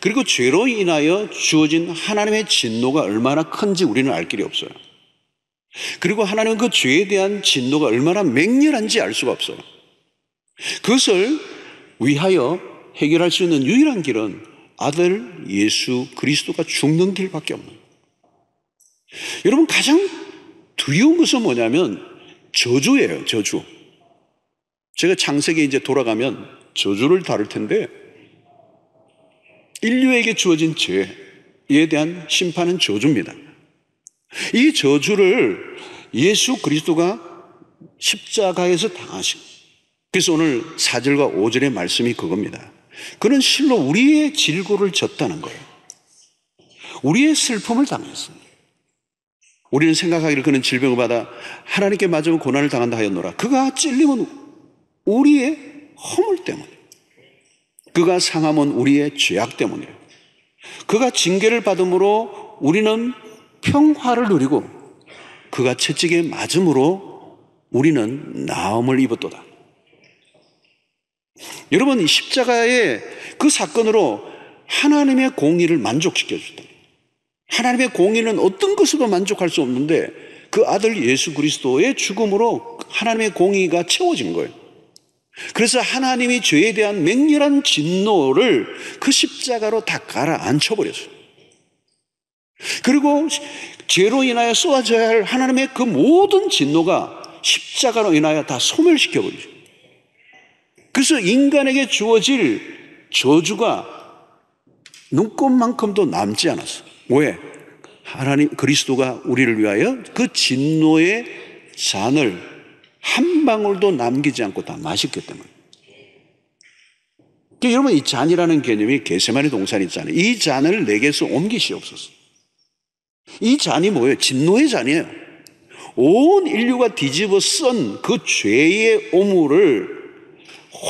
그리고 죄로 인하여 주어진 하나님의 진노가 얼마나 큰지 우리는 알 길이 없어요. 그리고 하나님은 그 죄에 대한 진노가 얼마나 맹렬한지 알 수가 없어요. 그것을 위하여 해결할 수 있는 유일한 길은 아들 예수 그리스도가 죽는 길밖에 없는 거예요. 여러분, 가장 두려운 것은 뭐냐면 저주예요. 저주. 제가 창세기에 이제 돌아가면 저주를 다룰 텐데 인류에게 주어진 죄에 대한 심판은 저주입니다. 이 저주를 예수 그리스도가 십자가에서 당하신, 그래서 오늘 4절과 5절의 말씀이 그겁니다. 그는 실로 우리의 질고를 졌다는 거예요. 우리의 슬픔을 당했어요. 우리는 생각하기를 그는 질병을 받아 하나님께 맞으면 고난을 당한다 하였노라. 그가 찔림은 우리의 허물 때문에, 그가 상함은 우리의 죄악 때문이에요. 그가 징계를 받음으로 우리는 평화를 누리고 그가 채찍에 맞음으로 우리는 나음을 입었도다. 여러분, 십자가의 그 사건으로 하나님의 공의를 만족시켜줬다. 하나님의 공의는 어떤 것으로 만족할 수 없는데 그 아들 예수 그리스도의 죽음으로 하나님의 공의가 채워진 거예요. 그래서 하나님이 죄에 대한 맹렬한 진노를 그 십자가로 다 가라앉혀버렸어요. 그리고 죄로 인하여 쏟아져야 할 하나님의 그 모든 진노가 십자가로 인하여 다 소멸시켜버리죠. 그래서 인간에게 주어질 저주가 눈곱만큼도 남지 않았어요. 왜? 하나님 그리스도가 우리를 위하여 그 진노의 잔을 한 방울도 남기지 않고 다 마셨기 때문에. 그러니까 여러분, 이 잔이라는 개념이 겟세마네 동산 있잖아요. 이 잔을 내게서 옮기시옵소서. 이 잔이 뭐예요? 진노의 잔이에요. 온 인류가 뒤집어 쓴 그 죄의 오물을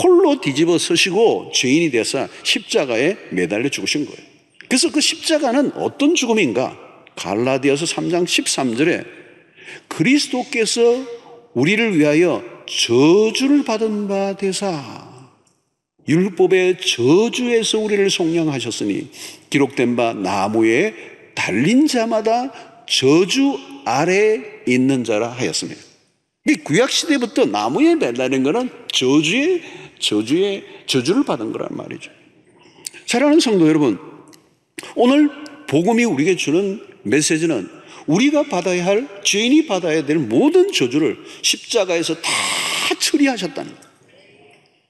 홀로 뒤집어 서시고 죄인이 되어서 십자가에 매달려 죽으신 거예요. 그래서 그 십자가는 어떤 죽음인가? 갈라디아서 3장 13절에 그리스도께서 우리를 위하여 저주를 받은 바 되사 율법의 저주에서 우리를 속량하셨으니 기록된 바 나무에 달린 자마다 저주 아래에 있는 자라 하였습니다. 이 구약 시대부터 나무에 매달린 거는 저주를 받은 거란 말이죠. 사랑하는 성도 여러분, 오늘 복음이 우리에게 주는 메시지는 우리가 받아야 할, 죄인이 받아야 될 모든 저주를 십자가에서 다 처리하셨다는 거예요.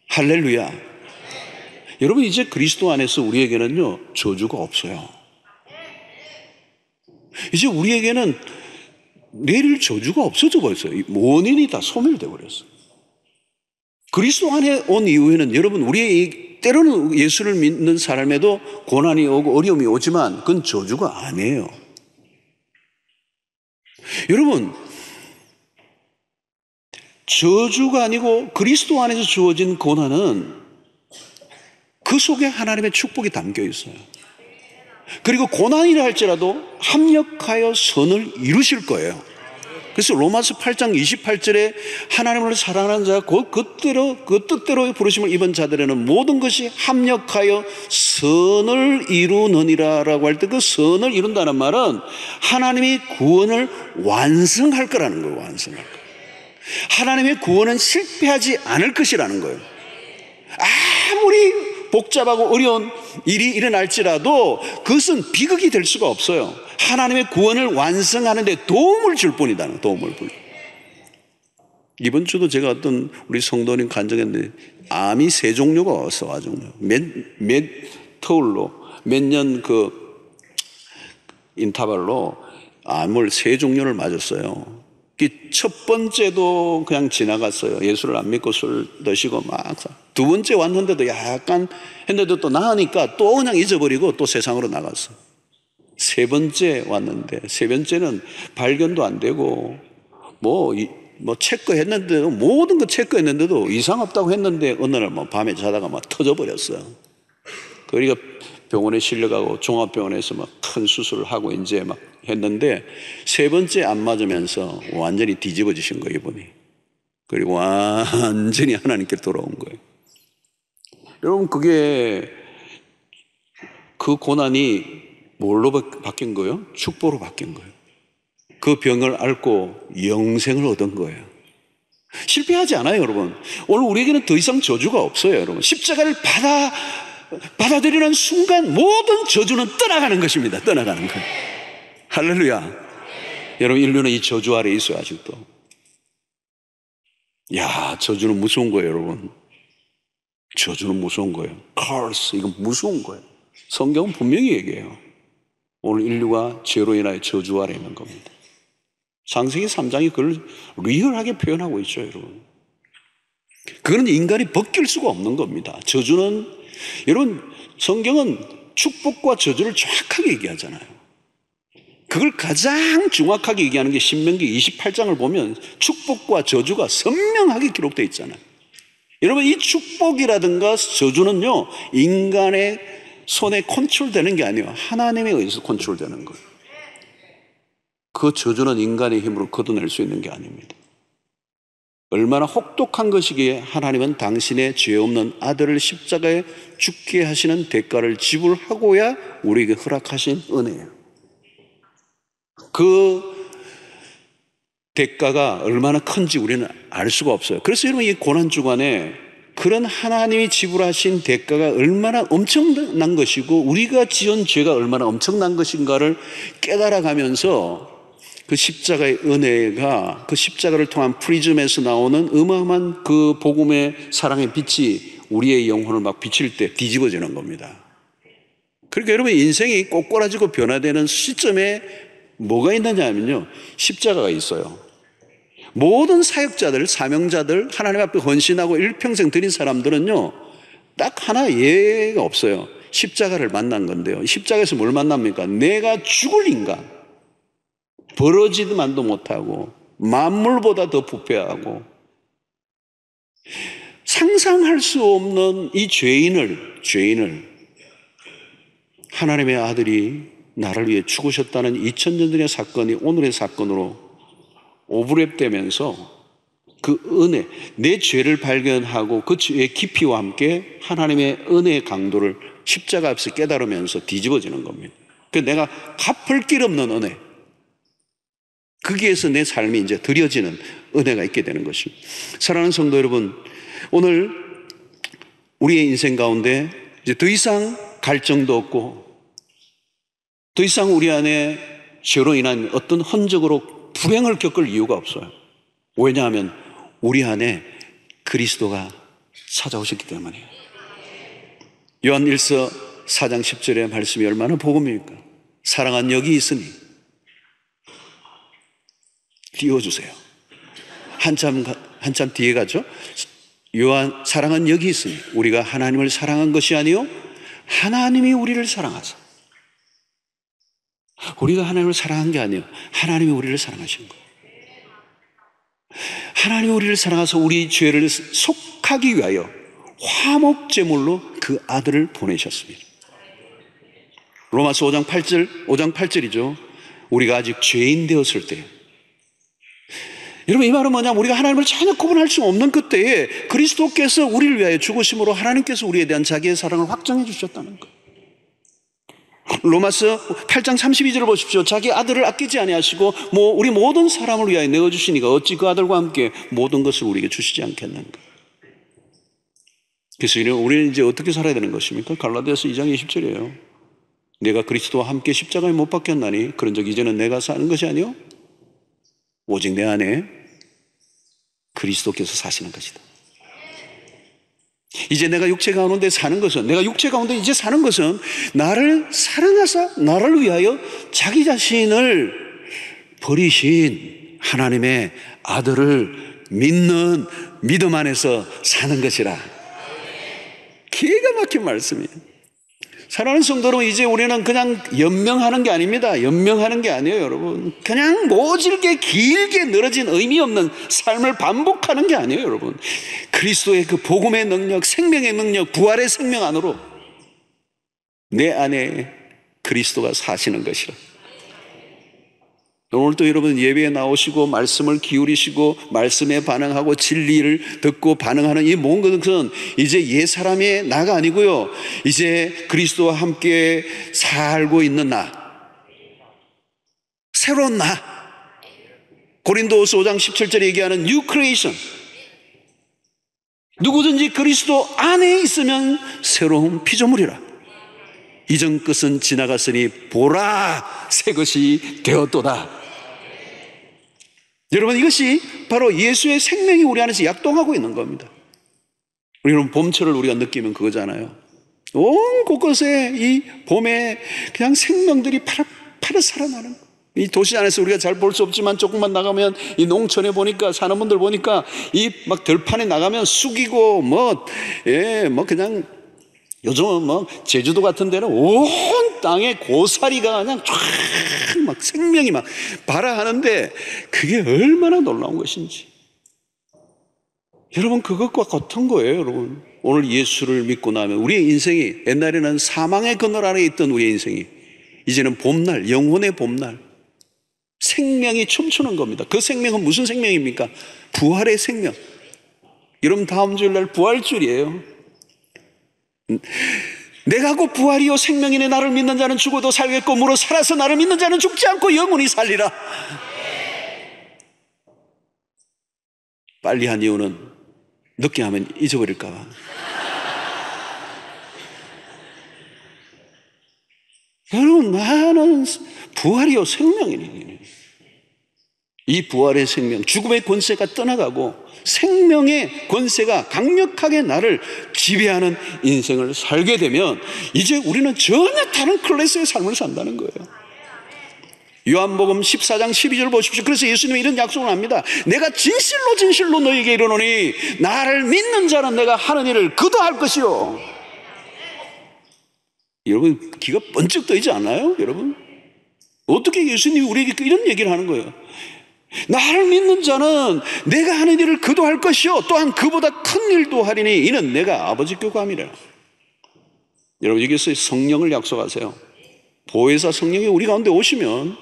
할렐루야. 여러분, 이제 그리스도 안에서 우리에게는요 저주가 없어요. 이제 우리에게는 내릴 저주가 없어져 버렸어요. 원인이 다 소멸되어 버렸어요. 그리스도 안에 온 이후에는 여러분, 우리의 때로는 예수를 믿는 사람에도 고난이 오고 어려움이 오지만 그건 저주가 아니에요. 여러분, 저주가 아니고 그리스도 안에서 주어진 고난은 그 속에 하나님의 축복이 담겨 있어요. 그리고 고난이라 할지라도 합력하여 선을 이루실 거예요. 그래서 로마서 8장 28절에 하나님을 사랑하는 자 곧 그 뜻대로 부르심을 입은 자들에는 모든 것이 합력하여 선을 이루느니라 라고 할 때 그 선을 이룬다는 말은 하나님이 구원을 완성할 거라는 거예요. 완성할 거. 하나님의 구원은 실패하지 않을 것이라는 거예요. 아무리 복잡하고 어려운 일이 일어날지라도 그것은 비극이 될 수가 없어요. 하나님의 구원을 완성하는 데 도움을 줄 뿐이다. 도움을 줄. 이번 주도 제가 어떤 우리 성도님 간증했는데 암이 세 종류가 왔어가지고 몇 터울로 몇 년 그 인터벌로 암을 세 종류를 맞았어요. 첫 번째도 그냥 지나갔어요. 예수를 안 믿고 술 드시고 막. 두 번째 왔는데도 약간 했는데도 또 나으니까 또 그냥 잊어버리고 또 세상으로 나갔어요. 세 번째 왔는데 세 번째는 발견도 안 되고 뭐 체크했는데도 모든 거 체크했는데도 이상 없다고 했는데 어느 날 뭐 밤에 자다가 막 터져버렸어요. 그러니까 병원에 실려가고 종합병원에서 막 큰 수술을 하고 이제 막 했는데 세 번째 안 맞으면서 완전히 뒤집어지신 거예요, 이분이. 그리고 완전히 하나님께 돌아온 거예요. 여러분, 그게 그 고난이 뭘로 바뀐 거예요? 축복으로 바뀐 거예요. 그 병을 앓고 영생을 얻은 거예요. 실패하지 않아요, 여러분. 오늘 우리에게는 더 이상 저주가 없어요, 여러분. 십자가를 받아들이는 순간 모든 저주는 떠나가는 것입니다. 떠나가는 거예요. 할렐루야. 여러분, 인류는 이 저주 아래에 있어요, 아직도. 야, 저주는 무서운 거예요, 여러분. 저주는 무서운 거예요. curse, 이건 무서운 거예요. 성경은 분명히 얘기해요. 오늘 인류가 죄로 인하여 저주 아래에 있는 겁니다. 창세기 3장이 그걸 리얼하게 표현하고 있죠, 여러분. 그건 인간이 벗길 수가 없는 겁니다. 저주는, 여러분, 성경은 축복과 저주를 정확하게 얘기하잖아요. 그걸 가장 정확하게 얘기하는 게 신명기 28장을 보면 축복과 저주가 선명하게 기록되어 있잖아요. 여러분, 이 축복이라든가 저주는요, 인간의 손에 컨트롤되는 게 아니에요. 하나님에 의해서 컨트롤되는 거예요. 그 저주는 인간의 힘으로 걷어낼 수 있는 게 아닙니다. 얼마나 혹독한 것이기에 하나님은 당신의 죄 없는 아들을 십자가에 죽게 하시는 대가를 지불하고야 우리에게 허락하신 은혜예요. 그 대가가 얼마나 큰지 우리는 알 수가 없어요. 그래서 여러분, 이 고난주간에 그런 하나님이 지불하신 대가가 얼마나 엄청난 것이고 우리가 지은 죄가 얼마나 엄청난 것인가를 깨달아가면서 그 십자가의 은혜가, 그 십자가를 통한 프리즘에서 나오는 어마어마한 그 복음의 사랑의 빛이 우리의 영혼을 막 비칠 때 뒤집어지는 겁니다. 그러니까 여러분, 인생이 꼬꾸라지고 변화되는 시점에 뭐가 있느냐 하면요, 십자가가 있어요. 모든 사역자들, 사명자들, 하나님 앞에 헌신하고 일평생 드린 사람들은요, 딱 하나 예가 없어요. 십자가를 만난 건데요. 십자가에서 뭘 만납니까? 내가 죽을 인간, 벌어지만도 못하고 만물보다 더 부패하고 상상할 수 없는 이 죄인을 하나님의 아들이 나를 위해 죽으셨다는 2000년 전의 사건이 오늘의 사건으로 오버랩되면서 그 은혜, 내 죄를 발견하고 그 죄의 깊이와 함께 하나님의 은혜의 강도를 십자가 앞에서 깨달으면서 뒤집어지는 겁니다. 그 내가 갚을 길 없는 은혜, 거기에서 내 삶이 이제 드려지는 은혜가 있게 되는 것입니다. 사랑하는 성도 여러분, 오늘 우리의 인생 가운데 이제 더 이상 갈증도 없고 더 이상 우리 안에 죄로 인한 어떤 흔적으로 불행을 겪을 이유가 없어요. 왜냐하면 우리 안에 그리스도가 찾아오셨기 때문이에요. 요한 1서 4장 10절의 말씀이 얼마나 복음입니까? 사랑은 여기 있으니 띄워주세요. 한참 뒤에 가죠. 요한, 사랑은 여기 있으니 우리가 하나님을 사랑한 것이 아니요 하나님이 우리를 사랑하사. 우리가 하나님을 사랑한 게 아니에요. 하나님이 우리를 사랑하신 거예요. 하나님이 우리를 사랑하사 우리 죄를 속하기 위하여 화목제물로 그 아들을 보내셨습니다. 로마서 5장 8절이죠. 우리가 아직 죄인 되었을 때, 여러분, 이 말은 뭐냐면 우리가 하나님을 전혀 구분할 수 없는 그때에 그리스도께서 우리를 위하여 죽으심으로 하나님께서 우리에 대한 자기의 사랑을 확정해 주셨다는 거예요. 로마서 8장 32절을 보십시오. 자기 아들을 아끼지 아니하시고 우리 모든 사람을 위하여 내어주시니까 어찌 그 아들과 함께 모든 것을 우리에게 주시지 않겠는가. 그래서 우리는 이제 어떻게 살아야 되는 것입니까? 갈라디아서 2장 20절이에요. 내가 그리스도와 함께 십자가에 못 박혔나니 그런즉 이제는 내가 사는 것이 아니요 오직 내 안에 그리스도께서 사시는 것이다. 이제 내가 육체 가운데 사는 것은, 내가 육체 가운데 이제 사는 것은 나를 사랑하사 나를 위하여 자기 자신을 버리신 하나님의 아들을 믿는 믿음 안에서 사는 것이라. 기가 막힌 말씀이에요. 사랑하는 성도 여러분, 이제 우리는 그냥 연명하는 게 아닙니다. 연명하는 게 아니에요, 여러분. 그냥 모질게 길게 늘어진 의미 없는 삶을 반복하는 게 아니에요, 여러분. 그리스도의 그 복음의 능력, 생명의 능력, 부활의 생명 안으로 내 안에 그리스도가 사시는 것이라. 오늘도 여러분 예배에 나오시고 말씀을 기울이시고 말씀에 반응하고 진리를 듣고 반응하는 이 모든 것은 이제 옛 사람의 나가 아니고요, 이제 그리스도와 함께 살고 있는 나, 새로운 나. 고린도후서 5장 17절에 얘기하는 New Creation. 누구든지 그리스도 안에 있으면 새로운 피조물이라. 이전 것은 지나갔으니 보라 새 것이 되었도다. 여러분, 이것이 바로 예수의 생명이 우리 안에서 약동하고 있는 겁니다. 우리는 봄철을 우리가 느끼면 그거잖아요. 온 곳곳에 이 봄에 그냥 생명들이 파릇파릇 살아나는 거. 이 도시 안에서 우리가 잘 볼 수 없지만 조금만 나가면 이 농촌에 보니까, 사는 분들 보니까 이 막 들판에 나가면 쑥이고 그냥 요즘은 뭐 제주도 같은 데는 온 땅에 고사리가 그냥 쫙 막 생명이 막 발화하는데 그게 얼마나 놀라운 것인지. 여러분, 그것과 같은 거예요, 여러분. 오늘 예수를 믿고 나면 우리의 인생이, 옛날에는 사망의 그늘 아래 있던 우리의 인생이 이제는 봄날, 영혼의 봄날, 생명이 춤추는 겁니다. 그 생명은 무슨 생명입니까? 부활의 생명. 여러분, 다음 주일날 부활주일이에요. 내가 곧 부활이요 생명이네. 나를 믿는 자는 죽어도 살겠고 무릇 살아서 나를 믿는 자는 죽지 않고 영원히 살리라. 빨리 한 이유는 늦게 하면 잊어버릴까 봐. 여러분, 나는 부활이요 생명이니. 이 부활의 생명, 죽음의 권세가 떠나가고 생명의 권세가 강력하게 나를 지배하는 인생을 살게 되면 이제 우리는 전혀 다른 클래스의 삶을 산다는 거예요. 요한복음 14장 12절 보십시오. 그래서 예수님이 이런 약속을 합니다. 내가 진실로 진실로 너에게 이르노니 나를 믿는 자는 내가 하는 일을 그도 할 것이요. 여러분, 귀가 번쩍 뜨이지 않아요? 여러분, 어떻게 예수님이 우리에게 이런 얘기를 하는 거예요? 나를 믿는 자는 내가 하는 일을 그도 할 것이요 또한 그보다 큰 일도 하리니 이는 내가 아버지께 구함이라. 여러분, 여기서 성령을 약속하세요. 보혜사 성령이 우리 가운데 오시면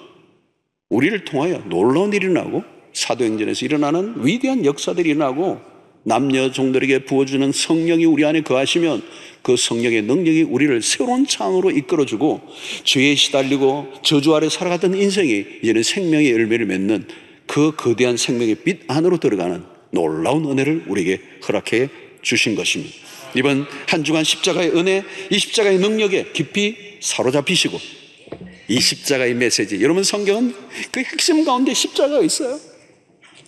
우리를 통하여 놀라운 일이 일어나고 사도행전에서 일어나는 위대한 역사들이 일어나고 남녀 종들에게 부어주는 성령이 우리 안에 거하시면 그 성령의 능력이 우리를 새로운 창으로 이끌어주고 죄에 시달리고 저주 아래 살아갔던 인생이 이제는 생명의 열매를 맺는 그 거대한 생명의 빛 안으로 들어가는 놀라운 은혜를 우리에게 허락해 주신 것입니다. 이번 한 주간 십자가의 은혜, 이 십자가의 능력에 깊이 사로잡히시고 이 십자가의 메시지, 여러분, 성경은 그 핵심 가운데 십자가가 있어요.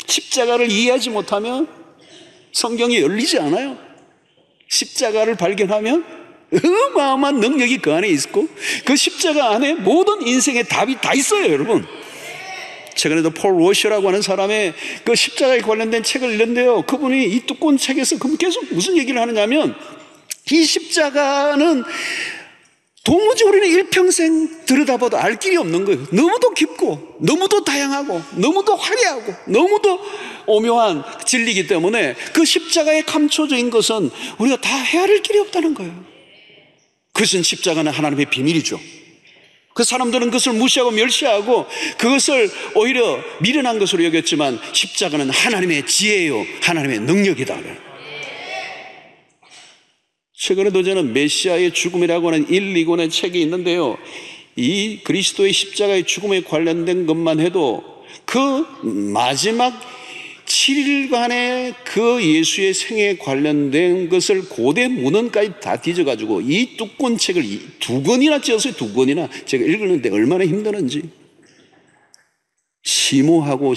십자가를 이해하지 못하면 성경이 열리지 않아요. 십자가를 발견하면 어마어마한 능력이 그 안에 있고 그 십자가 안에 모든 인생의 답이 다 있어요, 여러분. 최근에도 폴 워셔라고 하는 사람의 그 십자가에 관련된 책을 읽는데요, 그분이 이 두꺼운 책에서 계속 무슨 얘기를 하느냐면 이 십자가는 도무지 우리는 일평생 들여다봐도 알 길이 없는 거예요. 너무도 깊고 너무도 다양하고 너무도 화려하고 너무도 오묘한 진리이기 때문에 그 십자가에 감춰진 것은 우리가 다 헤아릴 길이 없다는 거예요. 그것은 십자가는 하나님의 비밀이죠. 그 사람들은 그것을 무시하고 멸시하고 그것을 오히려 미련한 것으로 여겼지만 십자가는 하나님의 지혜요 하나님의 능력이다. 최근에도 저는 메시아의 죽음이라고 하는 1, 2권의 책이 있는데요, 이 그리스도의 십자가의 죽음에 관련된 것만 해도 그 마지막 7일간의 그 예수의 생에 관련된 것을 고대 문헌까지 다 뒤져가지고 이 두꺼운 책을 2권이나 찢었어요. 2권이나. 제가 읽었는데 얼마나 힘드는지. 심오하고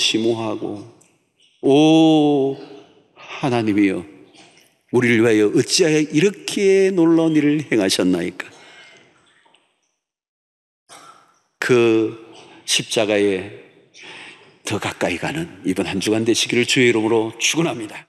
오 하나님이여, 우리를 위하여 어찌하여 이렇게 놀라운 일을 행하셨나이까. 그 십자가에 더 가까이 가는 이번 한 주간 되시기를 주의 이름으로 축원합니다.